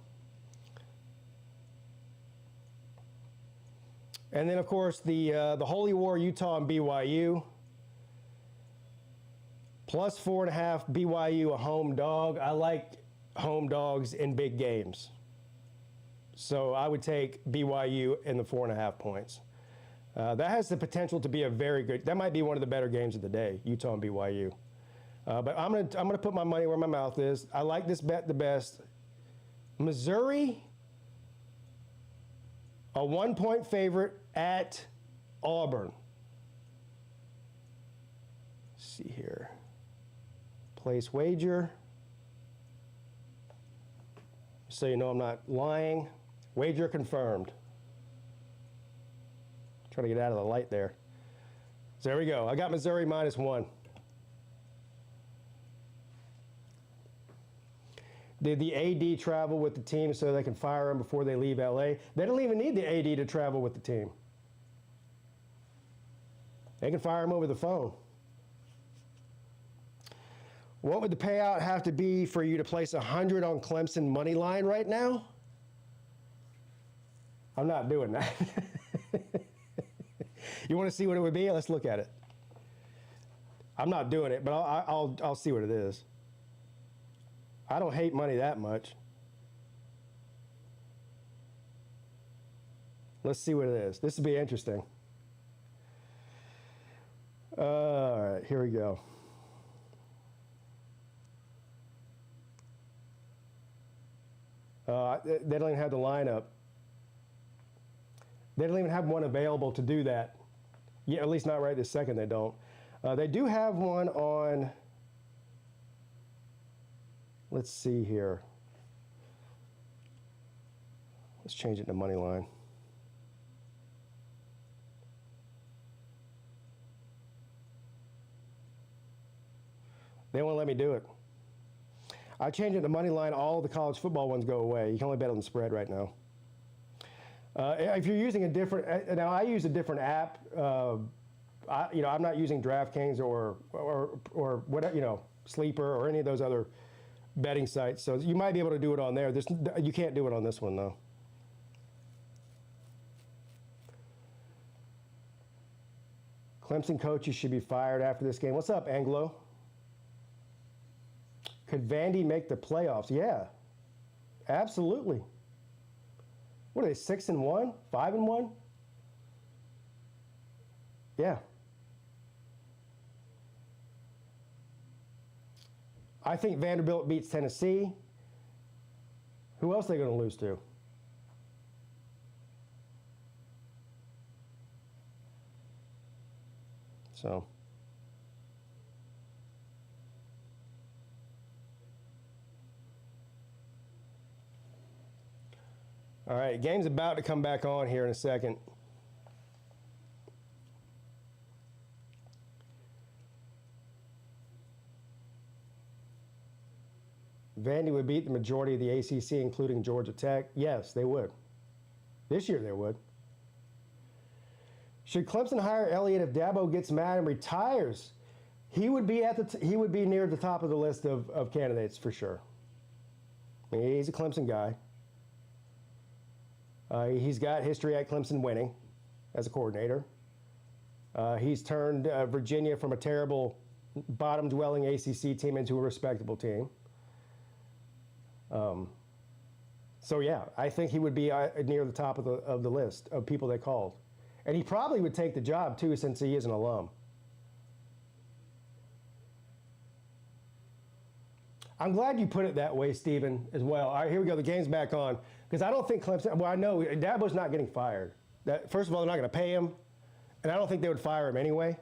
And then, of course, the Holy War, Utah and BYU. Plus 4.5, BYU a home dog. I like home dogs in big games. So I would take BYU in the 4.5 points. That has the potential to be a very good, that might be one of the better games of the day, Utah and BYU. But I'm gonna put my money where my mouth is. I like this bet the best. Missouri, a 1-point favorite at Auburn. Let's see here. Place wager. So you know I'm not lying. Wager confirmed. Trying to get out of the light there. So there we go. I got Missouri -1. Did the AD travel with the team so they can fire him before they leave LA? They don't even need the AD to travel with the team. They can fire him over the phone. What would the payout have to be for you to place 100 on Clemson money line right now? I'm not doing that. You want to see what it would be? Let's look at it. I'm not doing it, but I'll see what it is. I don't hate money that much. Let's see what it is. This will be interesting. All right, here we go. They don't even have the lineup. They don't even have one available to do that. Yeah, at least not right this second, they don't. They do have one on, let's see here. Let's change it to money line. They won't let me do it. I change it to money line, all the college football ones go away. You can only bet on the spread right now. If you're using a different, now I use a different app. I'm not using DraftKings or whatever, Sleeper or any of those other betting sites. So you might be able to do it on there. You can't do it on this one though. Clemson coaches should be fired after this game. What's up, Anglo? Could Vandy make the playoffs? Yeah, absolutely. What are they, 6-1, 5-1? Yeah. I think Vanderbilt beats Tennessee. Who else are they going to lose to? So. All right, game's about to come back on here in a second. Vandy would beat the majority of the ACC, including Georgia Tech. Yes, they would. This year they would. Should Clemson hire Elliott if Dabo gets mad and retires? He would be near the top of the list of candidates for sure. I mean, he's a Clemson guy. He's got history at Clemson winning as a coordinator. He's turned Virginia from a terrible bottom-dwelling ACC team into a respectable team. So yeah, I think he would be near the top of the list of people they called. And he probably would take the job too, since he is an alum. I'm glad you put it that way, Stephen, as well. All right, here we go. The game's back on. Because I don't think Clemson, well, I know Dabo's not getting fired. First of all, they're not going to pay him. And I don't think they would fire him anyway.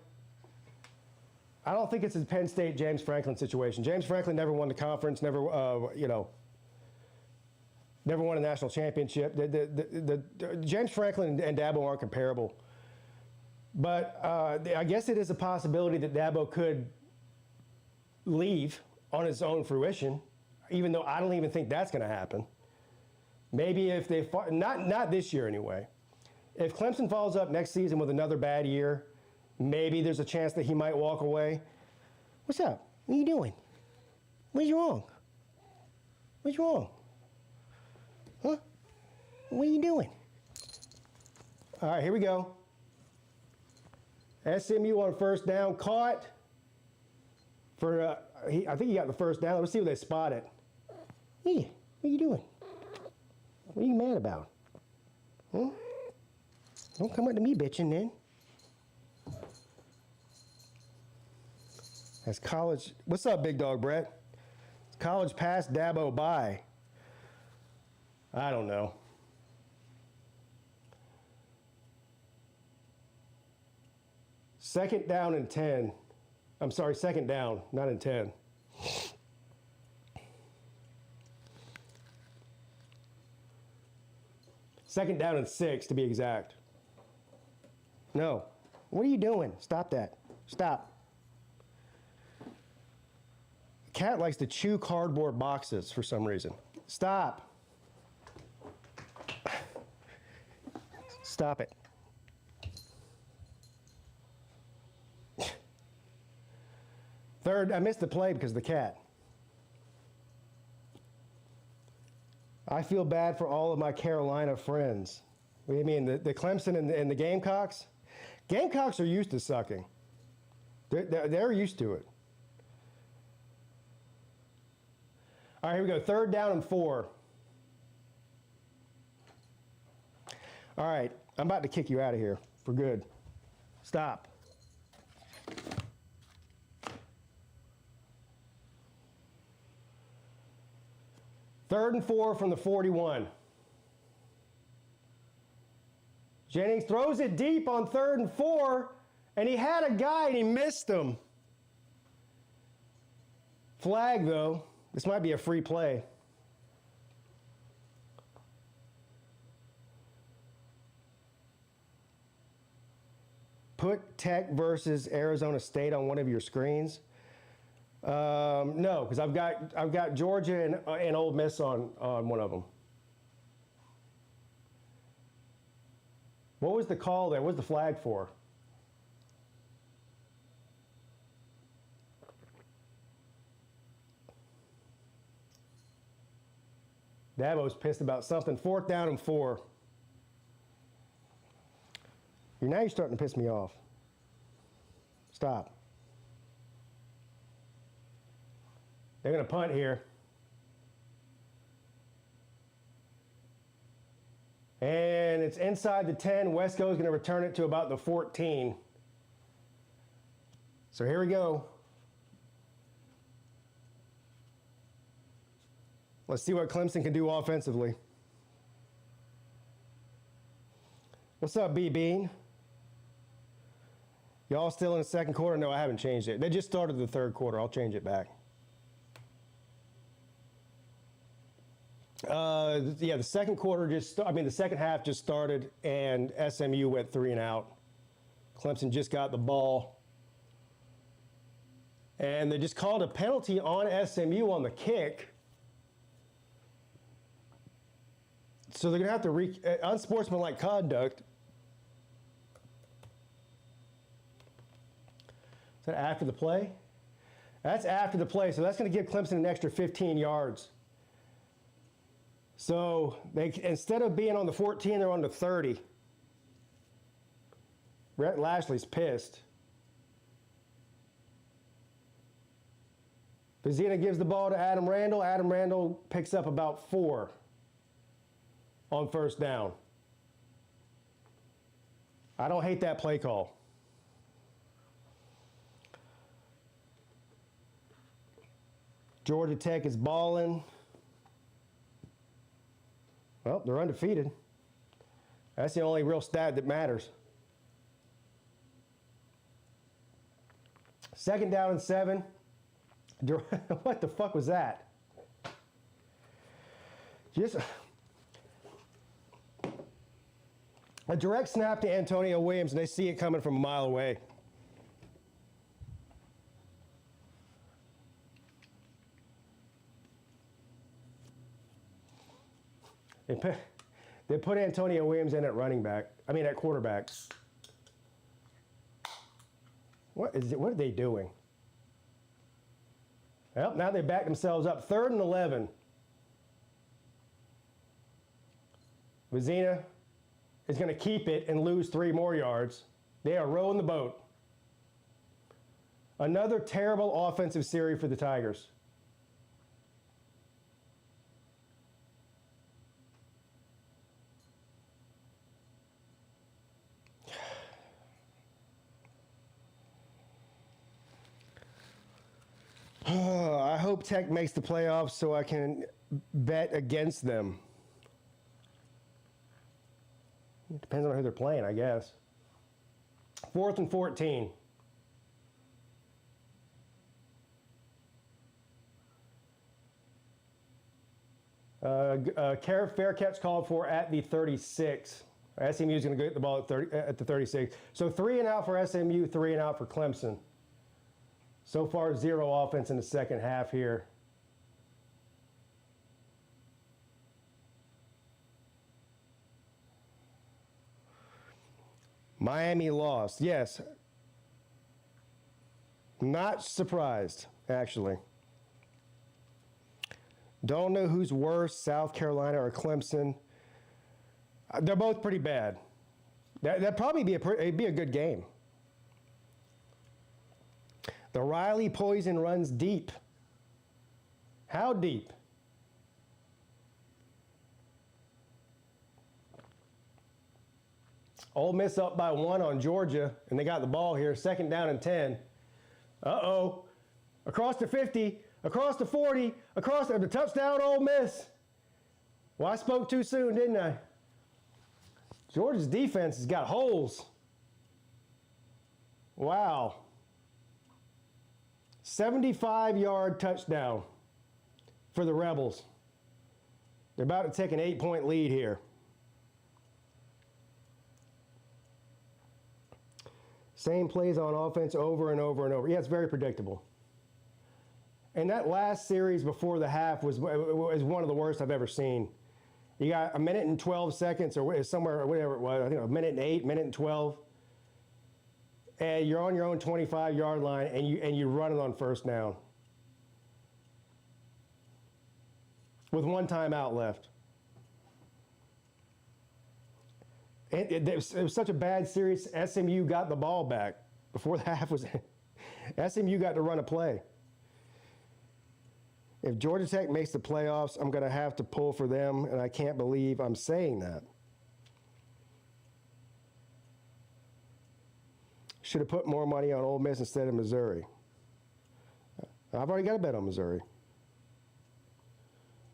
I don't think it's a Penn State James Franklin situation. James Franklin never won the conference, never won a national championship. James Franklin and Dabo aren't comparable. But I guess it is a possibility that Dabo could leave on his own fruition, even though I don't even think that's going to happen. Maybe if they not this year anyway. If Clemson follows up next season with another bad year, maybe there's a chance that he might walk away. What's up? What are you doing? What's wrong? What's wrong? Huh? What are you doing? All right, here we go. SMU on first down, caught for, I think he got the first down. Let's see what they spot it. Hey, what are you doing? What are you mad about? Huh? Don't come up to me bitching then. That's college. What's up, big dog Brett? College passed Dabo by. I don't know. Second down and 10. I'm sorry, second down, not in 10. Second down and 6, to be exact. No. What are you doing? Stop that. Stop. Cat likes to chew cardboard boxes for some reason. Stop. Stop it. Third, I missed the play because of the cat. I feel bad for all of my Carolina friends. What do you mean, the Clemson and the Gamecocks? Gamecocks are used to sucking. They're used to it. All right, here we go. Third down and 4. All right, I'm about to kick you out of here for good. Stop. Third and 4 from the 41. Jennings throws it deep on 3rd and 4, and he had a guy and he missed him. Flag, though. This might be a free play. Put Tech versus Arizona State on one of your screens. No, because I've got Georgia and Ole Miss on one of them. What was the call there? What was the flag for? Dabo's pissed about something. 4th down and 4. Now you're starting to piss me off. Stop. They're going to punt here. And it's inside the 10. Wesco's going to return it to about the 14. So here we go. Let's see what Clemson can do offensively. What's up, B-Bean? Y'all still in the second quarter? No, I haven't changed it. They just started the 3rd quarter. I'll change it back. Yeah, the second quarter the second half just started, and SMU went 3 and out. Clemson just got the ball. And they just called a penalty on SMU on the kick. So they're going to have to unsportsmanlike conduct. Is that after the play? That's after the play, so that's going to give Clemson an extra 15 yards. So they, instead of being on the 14, they're on the 30. Brett Lashley's pissed. Vizina gives the ball to Adam Randall. Adam Randall picks up about 4. on first down. I don't hate that play call. Georgia Tech is balling. Well, they're undefeated. That's the only real stat that matters. 2nd down and 7. What the fuck was that? Just a direct snap to Antonio Williams, and they see it coming from a mile away. They put Antonio Williams in at running back. I mean, at quarterback. What are they doing? Well, now they back themselves up. 3rd and 11. Vizina is going to keep it and lose 3 more yards. They are rowing the boat. Another terrible offensive series for the Tigers. I hope Tech makes the playoffs so I can bet against them. It depends on who they're playing, I guess. 4th and 14. Fair catch called for at the 36. SMU is going to get the ball at the 36. So 3 and out for SMU, 3 and out for Clemson. So far, 0 offense in the second half here. Miami lost. Yes. Not surprised, actually. Don't know who's worse, South Carolina or Clemson. They're both pretty bad. That'd probably be a good game. The Riley poison runs deep. How deep? Ole Miss up by 1 on Georgia, and they got the ball here. 2nd down and 10. Uh-oh. Across the 50, across the 40, across the touchdown, Ole Miss. Well, I spoke too soon, didn't I? Georgia's defense has got holes. Wow. 75-yard touchdown for the Rebels. They're about to take an 8-point lead here. Same plays on offense over and over and over. Yeah, it's very predictable. And that last series before the half was one of the worst I've ever seen. You got a minute and 12 seconds or somewhere, or whatever it was. I think a minute and 8, minute and 12. And you're on your own 25-yard line, and you run it on first down with 1 timeout left. It was such a bad series. SMU got the ball back before the half was. SMU got to run a play. If Georgia Tech makes the playoffs, I'm going to have to pull for them, and I can't believe I'm saying that. Should have put more money on Ole Miss instead of Missouri. I've already got a bet on Missouri.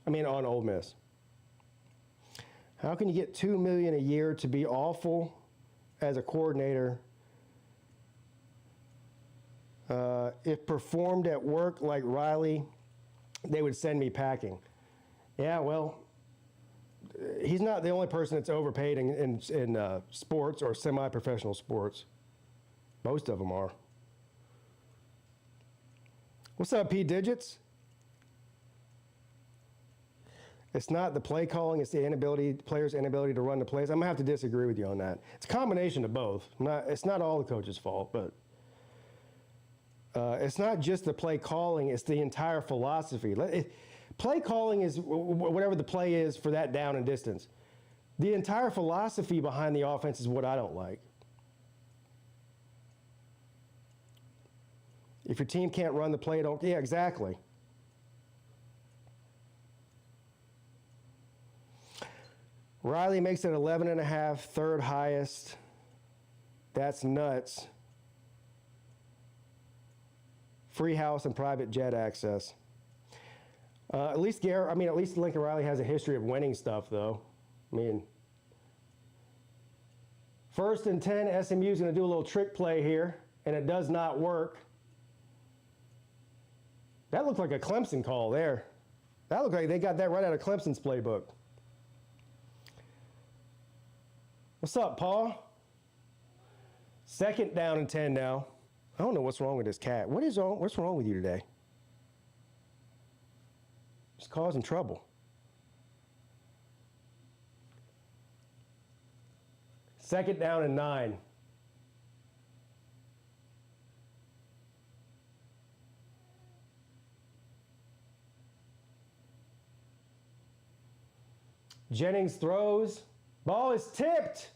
I mean, on Ole Miss. How can you get $2 million a year to be awful as a coordinator? If performed at work like Riley, they would send me packing. Yeah, well, he's not the only person that's overpaid in sports or semi-professional sports. Most of them are. What's up, P Digits? It's not the play calling, it's the players' inability to run the plays. I'm going to have to disagree with you on that. It's a combination of both. It's not all the coach's fault, but it's not just the play calling, it's the entire philosophy. Play calling is whatever the play is for that down and distance. The entire philosophy behind the offense is what I don't like. If your team can't run the play, yeah, exactly. Riley makes it 11.5, third highest. That's nuts. Free house and private jet access. At least Lincoln Riley has a history of winning stuff, though. I mean, 1st and 10, SMU is going to do a little trick play here, and it does not work. That looked like a Clemson call there. That looked like they got that right out of Clemson's playbook. What's up, Paul? 2nd down and 10 now. I don't know what's wrong with this cat. What's wrong with you today? It's causing trouble. 2nd down and 9. Jennings throws. Ball is tipped.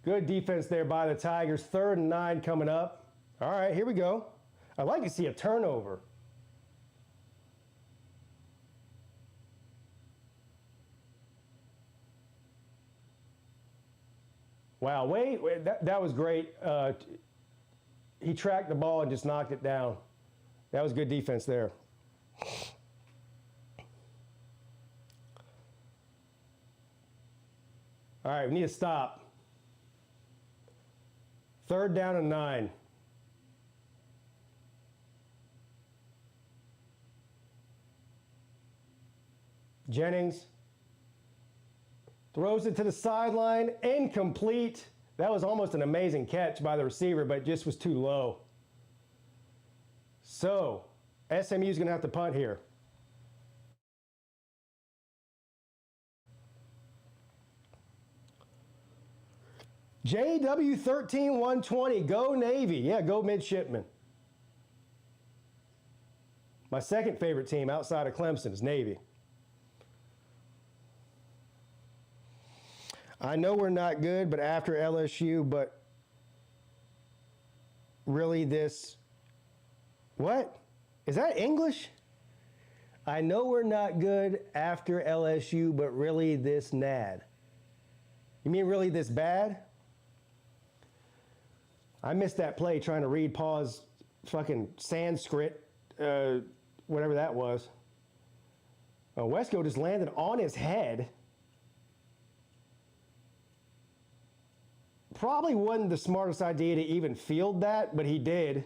Good defense there by the Tigers. 3rd and 9 coming up. All right, here we go. I'd like to see a turnover. Wow, wait, that was great. He tracked the ball and just knocked it down. That was good defense there. All right, we need to stop. 3rd down and 9. Jennings throws it to the sideline, incomplete. That was almost an amazing catch by the receiver, but just was too low. So, SMU is going to have to punt here. JW 13120, go Navy. Yeah, go midshipmen. My second favorite team outside of Clemson is Navy. I know we're not good, but after LSU, but really this, what? Is that English? I know we're not good after LSU, but really this nad. You mean really this bad? I missed that play trying to read Paul's fucking Sanskrit, whatever that was. Wesco just landed on his head. Probably wasn't the smartest idea to even field that, but he did.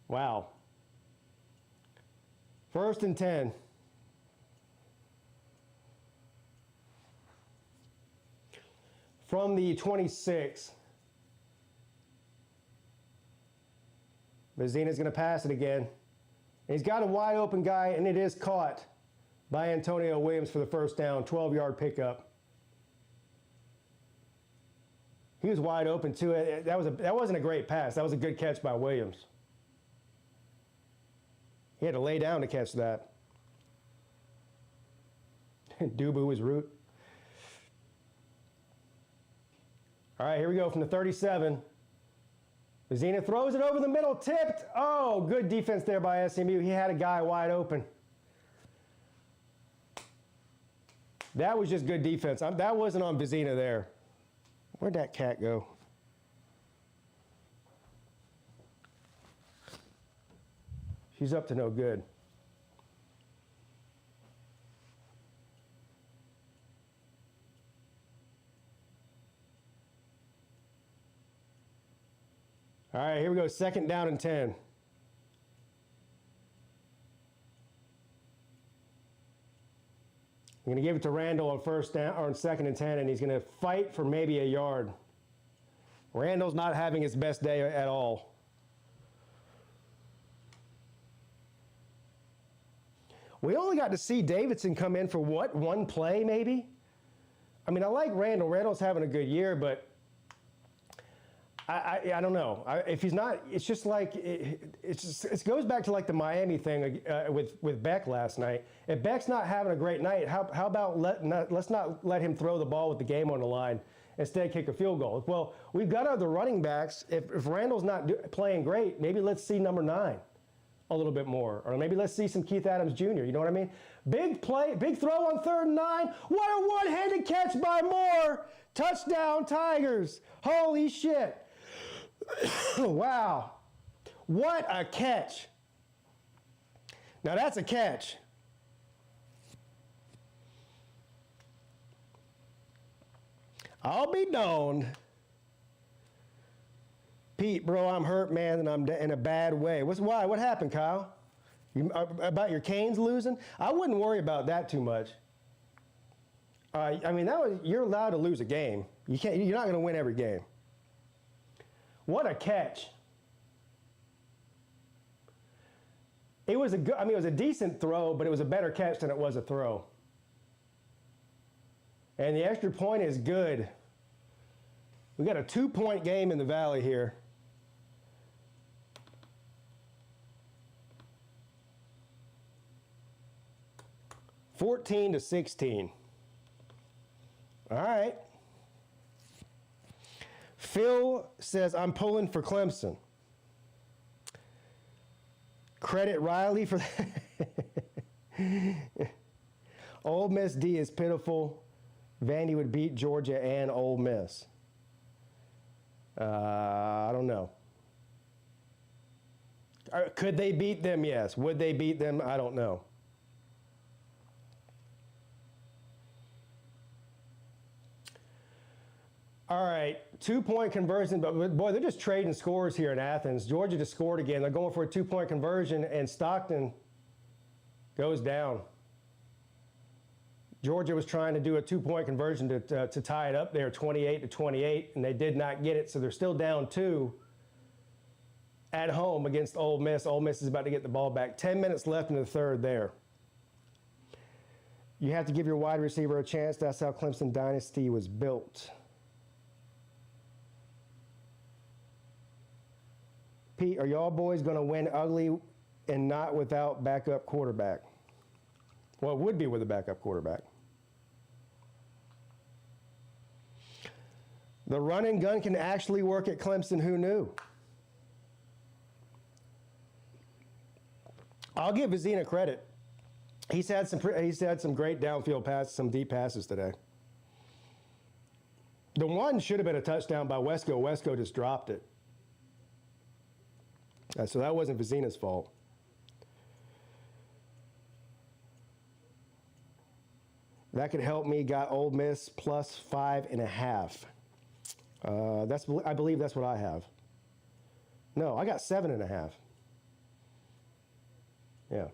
Wow. 1st and 10. From the 26. Mazzina's going to pass it again. And he's got a wide open guy, and it is caught by Antonio Williams for the 1st down, 12-yard pickup. He was wide open too. That wasn't a great pass. That was a good catch by Williams. He had to lay down to catch that. Dubu was root. All right, here we go from the 37. Mazzina throws it over the middle, tipped. Oh, good defense there by SMU. He had a guy wide open. That was just good defense. That wasn't on Mazzina there. Where'd that cat go? She's up to no good. All right, here we go. 2nd down and 10. I'm going to give it to Randall on 1st down or on 2nd and 10, and he's going to fight for maybe a yard. Randall's not having his best day at all. We only got to see Davidson come in for what, 1 play maybe? I mean, I like Randall. Randall's having a good year, but I don't know. If he's not, it's just like it goes back to like the Miami thing with Beck last night. If Beck's not having a great night, how about let's not let him throw the ball with the game on the line, instead kick a field goal. Well, we've got other running backs. If Randall's not playing great, maybe let's see number 9. a little bit more. Or maybe let's see some Keith Adams Jr., you know what I mean? Big play, big throw on 3rd and 9. What a one-handed catch by Moore. Touchdown, Tigers. Holy shit. Wow. What a catch. Now that's a catch. I'll be known. Pete, bro, I'm hurt, man, and I'm in a bad way. Why? What happened, Kyle? About your Canes losing? I wouldn't worry about that too much. I mean, you're allowed to lose a game. You're not going to win every game. What a catch! It was it was a decent throw, but it was a better catch than it was a throw. And the extra point is good. We got a 2-point game in the Valley here. (14-16). All right. Phil says, I'm pulling for Clemson. Credit Riley for that. Ole Miss D is pitiful. Vandy would beat Georgia and Ole Miss. I don't know. Could they beat them? Yes. Would they beat them? I don't know. All right, 2-point conversion, but boy, they're just trading scores here in Athens. Georgia just scored again. They're going for a 2-point conversion, and Stockton goes down. Georgia was trying to do a 2-point conversion to tie it up there, 28-28, and they did not get it, so they're still down 2 at home against Ole Miss. Ole Miss is about to get the ball back. 10 minutes left in the third there. You have to give your wide receiver a chance. That's how Clemson Dynasty was built. Pete, are y'all boys going to win ugly and not without backup quarterback? Well, it would be with a backup quarterback. The run and gun can actually work at Clemson. Who knew? I'll give Vizina credit. He's had some great downfield passes, some deep passes today. The one should have been a touchdown by Wesco. Wesco just dropped it. So that wasn't Vizina's fault. That could help me. Got Ole Miss plus 5.5. I believe that's what I have. No, I got 7.5. Yeah.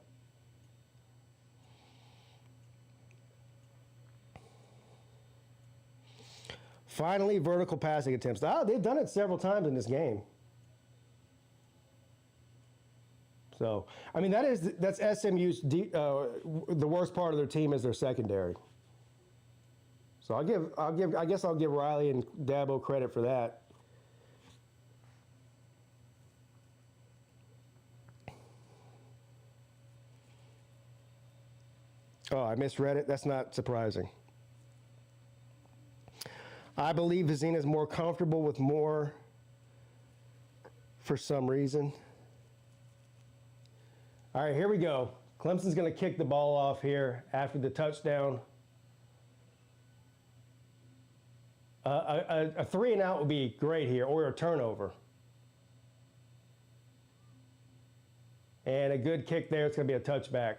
Finally, vertical passing attempts. They've done it several times in this game. So, I mean, that's SMU's the worst part of their team is their secondary. So I guess I'll give Riley and Dabo credit for that. Oh, I misread it. That's not surprising. I believe Vizina is more comfortable with Moore for some reason. All right, here we go. Clemson's going to kick the ball off here after the touchdown. A 3-and-out would be great here, or a turnover. And a good kick there. It's going to be a touchback.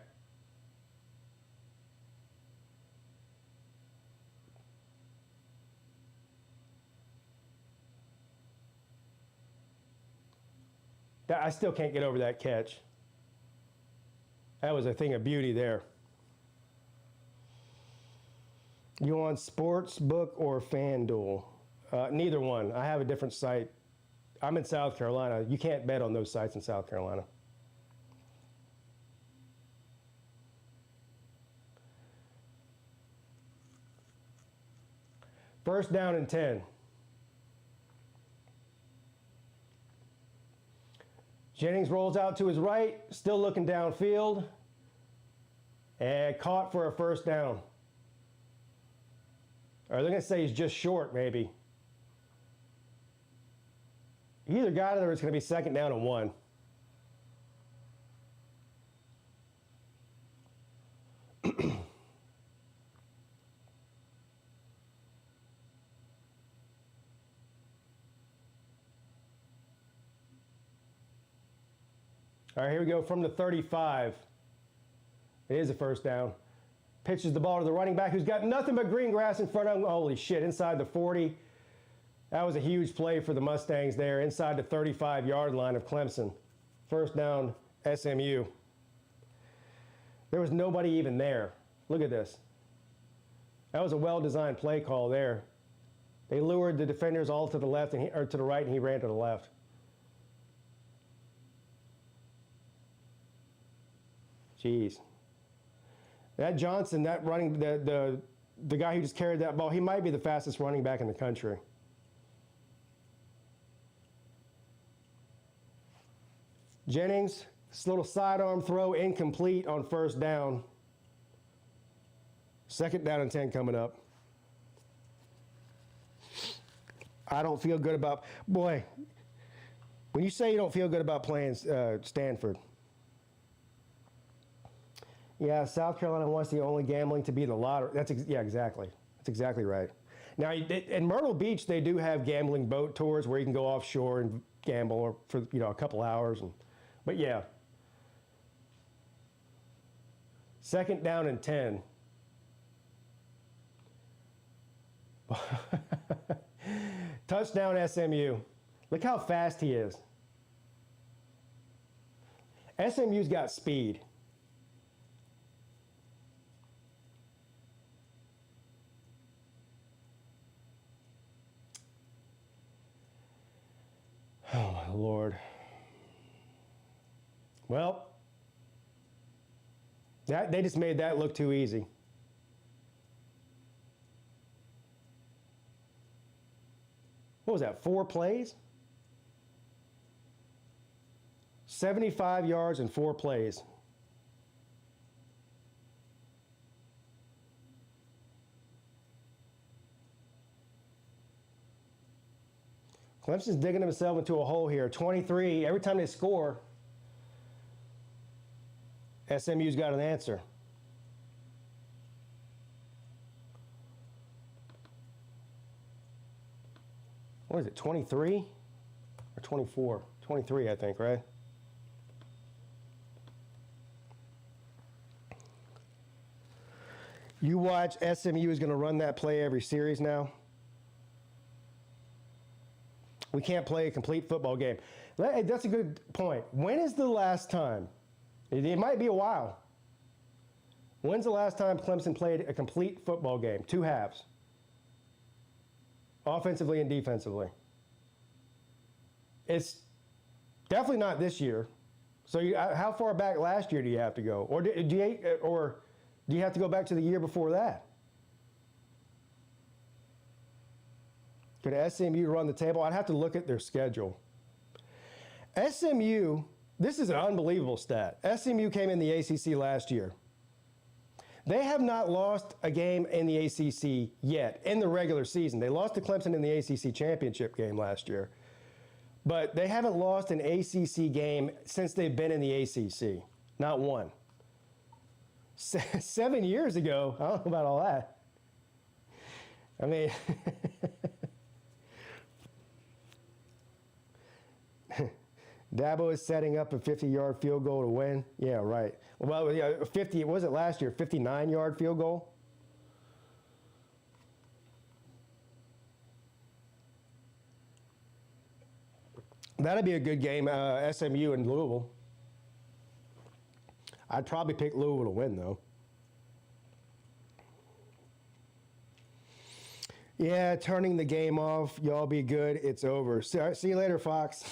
I still can't get over that catch. That was a thing of beauty there. You on Sportsbook or FanDuel? Neither one. I have a different site. I'm in South Carolina. You can't bet on those sites in South Carolina. First down and 10. Jennings rolls out to his right, still looking downfield, and caught for a first down. Or they're going to say he's just short, maybe. He either got it or it's going to be second down and 1. All right, here we go from the 35. It is a first down. Pitches the ball to the running back who's got nothing but green grass in front of him. Holy shit, inside the 40. That was a huge play for the Mustangs there, inside the 35-yard line of Clemson. First down, SMU. There was nobody even there. Look at this. That was a well-designed play call there. They lured the defenders all to the left or to the right, and he ran to the left. Jeez. That Johnson, that running, the guy who just carried that ball, he might be the fastest running back in the country. Jennings, this little sidearm throw, incomplete on first down. Second down and 10 coming up. I don't feel good about, boy, when you say you don't feel good about playing Stanford. Yeah, South Carolina wants the only gambling to be the lottery. Yeah, exactly. That's exactly right. Now, in Myrtle Beach, they do have gambling boat tours where you can go offshore and gamble for a couple hours. But yeah. Second down and 10. Touchdown SMU. Look how fast he is. SMU's got speed. Oh, my Lord. Well, they just made that look too easy. What was that, 4 plays? 75 yards and 4 plays. Clemson's digging himself into a hole here. 23, every time they score, SMU's got an answer. What is it, 23 or 24? 23, I think, right? You watch, SMU is going to run that play every series now. We can't play a complete football game. That's a good point. When is the last time? It might be a while. When's the last time Clemson played a complete football game? 2 halves. Offensively and defensively. It's definitely not this year. So how far back last year do you have to go? Or do you have to go back to the year before that? Could SMU run the table? I'd have to look at their schedule. SMU, this is an unbelievable stat. SMU came in the ACC last year. They have not lost a game in the ACC yet in the regular season. They lost to Clemson in the ACC championship game last year. But they haven't lost an ACC game since they've been in the ACC. Not one. 7 years ago, I don't know about all that. I mean, Dabo is setting up a 50-yard field goal to win. Yeah, right. Well, yeah, 50. Was it last year? 59-yard field goal. That'd be a good game. SMU and Louisville. I'd probably pick Louisville to win, though. Yeah, turning the game off. Y'all be good. It's over. See you later, Fox.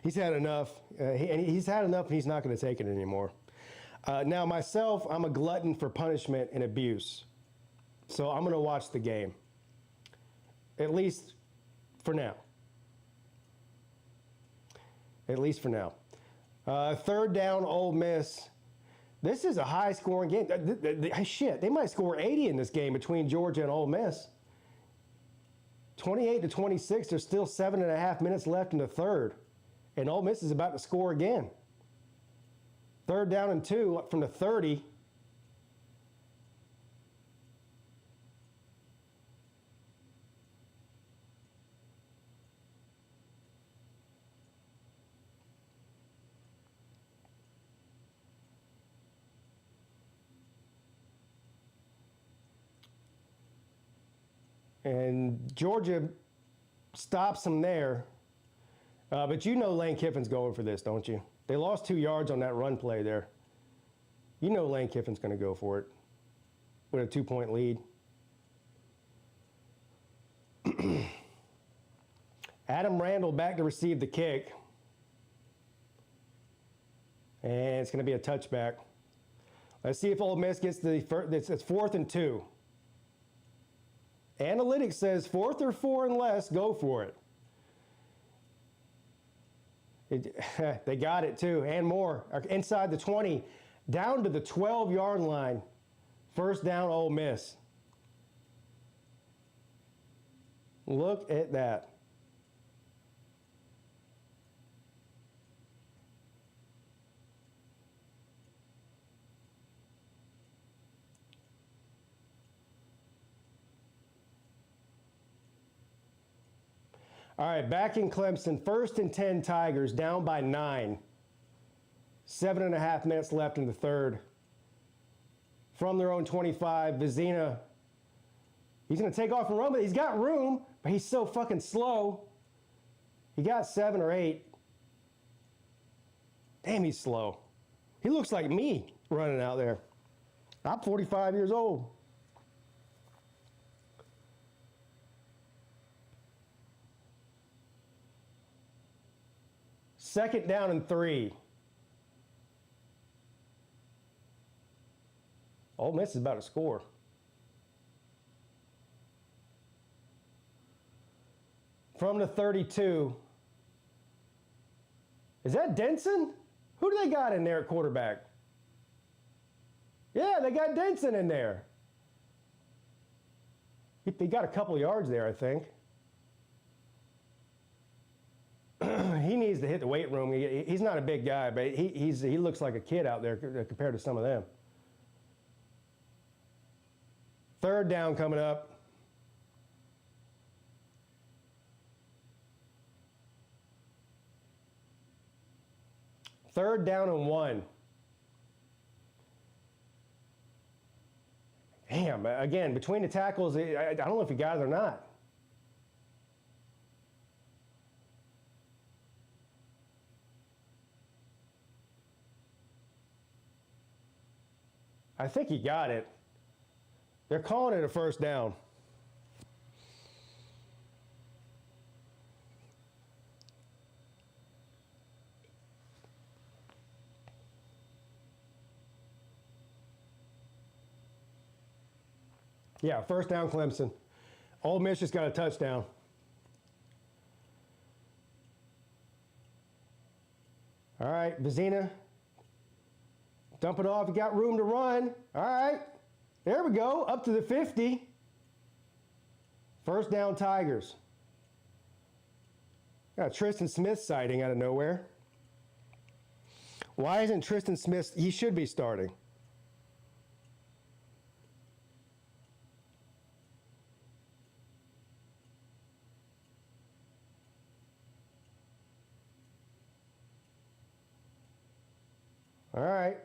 He's had enough. He's had enough, and he's not going to take it anymore. Now, myself, I'm a glutton for punishment and abuse. So I'm going to watch the game. At least for now. At least for now. Third down, Ole Miss. This is a high-scoring game. Shit, they might score 80 in this game between Georgia and Ole Miss. 28-26, there's still 7.5 minutes left in the third. And Ole Miss is about to score again. Third down and 2 from the 30. And Georgia stops them there. But you know Lane Kiffin's going for this, don't you? They lost 2 yards on that run play there. You know Lane Kiffin's going to go for it with a 2-point lead. Adam Randall back to receive the kick. And it's going to be a touchback. Let's see if Ole Miss gets the first. It's 4th and 2. Analytics says 4th or 4 and less, go for it. They got it too, and more. Inside the 20, down to the 12-yard line. First down, Ole Miss. Look at that. All right, back in Clemson, 1st and 10 Tigers, down by 9. 7.5 minutes left in the third. From their own 25, Vizina, he's going to take off and run, but he's got room, but he's so fucking slow. He got 7 or 8. Damn, he's slow. He looks like me running out there. I'm 45 years old. Second down and 3. Ole Miss is about to score. From the 32. Is that Denson? Who do they got in there at quarterback? Yeah, they got Denson in there. He got a couple yards there, I think. He needs to hit the weight room. He's not a big guy, but he looks like a kid out there compared to some of them. Third down coming up. Third down and 1. Damn, again, between the tackles, I don't know if he got it or not. I think he got it. They're calling it a first down. Yeah, first down Clemson. Ole Miss just got a touchdown. All right, Vizina. Dump it off. You got room to run. All right. There we go. Up to the 50. First down Tigers. Got a Tristan Smith sighting out of nowhere. Why isn't Tristan Smith? He should be starting. All right.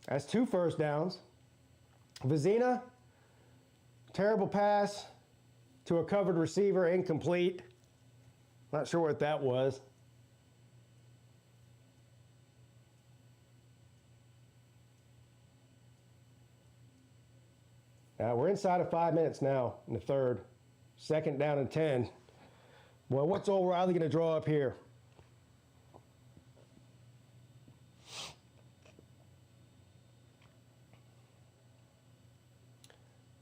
That's 2 first downs. Vizina, terrible pass to a covered receiver, incomplete. Not sure what that was. We're inside of 5 minutes now in the third. Second down and 10. Well, what's O'Reilly going to draw up here?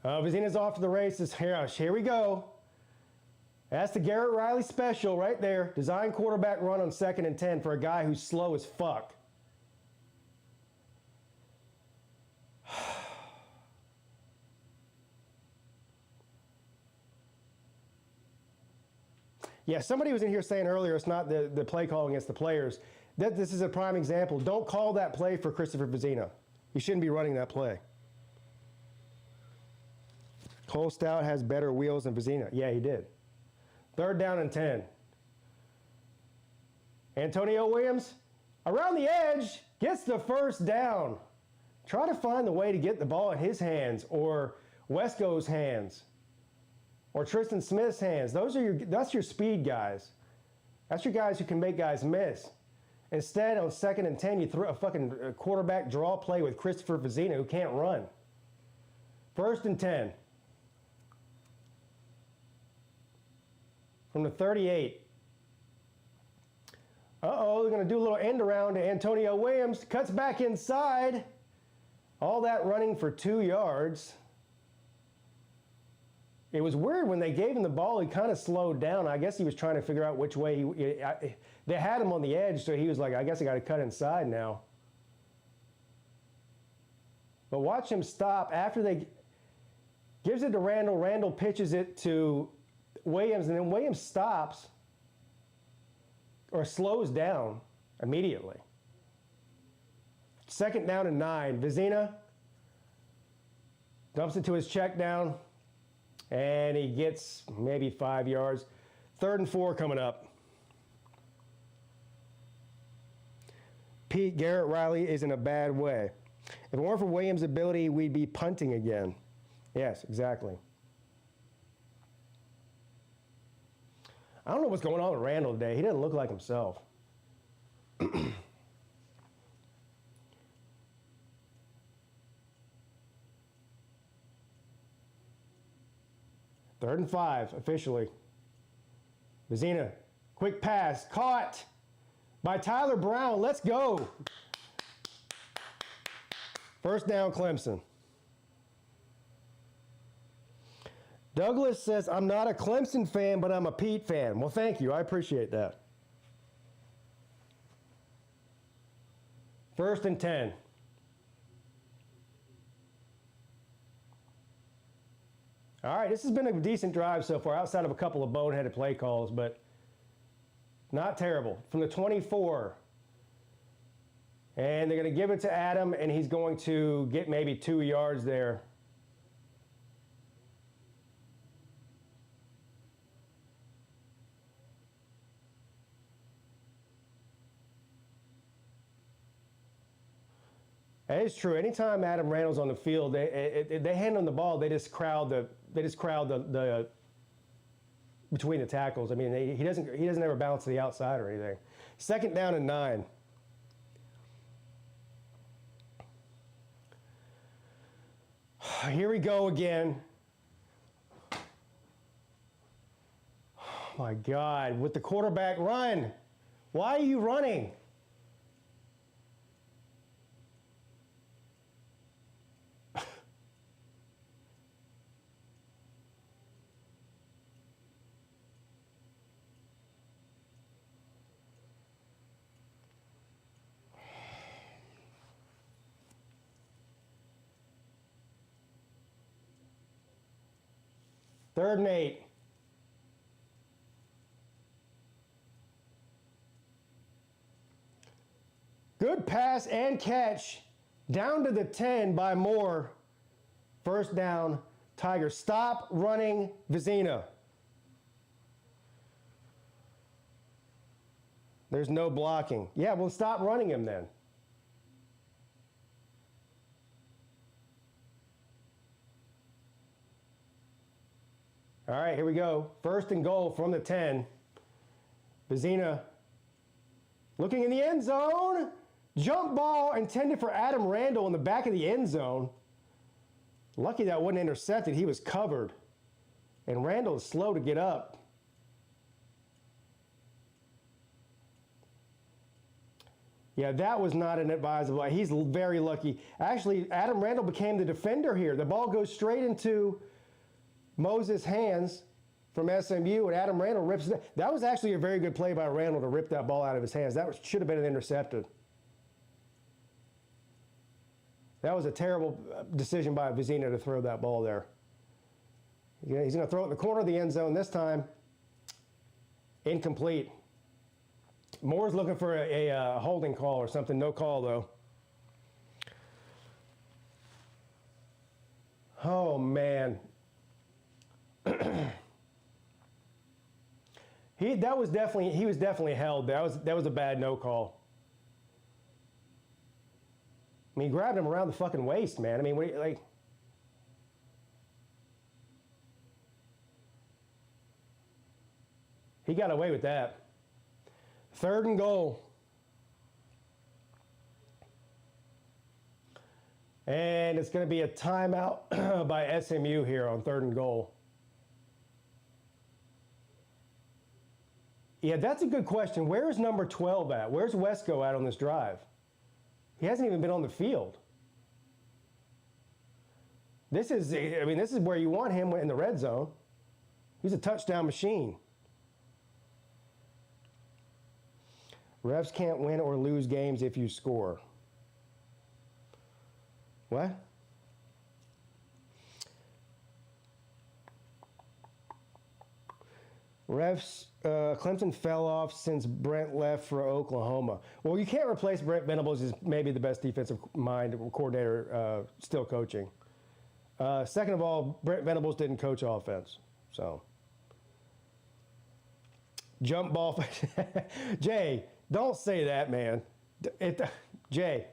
Vizina's off to the races. Here we go. That's the Garrett Riley special right there. Design quarterback run on 2nd and 10 for a guy who's slow as fuck. Yeah, somebody was in here saying earlier it's not the play calling, it's the players. This is a prime example. Don't call that play for Christopher Vizina. You shouldn't be running that play. Cole Stout has better wheels than Vizina. Yeah, he did. Third down and 10. Antonio Williams, around the edge, gets the first down. Try to find the way to get the ball in his hands or Wesco's hands or Tristan Smith's hands. That's your speed guys. That's your guys who can make guys miss. Instead, on 2nd and 10, you throw a fucking quarterback draw play with Christopher Vezina who can't run. 1st and 10. From the 38. Uh-oh, they're going to do a little end around to Antonio Williams. Cuts back inside. All that running for 2 yards. It was weird when they gave him the ball, he kind of slowed down. I guess he was trying to figure out which way they had him on the edge, so he was like, I guess I got to cut inside now. But watch him stop after they gives it to Randall. Randall pitches it to Williams, and then Williams stops or slows down immediately. 2nd down and 9. Vezina dumps it to his check down, and he gets maybe 5 yards. 3rd and 4 coming up. Pete, Garrett Riley is in a bad way. If it weren't for Williams' ability, we'd be punting again. Yes, exactly. I don't know what's going on with Randall today. He doesn't look like himself. 3rd and 5, officially. Vezina, quick pass, caught by Tyler Brown. Let's go. 1st down, Clemson. Douglas says, I'm not a Clemson fan, but I'm a Peete fan. Well, thank you. I appreciate that. 1st and 10. All right, this has been a decent drive so far, outside of a couple of boneheaded play calls, but not terrible. From the 24. And they're going to give it to Adam, and he's going to get maybe 2 yards there. That is true. Anytime Adam Randall's on the field, they hand him the ball. They just crowd the between the tackles. I mean, he doesn't ever bounce to the outside or anything. 2nd down and 9. Here we go again. Oh my God! With the quarterback run, why are you running? Third and 8. Good pass and catch down to the 10 by Moore. 1st down, Tigers. Stop running Vezina. There's no blocking. Yeah, well, stop running him then. All right, here we go. 1st and goal from the 10. Vezina looking in the end zone. Jump ball intended for Adam Randall in the back of the end zone. Lucky that wasn't intercepted. He was covered. And Randall is slow to get up. Yeah, that was not an advisable. He's very lucky. Actually, Adam Randall became the defender here. The ball goes straight into Moses' hands from SMU, and Adam Randall rips it. That was actually a very good play by Randall to rip that ball out of his hands. Should have been an intercepted. That was a terrible decision by Vezina to throw that ball there. He's going to throw it in the corner of the end zone this time. Incomplete. Moore's looking for a holding call or something. No call, though. Oh, man. He was definitely held. That was a bad no call. I mean, he grabbed him around the fucking waist, man. I mean, He got away with that. 3rd and goal. And it's going to be a timeout by SMU here on 3rd and goal. Yeah, that's a good question. Where's number 12 at? Where's Wesco at on this drive? He hasn't even been on the field. This is where you want him in the red zone. He's a touchdown machine. Refs can't win or lose games if you score. What? Refs, Clemson fell off since Brent left for Oklahoma. Well, you can't replace Brent Venables as maybe the best defensive mind coordinator still coaching. Second of all, Brent Venables didn't coach offense. So, jump ball. Jay, don't say that, man. Jay,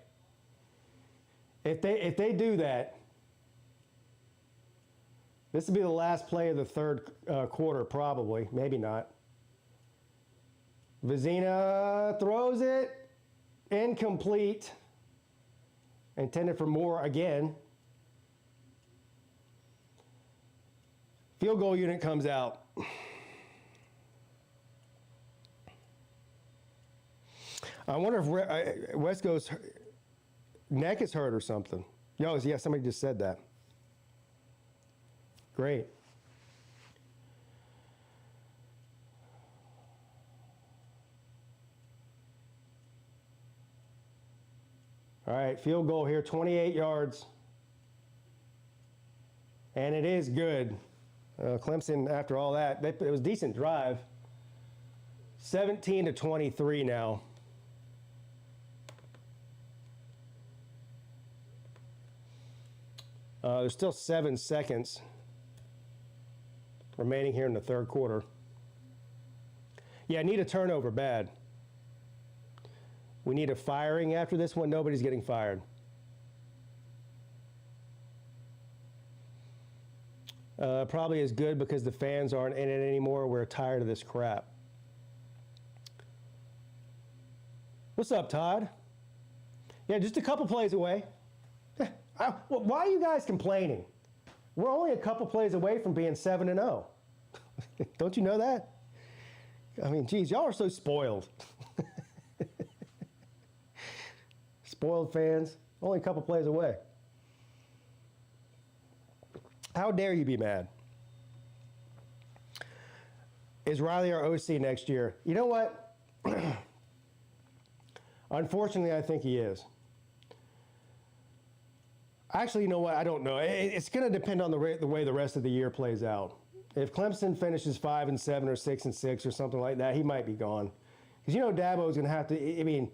if they do that, this will be the last play of the 3rd quarter, probably. Maybe not. Vizina throws it. Incomplete. Intended for more again. Field goal unit comes out. I wonder if Wesco's neck is hurt or something. Yeah, somebody just said that. Great. All right, field goal here, 28 yards. And it is good. Clemson, after all that, it was a decent drive. 17-23 now. There's still 7 seconds remaining here in the 3rd quarter. Yeah, I need a turnover bad. We need a firing after this one. Nobody's getting fired. Probably is good because the fans aren't in it anymore. We're tired of this crap. What's up, Todd? Yeah, just a couple plays away. Why are you guys complaining? We're only a couple plays away from being 7-0. Don't you know that? I mean, geez, y'all are so spoiled. Spoiled fans, only a couple plays away. How dare you be mad? Is Riley our OC next year? You know what? Unfortunately, I think he is. Actually, you know what? I don't know. It's going to depend on the way the rest of the year plays out. If Clemson finishes 5-7 or 6-6 or something like that, he might be gone. Because Dabo is going to have to. I mean,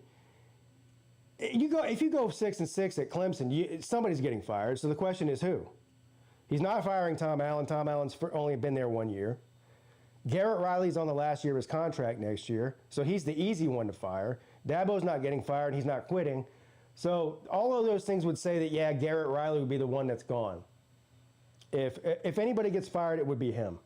if you go 6-6 at Clemson, somebody's getting fired. So the question is who? He's not firing Tom Allen. Tom Allen's only been there 1 year. Garrett Riley's on the last year of his contract next year, so he's the easy one to fire. Dabo's not getting fired. He's not quitting. So all of those things would say that, yeah, Garrett Riley would be the one that's gone. If anybody gets fired, it would be him.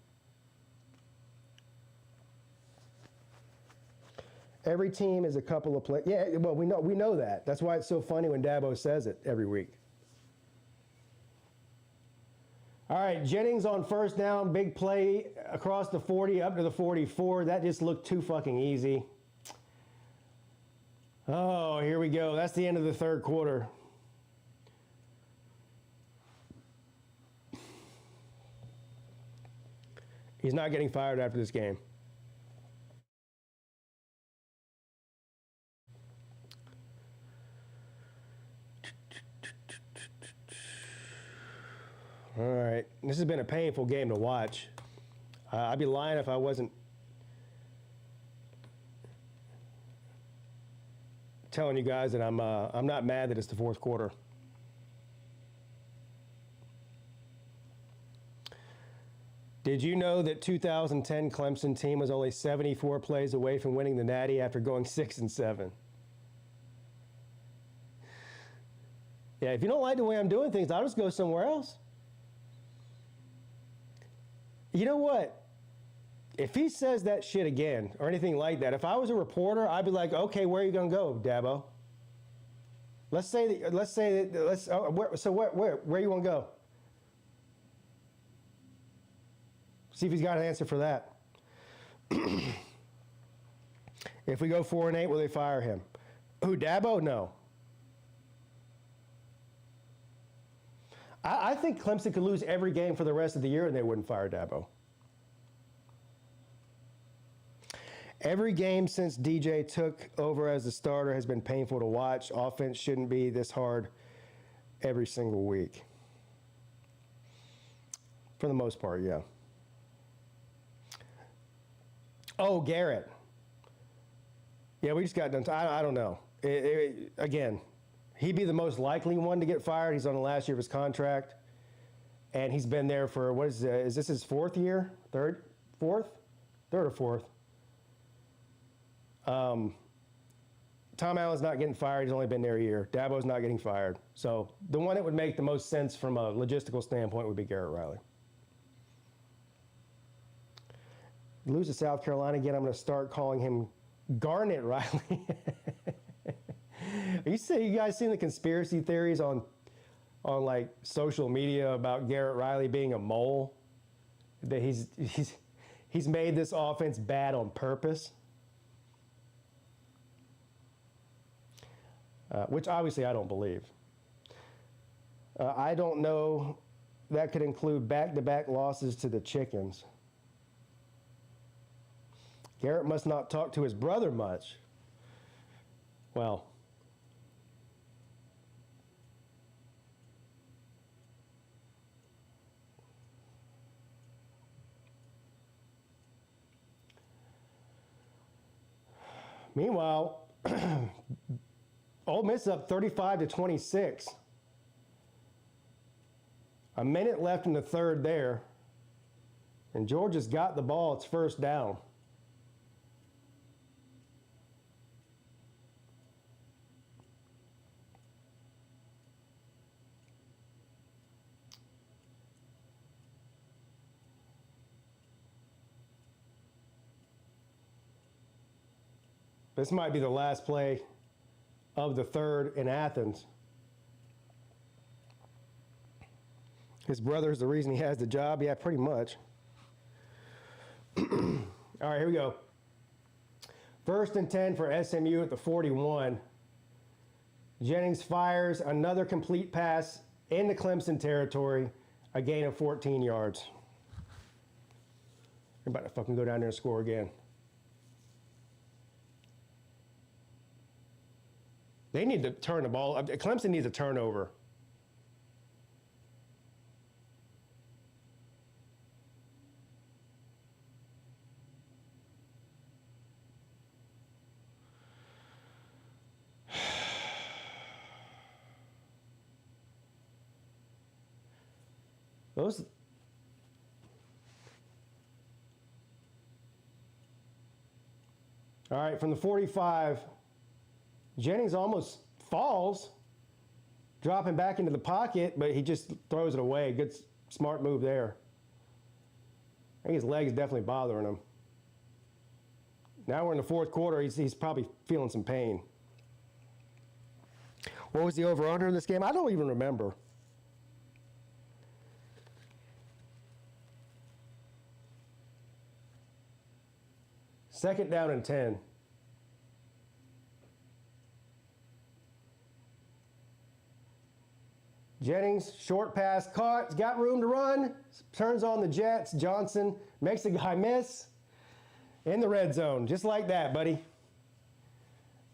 Every team is a couple of players. Yeah, well, we know that. That's why it's so funny when Dabo says it every week. All right, Jennings on first down, big play across the 40 up to the 44. That just looked too fucking easy. Oh, here we go. That's the end of the 3rd quarter. He's not getting fired after this game. All right. This has been a painful game to watch. I'd be lying if I wasn't telling you guys that I'm not mad that it's the 4th quarter. Did you know that 2010 Clemson team was only 74 plays away from winning the Natty after going 6-7? Yeah, if you don't like the way I'm doing things, I'll just go somewhere else. You know what? if he says that shit again or anything like that, if I was a reporter, I'd be like, okay, where are you going to go, Dabo? Where you want to go? See if he's got an answer for that. If we go 4-8, will they fire him? Who, Dabo? No. I think Clemson could lose every game for the rest of the year and they wouldn't fire Dabo. Every game since DJ took over as the starter has been painful to watch. Offense shouldn't be this hard every single week. For the most part, yeah. Oh, Garrett. Yeah, we just got done. I don't know. Again, he'd be the most likely one to get fired. He's on the last year of his contract. And he's been there for, is this his fourth year? Third or fourth? Tom Allen's not getting fired. He's only been there a year. Dabo's not getting fired. So the one that would make the most sense from a logistical standpoint would be Garrett Riley. Lose to South Carolina again, I'm going to start calling him Garnet Riley. You guys seen the conspiracy theories on like social media about Garrett Riley being a mole? That he's made this offense bad on purpose? Which obviously I don't believe. I don't know. That could include back-to-back losses to the Chickens. Garrett must not talk to his brother much. Well, meanwhile, Ole Miss up 35-26. A minute left in the third there, and Georgia's got the ball. It's first down. This might be the last play of the third in Athens. His brother's the reason he has the job? Yeah, pretty much. All right, here we go. 1st and 10 for SMU at the 41. Jennings fires another complete pass into Clemson territory, a gain of 14 yards. They're about to fucking go down there and score again. They need to turn the ball. Clemson needs a turnover. Those. All right, from the 45. Jennings almost falls, dropping back into the pocket, but he just throws it away. Good, smart move there. I think his leg is definitely bothering him. Now we're in the fourth quarter. He's probably feeling some pain. What was the over-under in this game? I don't even remember. Second down and 10. Jennings, short pass, caught, he's got room to run, turns on the Jets. Johnson makes the guy miss in the red zone, just like that, buddy.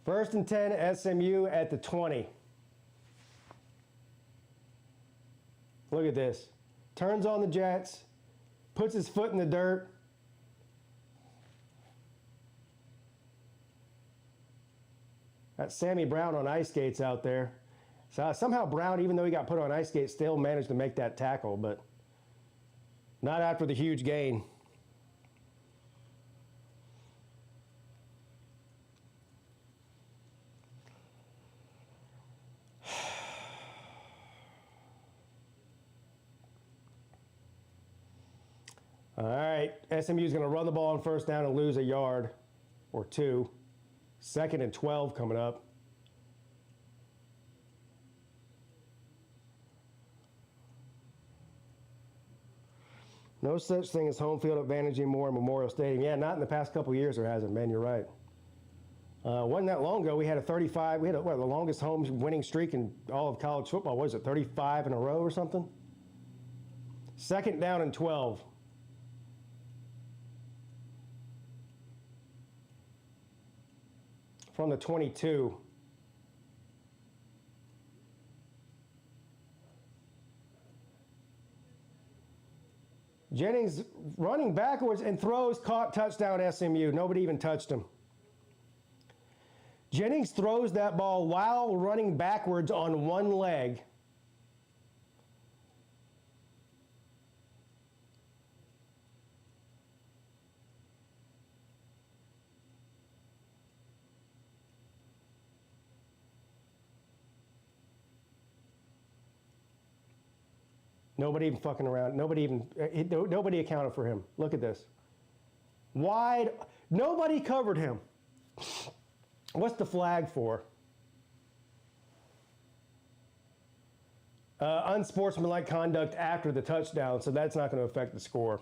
1st and 10, SMU at the 20. Look at this. Turns on the Jets, puts his foot in the dirt. That's Sammy Brown on ice skates out there. So somehow Brown, even though he got put on ice skates, still managed to make that tackle, but not after the huge gain. All right, SMU is going to run the ball on first down and lose a yard or two. 2nd and 12 coming up. No such thing as home field advantage anymore in Memorial Stadium. Yeah, not in the past couple of years there hasn't been, you're right. Wasn't that long ago, we had a 35, we had the longest home winning streak in all of college football. What was it, 35 in a row or something? 2nd down and 12. From the 22. Jennings running backwards and throws, caught, touchdown SMU. Nobody even touched him. Jennings throws that ball while running backwards on one leg. Nobody even fucking around. Nobody accounted for him. Look at this. Wide. Nobody covered him. What's the flag for? Unsportsmanlike conduct after the touchdown, so that's not going to affect the score.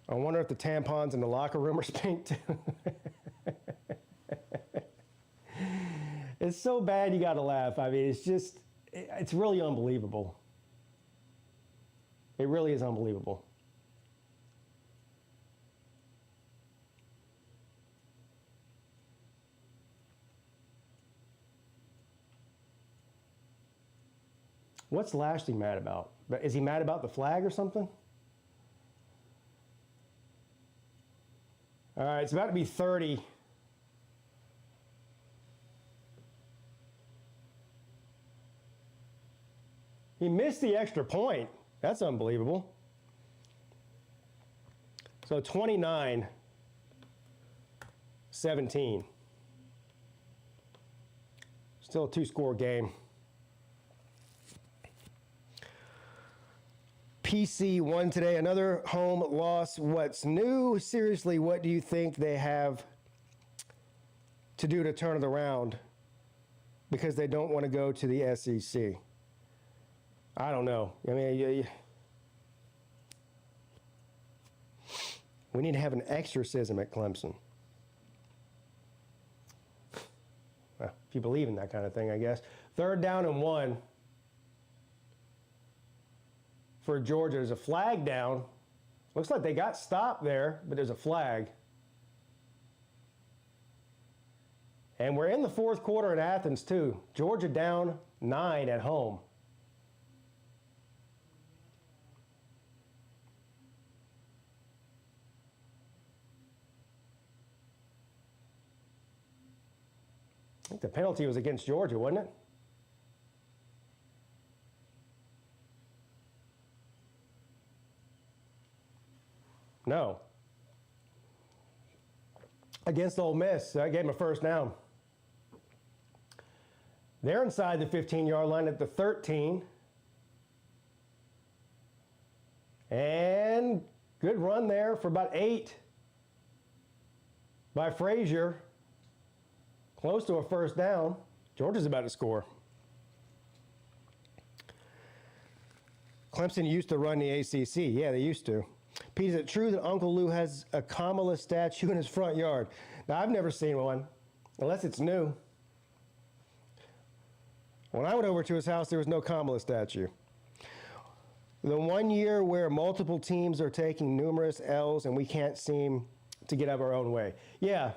I wonder if the tampons in the locker room are pink too. It's so bad you got to laugh. I mean, it's really unbelievable. It really is unbelievable. What's Lashley mad about? Is he mad about the flag or something? All right, it's about to be 30. He missed the extra point. That's unbelievable. So 29-17. Still a two-score game. PC won today. Another home loss. What's new? Seriously, what do you think they have to do to turn it around? Because they don't want to go to the SEC. I don't know. I mean, we need to have an exorcism at Clemson. Well, if you believe in that kind of thing, I guess. 3rd down and 1 for Georgia. There's a flag down. Looks like they got stopped there, but there's a flag. And we're in the 4th quarter in Athens, too. Georgia down 9 at home. I think the penalty was against Georgia, wasn't it? No. Against Ole Miss. I gave him a first down. They're inside the 15-yard line at the 13. And good run there for about 8 by Frazier. Close to a first down. Georgia's about to score. Clemson used to run the ACC. Yeah, they used to. Pete, is it true that Uncle Lou has a Kamala statue in his front yard? Now, I've never seen one, unless it's new. When I went over to his house, there was no Kamala statue. The one year where multiple teams are taking numerous L's and we can't seem to get out of our own way. Yeah.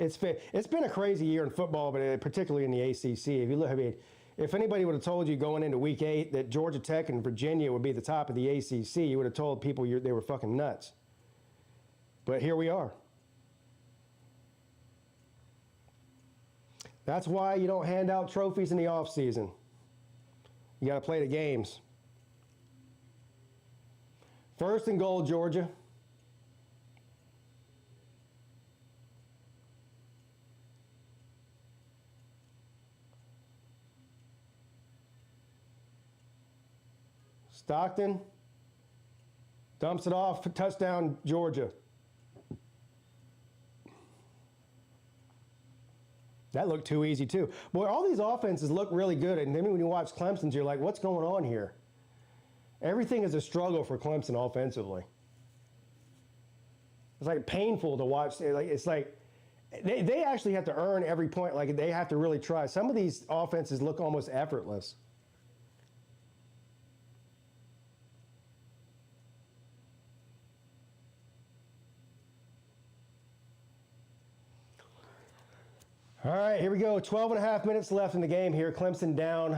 It's been a crazy year in football, but particularly in the ACC. If you look, I mean, if anybody would have told you going into Week 8 that Georgia Tech and Virginia would be the top of the ACC, you would have told people they were fucking nuts. But here we are. That's why you don't hand out trophies in the offseason. You got to play the games. 1st and goal, Georgia. Stockton dumps it off, touchdown, Georgia. That looked too easy, too. Boy, all these offenses look really good, and then when you watch Clemson's, you're like, what's going on here? Everything is a struggle for Clemson offensively. It's like painful to watch. It's like they actually have to earn every point. Like they have to really try. Some of these offenses look almost effortless. All right, here we go. 12 and a half minutes left in the game here. Clemson down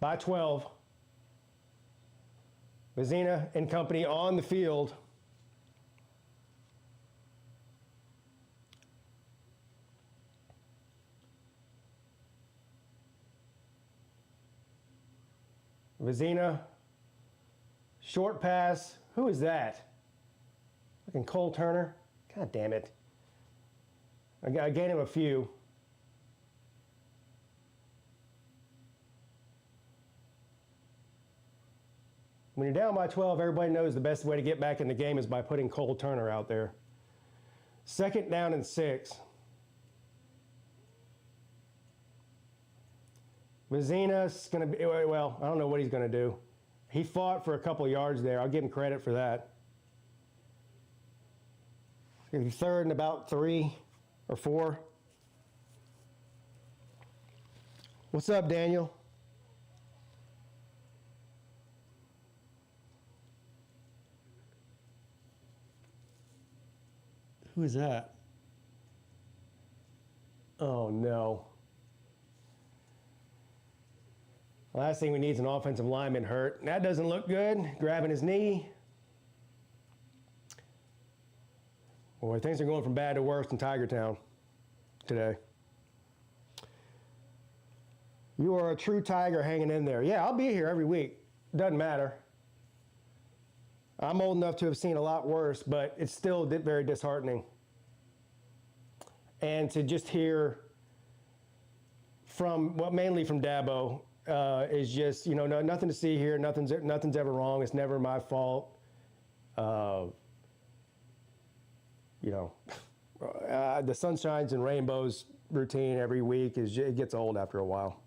by 12. Vizina and company on the field. Vizina, short pass. Who is that? Fucking Cole Turner. God damn it. I gave him a few. When you're down by 12, everybody knows the best way to get back in the game is by putting Cole Turner out there. 2nd down and 6. Vizina's going to be, well, I don't know what he's going to do. He fought for a couple of yards there. I'll give him credit for that. It's going to be 3rd and about 3 or 4. What's up, Daniel? Who is that? Oh, no. Last thing we need is an offensive lineman hurt. That doesn't look good. Grabbing his knee. Boy, things are going from bad to worse in Tiger Town today. You are a true Tiger hanging in there. Yeah, I'll be here every week. Doesn't matter. I'm old enough to have seen a lot worse, but it's still very disheartening. And to just hear from, well, mainly from Dabo, is just, you know, nothing to see here. Nothing's ever wrong. It's never my fault. You know, the sunshines and rainbows routine every week it gets old after a while.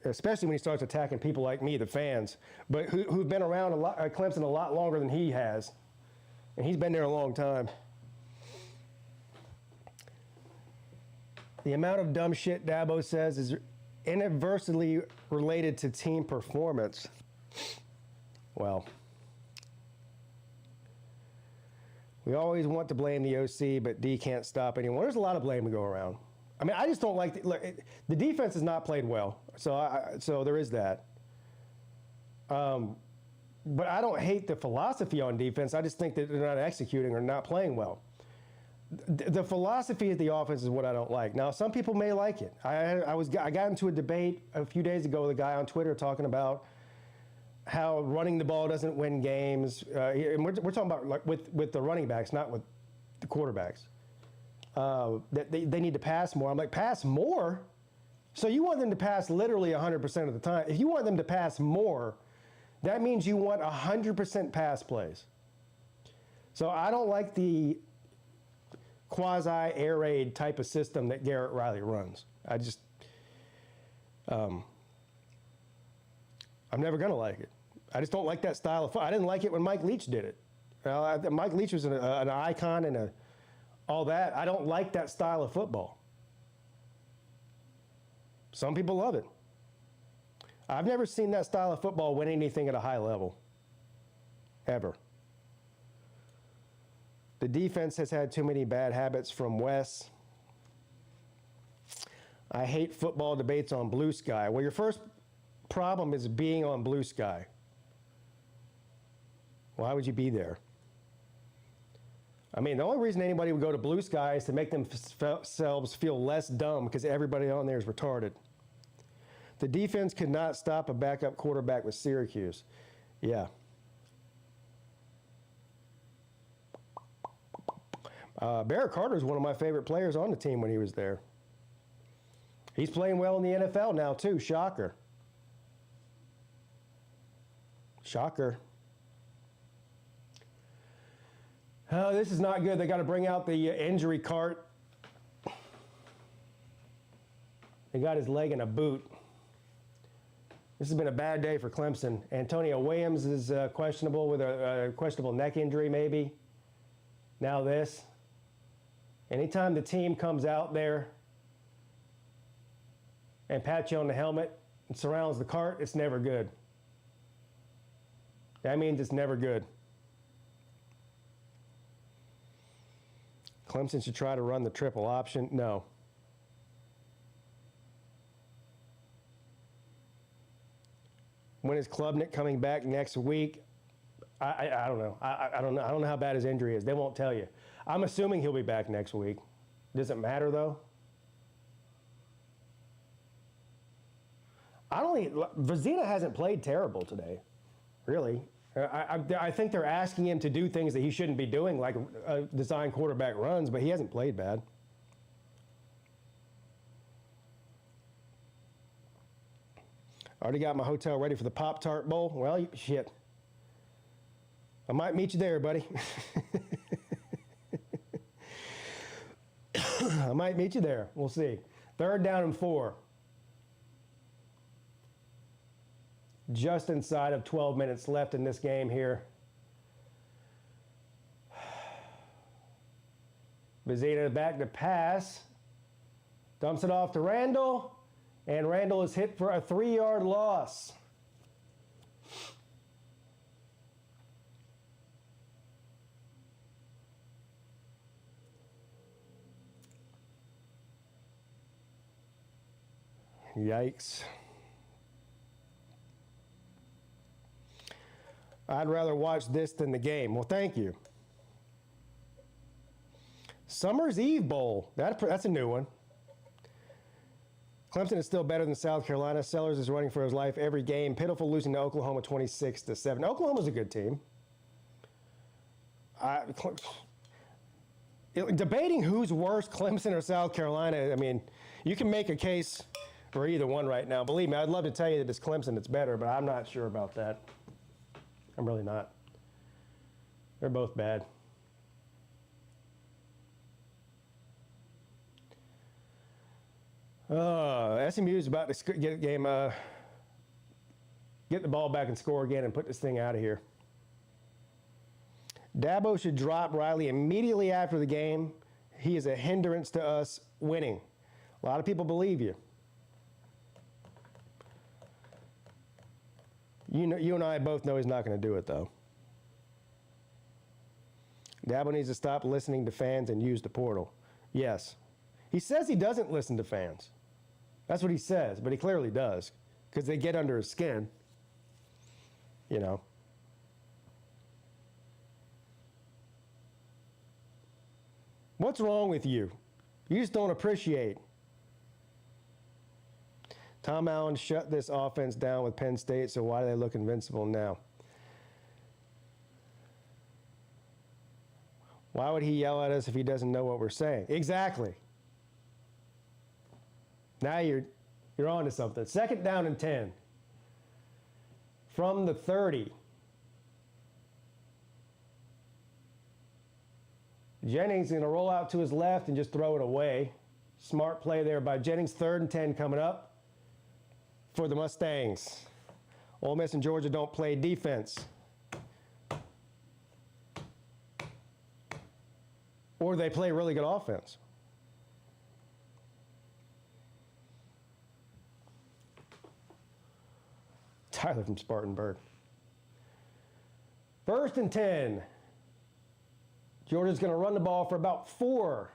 Especially when he starts attacking people like me, the fans, but who've been around Clemson a lot longer than he has, and he's been there a long time. The amount of dumb shit Dabo says is inadvertently related to team performance. Well, we always want to blame the OC, but D can't stop anyone. There's a lot of blame to go around. I mean, I just don't like the defense has not played well, so there is that. But I don't hate the philosophy on defense. I just think that they're not executing or not playing well. The philosophy of the offense is what I don't like. Now, some people may like it. I got into a debate a few days ago with a guy on Twitter talking about how running the ball doesn't win games. And we're talking about like with the running backs, not with the quarterbacks. That they need to pass more. I'm like, pass more? So you want them to pass literally 100% of the time. If you want them to pass more, that means you want 100% pass plays. So I don't like the quasi-air raid type of system that Garrett Riley runs. I'm never going to like it. I just don't like that style of I didn't like it when Mike Leach did it. Mike Leach was an icon and all that. I don't like that style of football. Some people love it. I've never seen that style of football win anything at a high level. Ever. The defense has had too many bad habits from Wes. I hate football debates on Blue Sky. Well, your first problem is being on Blue Sky. Why would you be there? I mean, the only reason anybody would go to Blue Sky is to make themselves feel less dumb because everybody on there is retarded. The defense could not stop a backup quarterback with Syracuse. Yeah. Barrett Carter is one of my favorite players on the team when he was there. He's playing well in the NFL now, too. Shocker. Shocker. Oh, this is not good. They got to bring out the injury cart. They got his leg in a boot. This has been a bad day for Clemson. Antonio Williams is questionable with a questionable neck injury, maybe. Now this. Anytime the team comes out there and pats you on the helmet and surrounds the cart, it's never good. That means it's never good. Clemson should try to run the triple option. No. When is Klubnik coming back next week? I don't know. I don't know. I don't know how bad his injury is. They won't tell you. I'm assuming he'll be back next week. Does it matter though? Vizina hasn't played terrible today, really. I think they're asking him to do things that he shouldn't be doing, like design quarterback runs, but he hasn't played bad. Already got my hotel ready for the Pop-Tart Bowl. Well, shit. I might meet you there, buddy. I might meet you there. We'll see. 3rd down and 4. Just inside of 12 minutes left in this game here. Vizina back to pass. Dumps it off to Randall. And Randall is hit for a 3-yard loss. Yikes. I'd rather watch this than the game. Well, thank you. Summer's Eve Bowl. That's a new one. Clemson is still better than South Carolina. Sellers is running for his life every game. Pitiful losing to Oklahoma 26-7. Oklahoma's a good team. Debating who's worse, Clemson or South Carolina, I mean, you can make a case for either one right now. Believe me, I'd love to tell you that it's Clemson that's better, but I'm not sure about that. I'm really not. They're both bad. SMU is about to get the ball back and score again and put this thing out of here. Dabo should drop Riley immediately after the game. He is a hindrance to us winning. A lot of people believe you. You and I both know he's not going to do it, though. Dabo needs to stop listening to fans and use the portal. Yes. He says he doesn't listen to fans. That's what he says, but he clearly does, because they get under his skin, you know. What's wrong with you? You just don't appreciate. Tom Allen shut this offense down with Penn State, so why do they look invincible now? Why would he yell at us if he doesn't know what we're saying? Exactly. Now you're on to something. 2nd down and 10. From the 30. Jennings is going to roll out to his left and just throw it away. Smart play there by Jennings. 3rd and 10 coming up for the Mustangs. Ole Miss and Georgia don't play defense. Or they play really good offense. Tyler from Spartanburg. 1st and 10. Georgia's going to run the ball for about 4.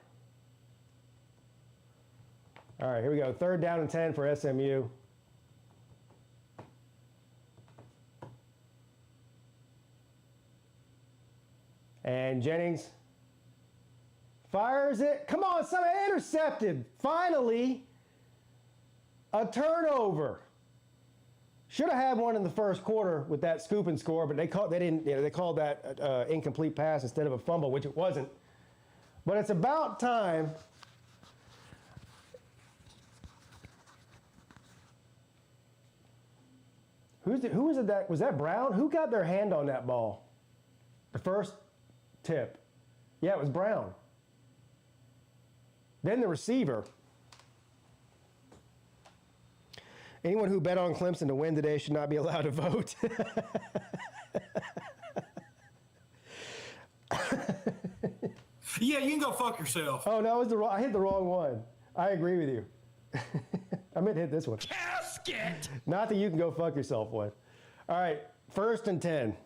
All right, here we go. 3rd down and 10 for SMU. And Jennings fires it. Come on, son, intercepted. Finally, a turnover. Should have had one in the first quarter with that scoop and score, but they called that incomplete pass instead of a fumble, which it wasn't. But it's about time. Who was it that, was that Brown? Who got their hand on that ball? The first tip. Yeah, it was Brown. Then the receiver. Anyone who bet on Clemson to win today should not be allowed to vote. Yeah, you can go fuck yourself. Oh, that was I hit the wrong one. I agree with you. I meant to hit this one. Casket! Not that you can go fuck yourself one. All right, 1st and 10.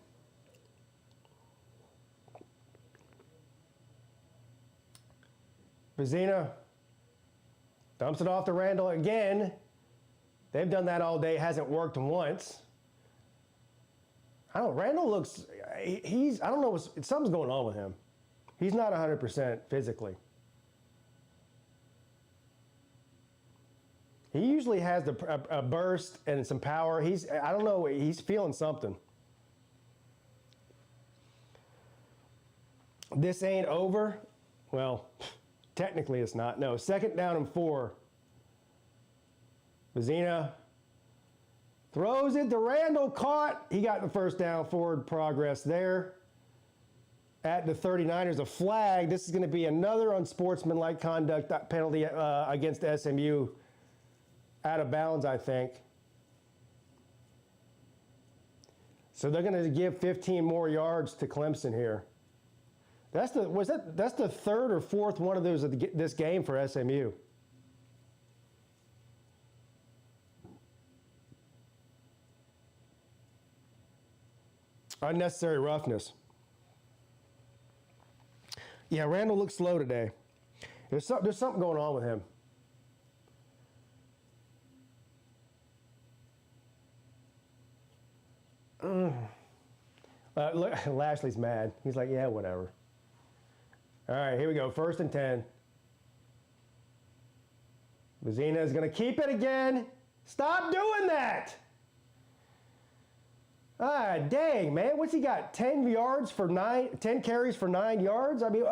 Vizina dumps it off to Randall again. They've done that all day. Hasn't worked once. I don't know. Randall looks, I don't know, something's going on with him. He's not 100% physically. He usually has a burst and some power. I don't know, he's feeling something. This ain't over. Well, technically it's not. No, 2nd down and 4. Vizina throws it to Randall, caught. He got the 1st down, forward progress there. At the 39, there's a flag. This is going to be another unsportsmanlike conduct penalty against SMU. Out of bounds, I think. So they're going to give 15 more yards to Clemson here. That's the 3rd or 4th one of those of this game for SMU. Unnecessary roughness. Yeah, Randall looks slow today. There's something going on with him. Lashley's mad. He's like, yeah, whatever. All right, here we go. 1st and 10. Vizina is going to keep it again. Stop doing that. Ah, dang, man. What's he got? 10 yards for 10 carries for 9 yards? I mean,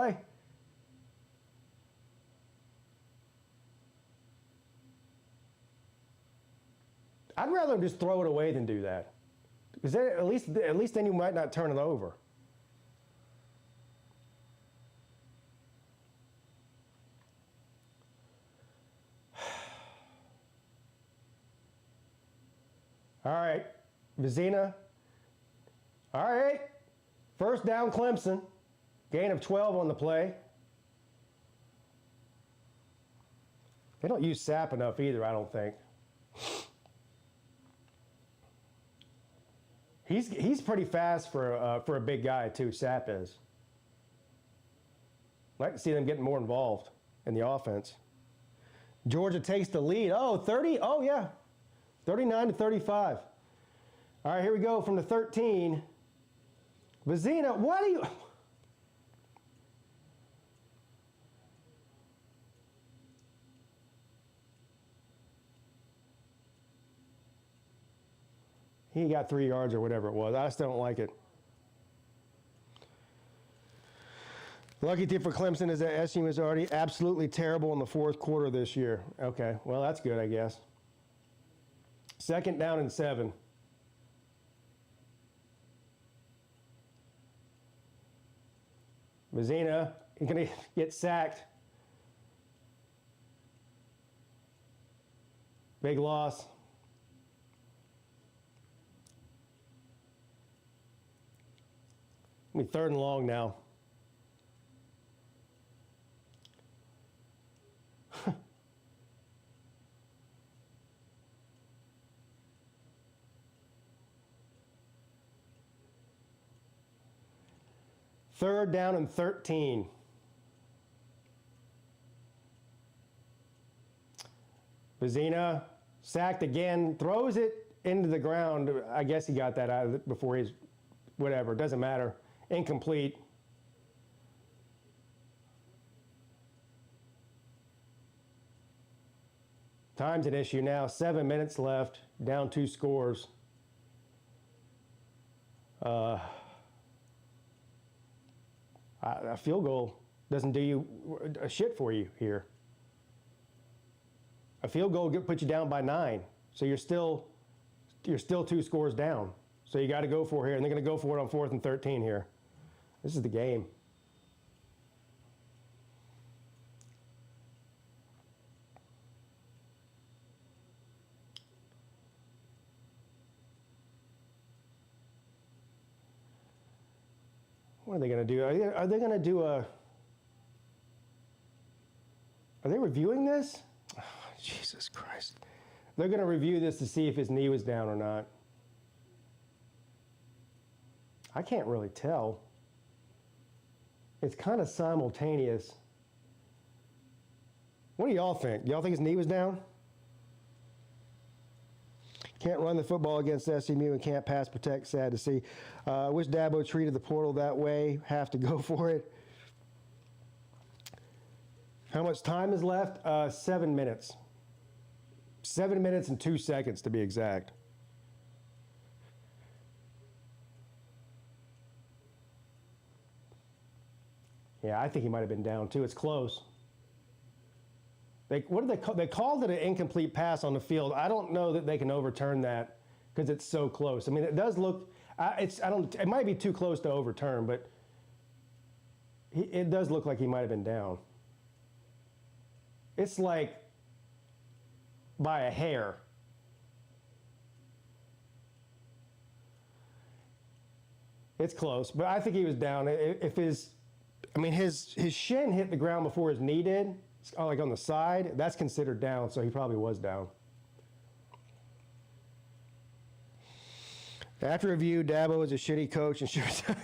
I'd rather just throw it away than do that. Because at least then you might not turn it over. All right, Vizina. All right, 1st down Clemson. Gain of 12 on the play. They don't use Sapp enough either, I don't think. He's pretty fast for a big guy too. Sapp is. I'd like to see them getting more involved in the offense. Georgia takes the lead. Oh, 30. Oh yeah, 39 to 35. All right, here we go from the 13. Vizina, what are you? He got 3 yards or whatever it was. I still don't like it. Lucky tip for Clemson is that SMU is already absolutely terrible in the 4th quarter this year. Okay, well, that's good, I guess. 2nd down and 7. Vizina, he's going to get sacked. Big loss. I mean, 3rd and long now. Third down and 13. Vizina sacked again, throws it into the ground. I guess he got that out of it before he's, whatever, doesn't matter. Incomplete. Time's an issue now. 7 minutes left, down 2 scores. A field goal doesn't do you a shit for you here. A field goal puts you down by 9, so you're still you're still 2 scores down. So you got to go for it here, and they're going to go for it on 4th and 13 here. This is the game. What are they going to do? Are they going to do a... Are they reviewing this? Oh, Jesus Christ. They're going to review this to see if his knee was down or not. I can't really tell. It's kind of simultaneous. What do y'all think? Y'all think his knee was down? Can't run the football against SMU and can't pass protect. Sad to see. Wish Dabo treated the portal that way. Have to go for it. How much time is left? 7 minutes. 7 minutes and 2 seconds to be exact. Yeah, I think he might have been down too. It's close. What did they call? They called it an incomplete pass on the field. I don't know that they can overturn that because it's so close. I mean, it does look. It might be too close to overturn, but it does look like he might have been down. It's like by a hair. It's close, but I think he was down. If his shin hit the ground before his knee did, like on the side, that's considered down, so he probably was down. After review, Dabo is a shitty coach and should retire.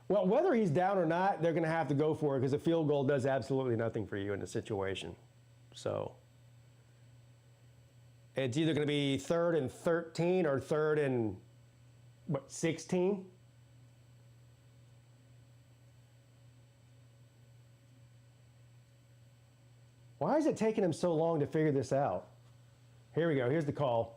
Well, whether he's down or not, they're going to have to go for it because a field goal does absolutely nothing for you in the situation. So it's either going to be 3rd and 13 or 3rd and, 16? Why is it taking him so long to figure this out? Here we go. Here's the call.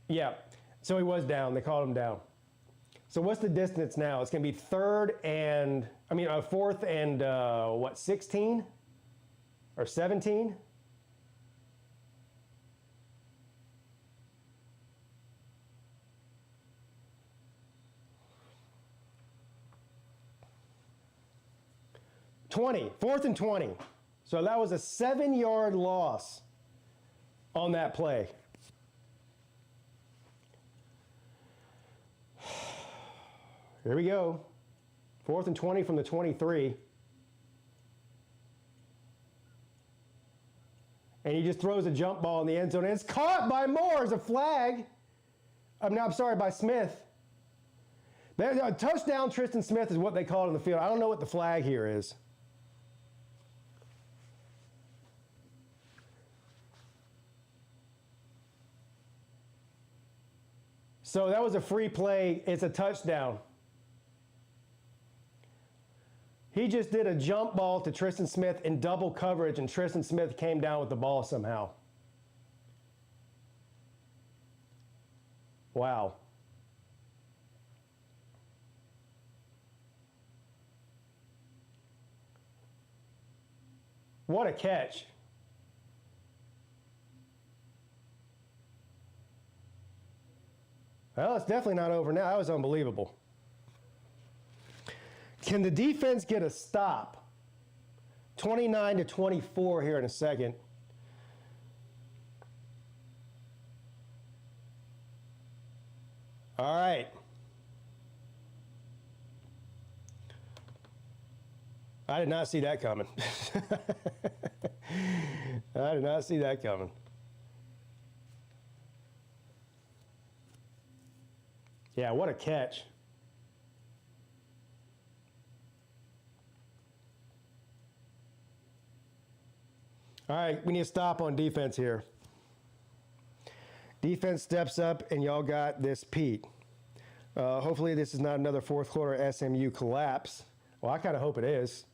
Yeah, so he was down. They called him down. So what's the distance now? It's going to be 4th and 16 or 17? Fourth and 20. So that was a 7-yard loss on that play. Here we go. 4th and 20 from the 23. And he just throws a jump ball in the end zone. And it's caught by Moore as a flag. By Smith. A touchdown Tristan Smith is what they call it on the field. I don't know what the flag here is. So that was a free play. It's a touchdown. He just did a jump ball to Tristan Smith in double coverage, and Tristan Smith came down with the ball somehow. Wow. What a catch. Well, it's definitely not over now. That was unbelievable. Can the defense get a stop? 29-24 here in a second. All right. I did not see that coming. I did not see that coming. Yeah, what a catch. All right, we need to stop on defense here. Defense steps up, and y'all got this Peete. Hopefully this is not another fourth quarter SMU collapse. Well, I kind of hope it is,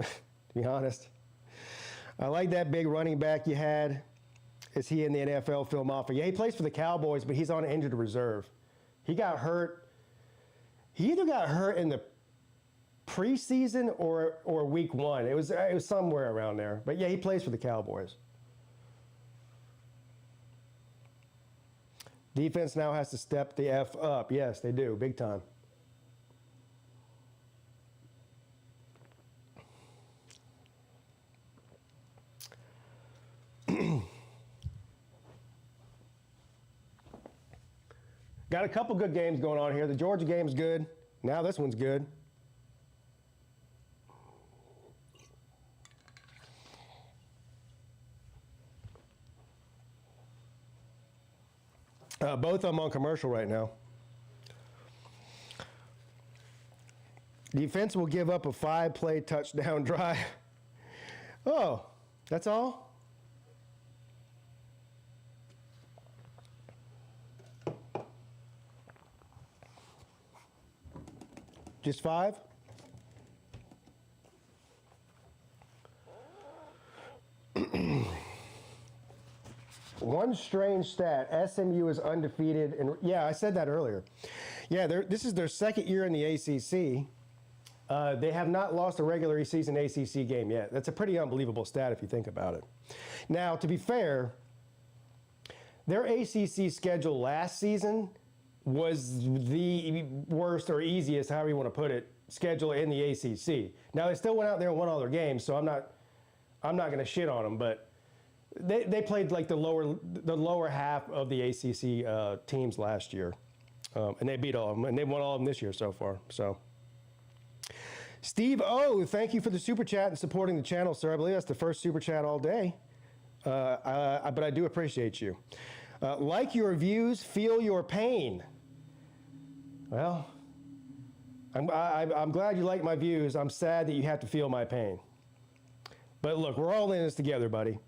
to be honest. I like that big running back you had. Is he in the NFL film offer? Yeah, he plays for the Cowboys, but he's on injured reserve. He got hurt. He either got hurt in the preseason or week 1. It was somewhere around there. But yeah, he plays for the Cowboys. Defense now has to step the F up. Yes, they do, big time. Got a couple good games going on here. The Georgia game's good. Now this one's good. Both of them on commercial right now. Defense will give up a 5-play touchdown drive. Oh, that's all? Just 5? One strange stat, SMU is undefeated. And yeah, I said that earlier. Yeah, this is their second year in the ACC. They have not lost a regular season ACC game yet. That's a pretty unbelievable stat if you think about it. Now, to be fair, their ACC schedule last season was the worst or easiest, however you want to put it, schedule in the ACC. Now, they still went out there and won all their games, so I'm not going to shit on them, but they played like the lower half of the ACC teams last year, and they beat all of them, and they won all of them this year so far. So, Steve O, thank you for the super chat and supporting the channel, sir. I believe that's the first super chat all day, but I do appreciate you. Like your views, feel your pain. Well, I'm glad you like my views. I'm sad that you have to feel my pain. But look, we're all in this together, buddy.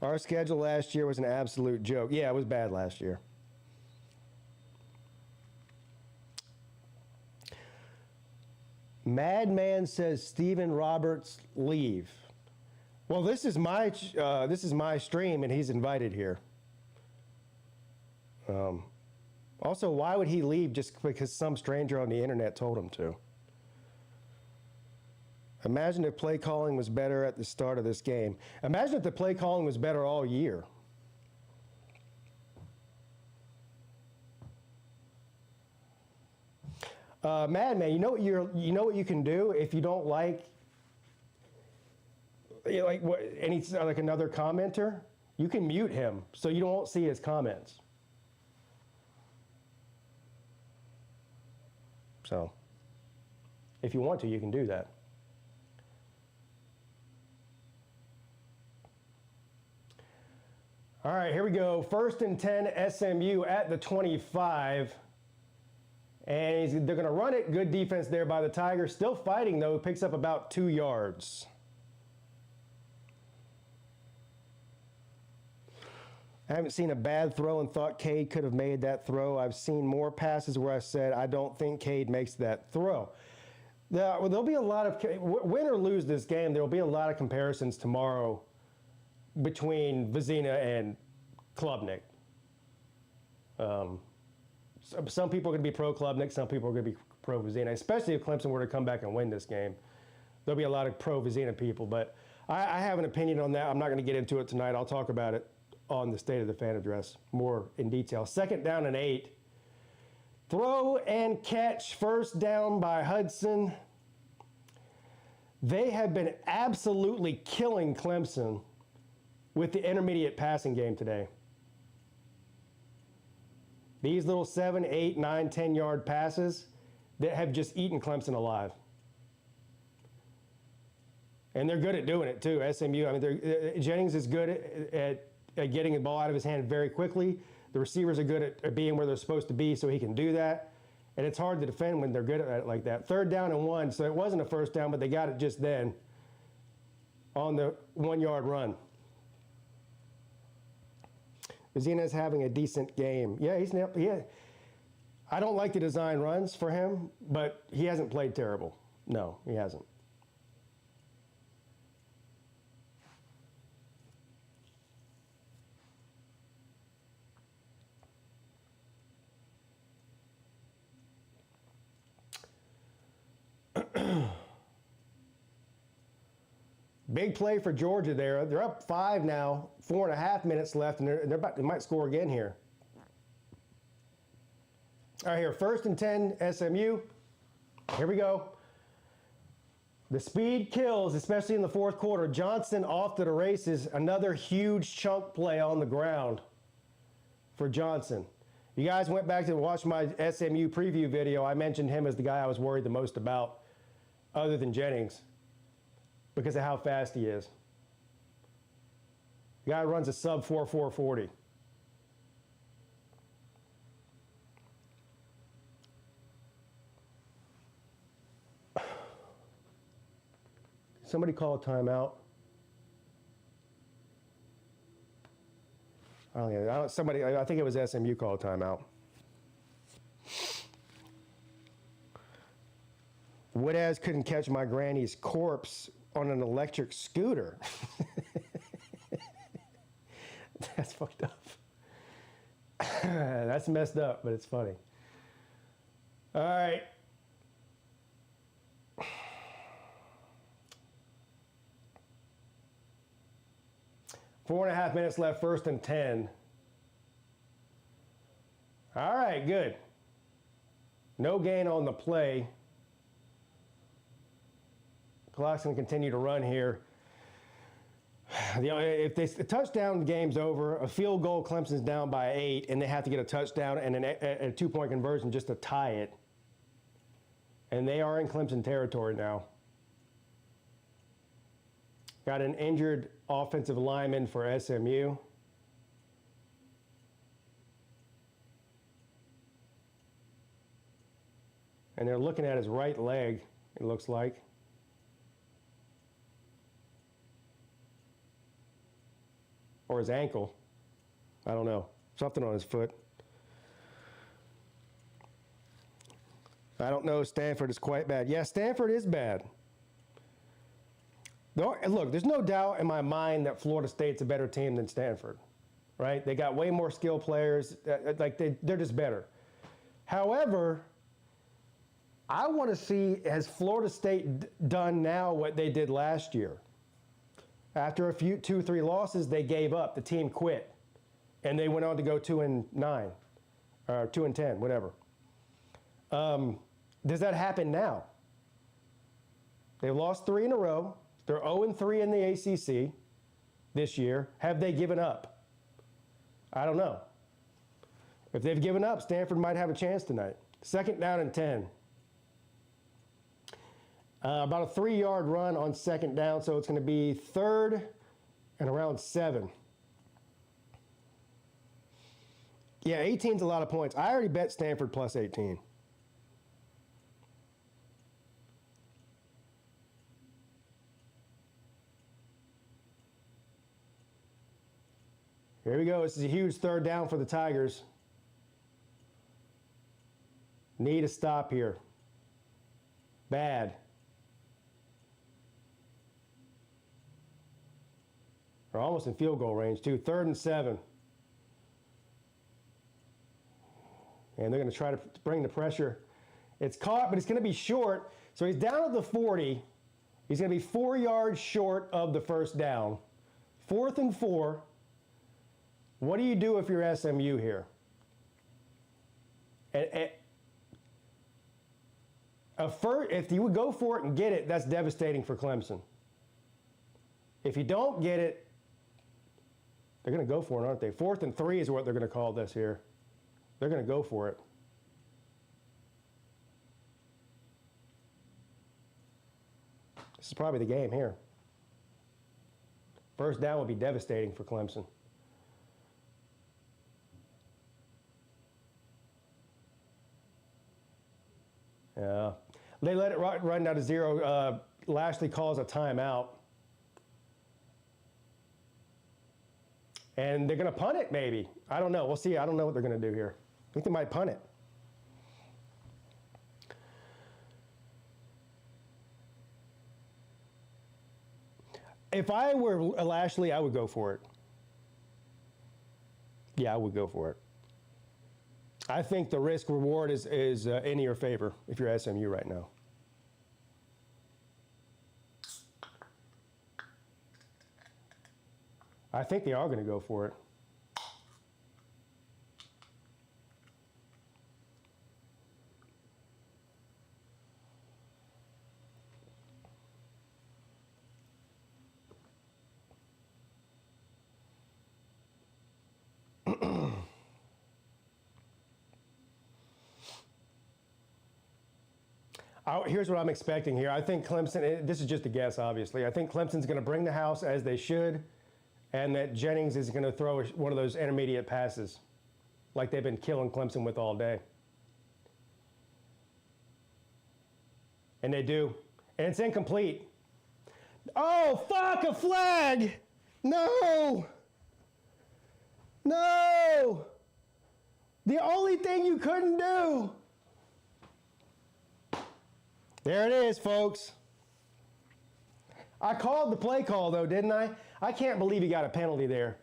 Our schedule last year was an absolute joke. Yeah, it was bad last year. Madman says Stephen Roberts leave. Well, this is my stream, and he's invited here. Also, why would he leave just because some stranger on the internet told him to? Imagine if play calling was better at the start of this game. Imagine if the play calling was better all year. Madman, you know what you can do if you don't like another commenter? You can mute him so you don't see his comments. So, if you want to, you can do that. All right, here we go. 1st and 10 SMU at the 25. And they're going to run it. Good defense there by the Tigers. Still fighting, though. Picks up about 2 yards. I haven't seen a bad throw and thought Cade could have made that throw. I've seen more passes where I said, I don't think Cade makes that throw. There'll be a lot of, win or lose this game, there'll be a lot of comparisons tomorrow between Vizina and Klubnik. Some people are going to be pro Klubnik, some people are going to be pro Vizina, especially if Clemson were to come back and win this game. There'll be a lot of pro Vizina people, but I have an opinion on that. I'm not going to get into it tonight. I'll talk about it on the State of the Fan address more in detail. 2nd down and 8. Throw and catch, 1st down by Hudson. They have been absolutely killing Clemson with the intermediate passing game today. These little 7, 8, 9, 10-yard passes that have just eaten Clemson alive. And they're good at doing it, too. SMU, I mean, Jennings is good at getting the ball out of his hand very quickly. The receivers are good at being where they're supposed to be, so he can do that. And it's hard to defend when they're good at it like that. 3rd down and 1, so it wasn't a 1st down, but they got it just then on the 1-yard run. Vizina's having a decent game. Yeah, I don't like the design runs for him, but he hasn't played terrible. No, he hasn't. Big play for Georgia there. They're up 5 now, 4.5 minutes left, and they might score again here. All right, here, 1st and 10, SMU. Here we go. The speed kills, especially in the 4th quarter. Johnson off to the races. Another huge chunk play on the ground for Johnson. You guys went back to watch my SMU preview video. I mentioned him as the guy I was worried the most about, other than Jennings, because of how fast he is. The guy runs a sub 4.40. Somebody call a timeout. I think it was SMU called a timeout. Woodaz couldn't catch my granny's corpse on an electric scooter. That's fucked up. That's messed up, but it's funny. All right. Four and a half minutes left, 1st and 10. All right, good. No gain on the play. Clock's going to continue to run here. If the touchdown, the game's over. A field goal, Clemson's down by 8, and they have to get a touchdown and a 2-point conversion just to tie it. And they are in Clemson territory now. Got an injured offensive lineman for SMU. And they're looking at his right leg, it looks like. Or his ankle. I don't know. Something on his foot. I don't know if Stanford is quite bad. Yeah, Stanford is bad. Look, there's no doubt in my mind that Florida State's a better team than Stanford, right? They got way more skilled players. They're just better. However, I want to see, has Florida State done now what they did last year? After 2-3 losses, they gave up. The team quit, and they went on to go 2-9, or 2-10, whatever. Does that happen now? They've lost 3 in a row. They're 0-3 in the ACC this year. Have they given up? I don't know. If they've given up, Stanford might have a chance tonight. 2nd down and 10. About a 3-yard run on 2nd down, so it's going to be 3rd and around 7. Yeah, 18's a lot of points. I already bet Stanford plus 18. Here we go. This is a huge 3rd down for the Tigers. Need a stop here. Bad. They're almost in field goal range, too. 3rd and 7. And they're going to try to bring the pressure. It's caught, but it's going to be short. So he's down at the 40. He's going to be 4 yards short of the 1st down. 4th and 4. What do you do if you're SMU here? If you would go for it and get it, that's devastating for Clemson. If you don't get it, they're going to go for it, aren't they? 4th and 3 is what they're going to call this here. They're going to go for it. This is probably the game here. 1st down would be devastating for Clemson. Yeah. They let it run down to 0. Lashley calls a timeout. And they're going to punt it, maybe. I don't know. We'll see. I don't know what they're going to do here. I think they might punt it. If I were Lashley, I would go for it. Yeah, I would go for it. I think the risk reward is in your favor if you're SMU right now. I think they are going to go for it. Here's what I'm expecting here. I think Clemson, this is just a guess, obviously. I think Clemson's going to bring the house as they should, and that Jennings is going to throw one of those intermediate passes like they've been killing Clemson with all day. And they do. And it's incomplete. Oh, fuck, a flag! No! No! The only thing you couldn't do. There it is, folks. I called the play call, though, didn't I? I can't believe he got a penalty there.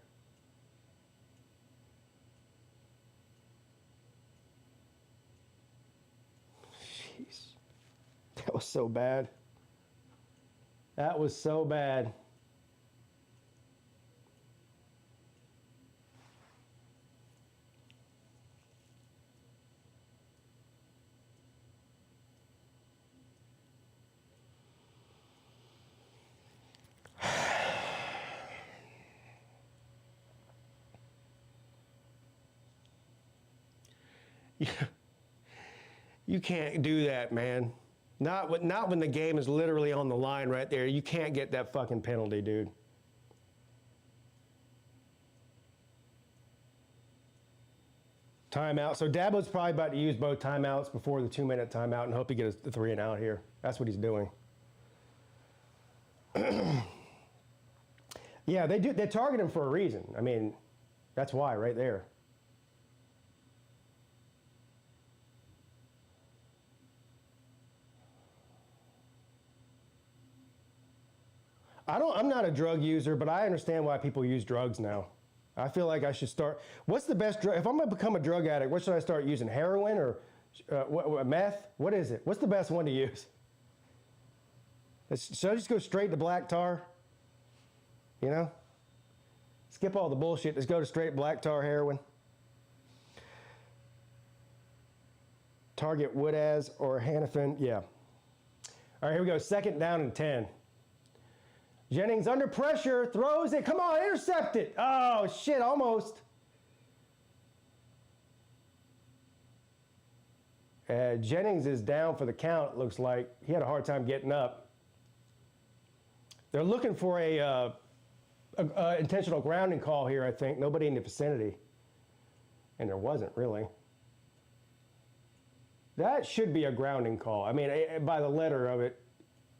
Jeez. That was so bad. That was so bad. You can't do that, man. Not when the game is literally on the line right there. You can't get that fucking penalty, dude. Timeout. So Dabo's probably about to use both timeouts before the 2-minute timeout and hope he gets the 3 and out here. That's what he's doing. Yeah, they do. They target him for a reason. I mean, that's why right there. I'm not a drug user, but I understand why people use drugs now. I feel like I should start. What's the best drug? If I'm going to become a drug addict, what should I start using? Heroin or meth? What is it? What's the best one to use? Should I just go straight to black tar? You know? Skip all the bullshit. Let's go to straight black tar heroin. Target Woodaz or Hannafin. Yeah. All right, here we go. 2nd down and 10. Jennings under pressure, throws it. Come on, intercept it. Oh, shit, almost. Jennings is down for the count, it looks like. He had a hard time getting up. They're looking for a intentional grounding call here, I think. Nobody in the vicinity. And there wasn't, really. That should be a grounding call. I mean, by the letter of it.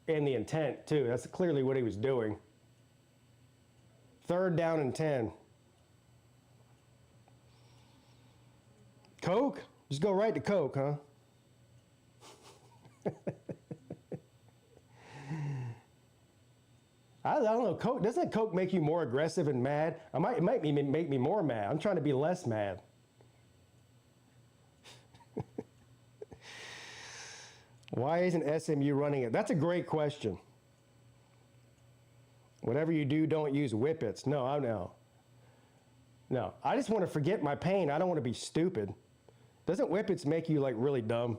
And the intent, too. That's clearly what he was doing. 3rd down and 10. Coke? Just go right to Coke, huh? I don't know. Coke, doesn't Coke make you more aggressive and mad? It might make me more mad. I'm trying to be less mad. Why isn't SMU running it? That's a great question. Whatever you do, don't use whippets. No, I know. No, I just want to forget my pain. I don't want to be stupid. Doesn't whippets make you like really dumb?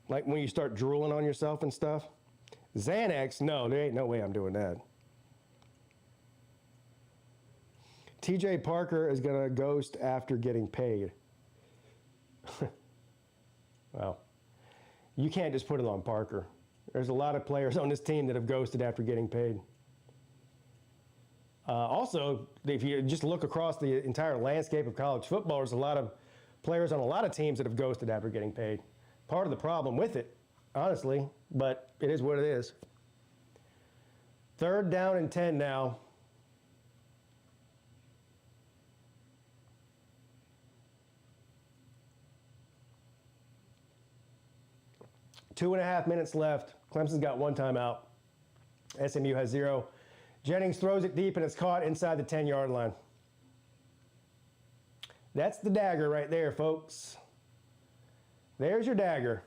Like when you start drooling on yourself and stuff? Xanax? No, there ain't no way I'm doing that. TJ Parker is going to ghost after getting paid. Well. You can't just put it on Parker. There's a lot of players on this team that have ghosted after getting paid. Also, if you just look across the entire landscape of college football, there's a lot of players on a lot of teams that have ghosted after getting paid. Part of the problem with it, honestly, but it is what it is. 3rd down and 10 now. Two and a half minutes left. Clemson's got 1 timeout. SMU has 0. Jennings throws it deep and it's caught inside the 10-yard line. That's the dagger right there, folks. There's your dagger.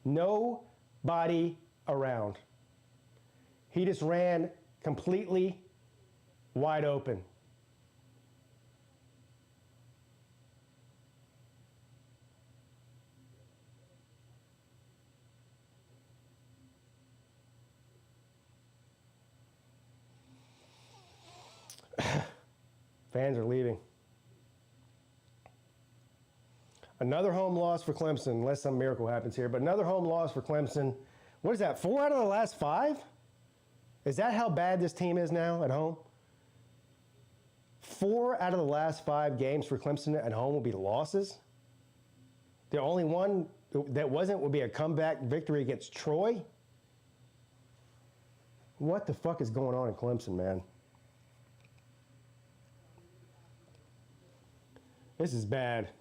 Nobody around. He just ran completely wide open. Fans are leaving. Another home loss for Clemson, unless some miracle happens here, but another home loss for Clemson. What is that, 4 out of the last 5? Is that how bad this team is now at home? 4 out of the last 5 games for Clemson at home will be losses. The only one that wasn't would be a comeback victory against Troy. What the fuck is going on in Clemson, man? This is bad.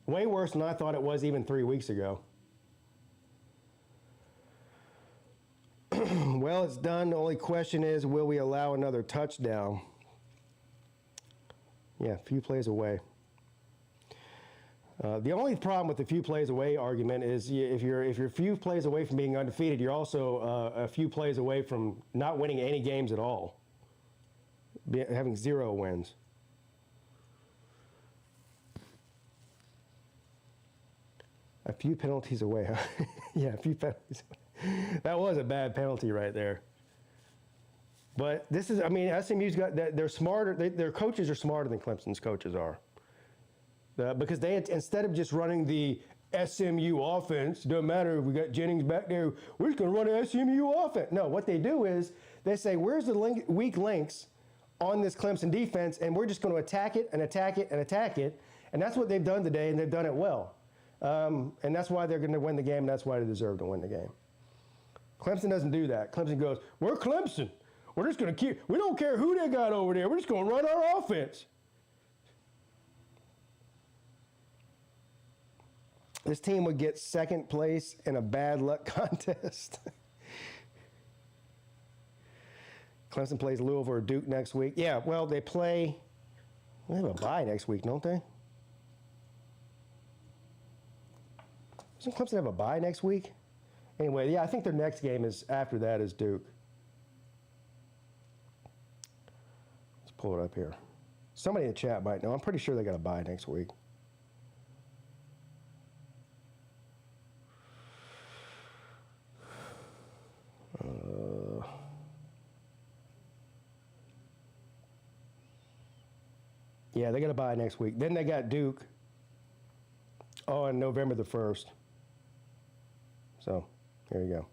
Way worse than I thought it was even 3 weeks ago. Well, it's done. The only question is, will we allow another touchdown? Yeah, a few plays away. The only problem with the few plays away argument is if you're a few plays away from being undefeated, you're also a few plays away from not winning any games at all, having 0 wins. A few penalties away, huh? Yeah, a few penalties. That was a bad penalty right there. But this is, I mean, SMU's got, they're smarter, their coaches are smarter than Clemson's coaches are. Because they, instead of just running the SMU offense, doesn't matter if we got Jennings back there, we're just going to run an SMU offense. No, what they do is they say, where's the weak links on this Clemson defense, and we're just going to attack it and attack it and attack it. And that's what they've done today, and they've done it well. And that's why they're going to win the game, and that's why they deserve to win the game. Clemson doesn't do that. Clemson goes, we're Clemson. We're just going to keep, we don't care who they got over there. We're just going to run our offense. This team would get second place in a bad luck contest. Clemson plays Louisville or Duke next week. Yeah, well, they have a bye next week, don't they? Doesn't Clemson have a bye next week? Anyway, yeah, I think their next game is after that is Duke. Let's pull it up here. Somebody in the chat might know. I'm pretty sure they got a bye next week. Yeah, they got a bye next week. Then they got Duke on November the 1st. So, here you go.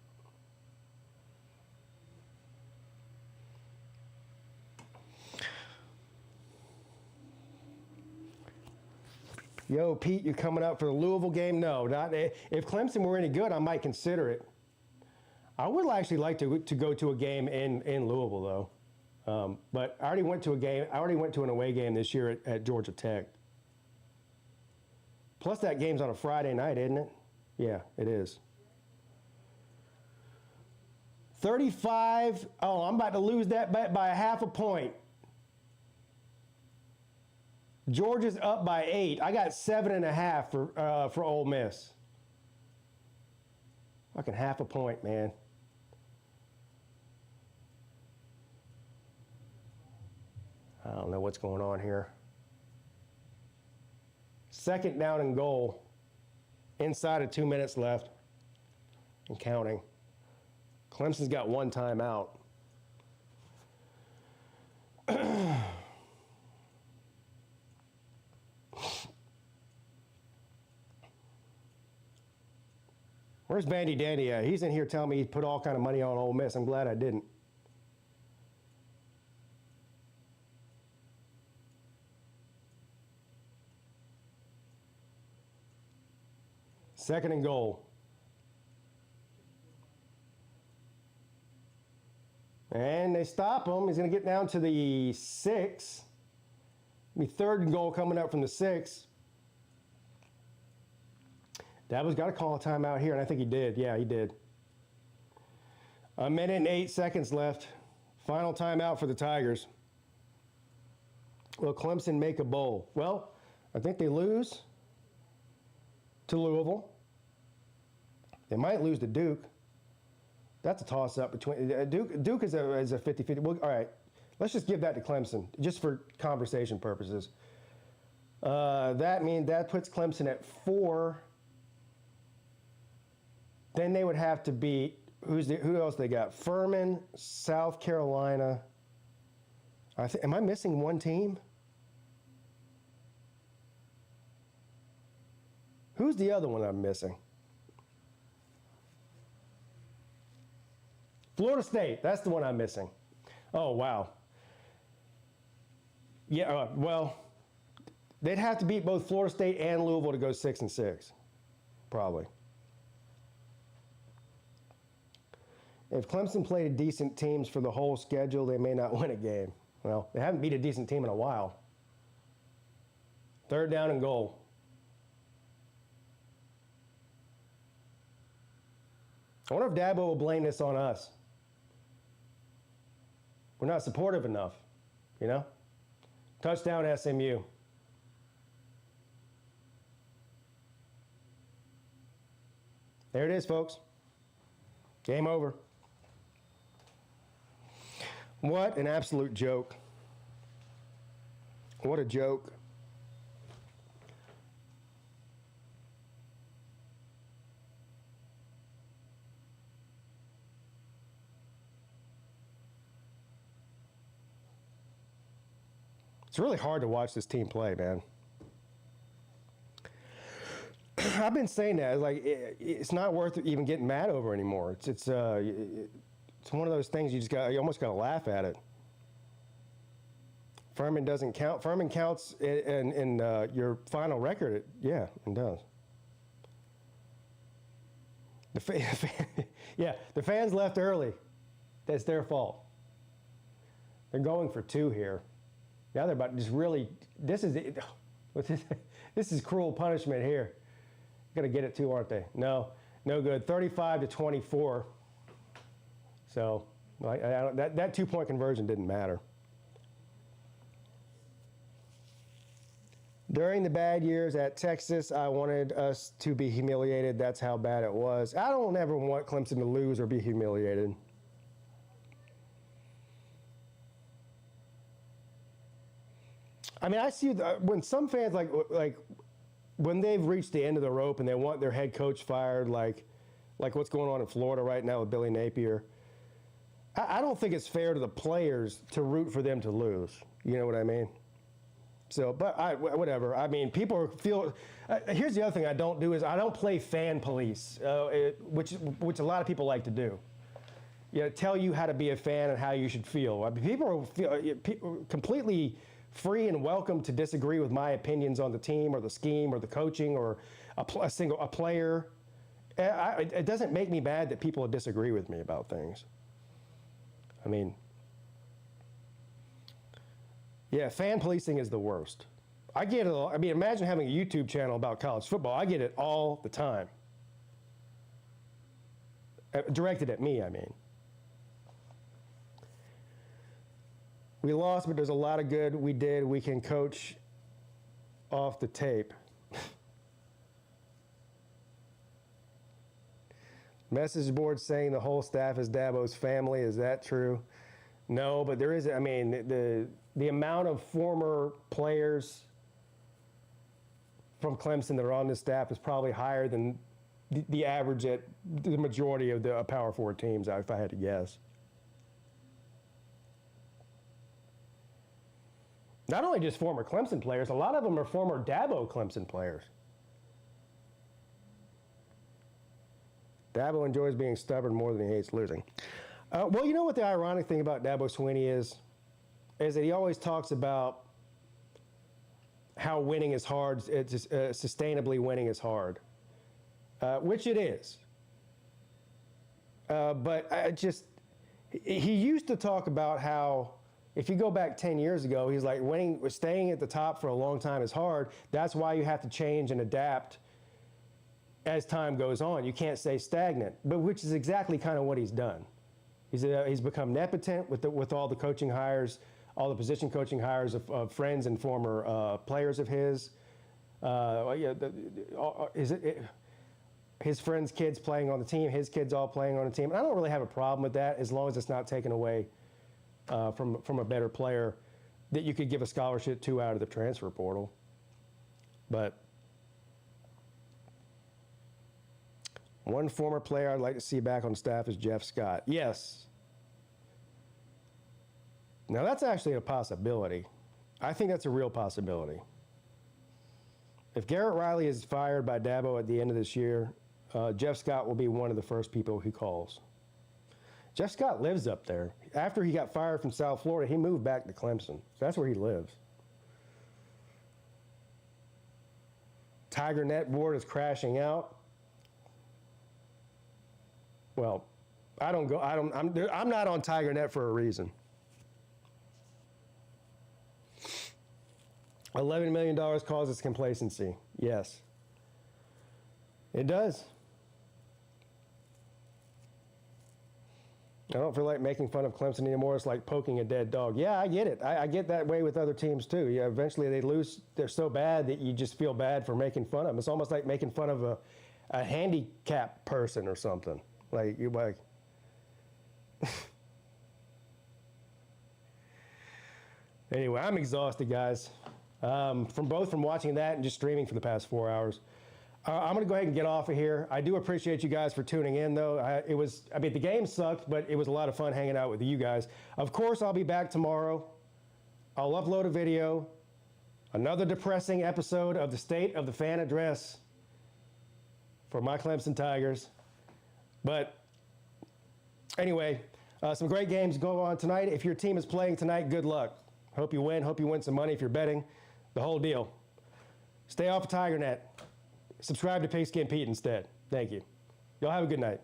Yo, Pete, you coming up for the Louisville game? No, not if Clemson were any good, I might consider it. I would actually like to go to a game in Louisville, though. But I already went to a game. I already went to an away game this year at Georgia Tech. Plus, that game's on a Friday night, isn't it? Yeah, it is. 35. Oh, I'm about to lose that bet by a half a point. Georgia's up by 8. I got 7.5 for Ole Miss. Fucking half a point, man. I don't know what's going on here. Second down and goal. Inside of 2 minutes left. And counting. Clemson's got 1 timeout. Where's Bandy Dandy at? He's in here telling me he put all kind of money on Ole Miss. I'm glad I didn't. Second and goal. And they stop him. He's going to get down to the 6. Be third and goal coming up from the 6. Dabo's got to call a timeout here, and I think he did. Yeah, he did. 1 minute and 8 seconds left. Final timeout for the Tigers. Will Clemson make a bowl? Well, I think they lose to Louisville. They might lose to Duke. That's a toss-up between Duke is a 50-50. Well, all right, let's just give that to Clemson, just for conversation purposes. That puts Clemson at 4. Then they would have to beat who else they got? Furman, South Carolina. Am I missing one team? Who's the other one I'm missing? Florida State. That's the one I'm missing. Oh, wow. Yeah, well, they'd have to beat both Florida State and Louisville to go 6-6, probably. If Clemson played decent teams for the whole schedule, they may not win a game. Well, they haven't beat a decent team in a while. 3rd down and goal. I wonder if Dabo will blame this on us. We're not supportive enough, you know? Touchdown SMU. There it is, folks. Game over. What an absolute joke. What a joke. It's really hard to watch this team play, man. I've been saying that. Like, it's not worth even getting mad over anymore. It's one of those things you almost got to laugh at it. Furman doesn't count. Furman counts in your final record. Yeah, it does. The fans left early. That's their fault. They're going for 2 here. Now they're about to just really. This is cruel punishment here. Going to get it too, aren't they? No good. 35-24. So that 2-point conversion didn't matter. During the bad years at Texas, I wanted us to be humiliated. That's how bad it was. I don't ever want Clemson to lose or be humiliated. I mean, I see when some fans like when they've reached the end of the rope and they want their head coach fired, like what's going on in Florida right now with Billy Napier. I don't think it's fair to the players to root for them to lose. You know what I mean? So, but whatever. I mean, people feel. Here's the other thing I don't do is I don't play fan police, which a lot of people like to do. You know, tell you how to be a fan and how you should feel. I mean, people feel completely free and welcome to disagree with my opinions on the team or the scheme or the coaching or a player. It doesn't make me mad that people disagree with me about things. I mean, yeah, fan policing is the worst. I get it. I mean, imagine having a YouTube channel about college football. I get it all the time. Directed at me, I mean. We lost, but there's a lot of good we did. We can coach off the tape. Message board saying the whole staff is Dabo's family. Is that true? No, but there is. I mean, the amount of former players from Clemson that are on this staff is probably higher than the average at the majority of the Power 4 teams, if I had to guess. Not only just former Clemson players, a lot of them are former Dabo Clemson players. Dabo enjoys being stubborn more than he hates losing. Well, you know what the ironic thing about Dabo Swinney is that he always talks about how winning is hard, sustainably winning is hard, which it is. But he used to talk about how, if you go back 10 years ago, he's like, staying at the top for a long time is hard. That's why you have to change and adapt as time goes on. You can't stay stagnant, but which is exactly kind of what he's done. He's become nepotent with all the coaching hires, all the position coaching hires of friends and former players of his. his friends' kids playing on the team, his kids all playing on the team. And I don't really have a problem with that as long as it's not taken away from a better player that you could give a scholarship to out of the transfer portal. But one former player I'd like to see back on staff is Jeff Scott. Yes. Now, that's actually a possibility. I think that's a real possibility. If Garrett Riley is fired by Dabo at the end of this year, Jeff Scott will be one of the first people he calls. Jeff Scott lives up there. After he got fired from South Florida, he moved back to Clemson. That's where he lives. Tiger Net board is crashing out. Well, I'm not on Tiger Net for a reason. $11 million causes complacency. Yes. It does. I don't feel like making fun of Clemson anymore. It's like poking a dead dog. Yeah, I get it. I get that way with other teams too. Yeah, eventually they lose. They're so bad that you just feel bad for making fun of them. It's almost like making fun of a handicapped person or something. Like you're like. Anyway, I'm exhausted, guys. From watching that and just streaming for the past 4 hours. I'm going to go ahead and get off of here. I do appreciate you guys for tuning in, though. The game sucked, but it was a lot of fun hanging out with you guys. Of course, I'll be back tomorrow. I'll upload a video, another depressing episode of the State of the Fan Address for my Clemson Tigers. But anyway, some great games go on tonight. If your team is playing tonight, good luck. Hope you win. Hope you win some money if you're betting. The whole deal. Stay off of TigerNet. Subscribe to PigskinPeete instead. Thank you. Y'all have a good night.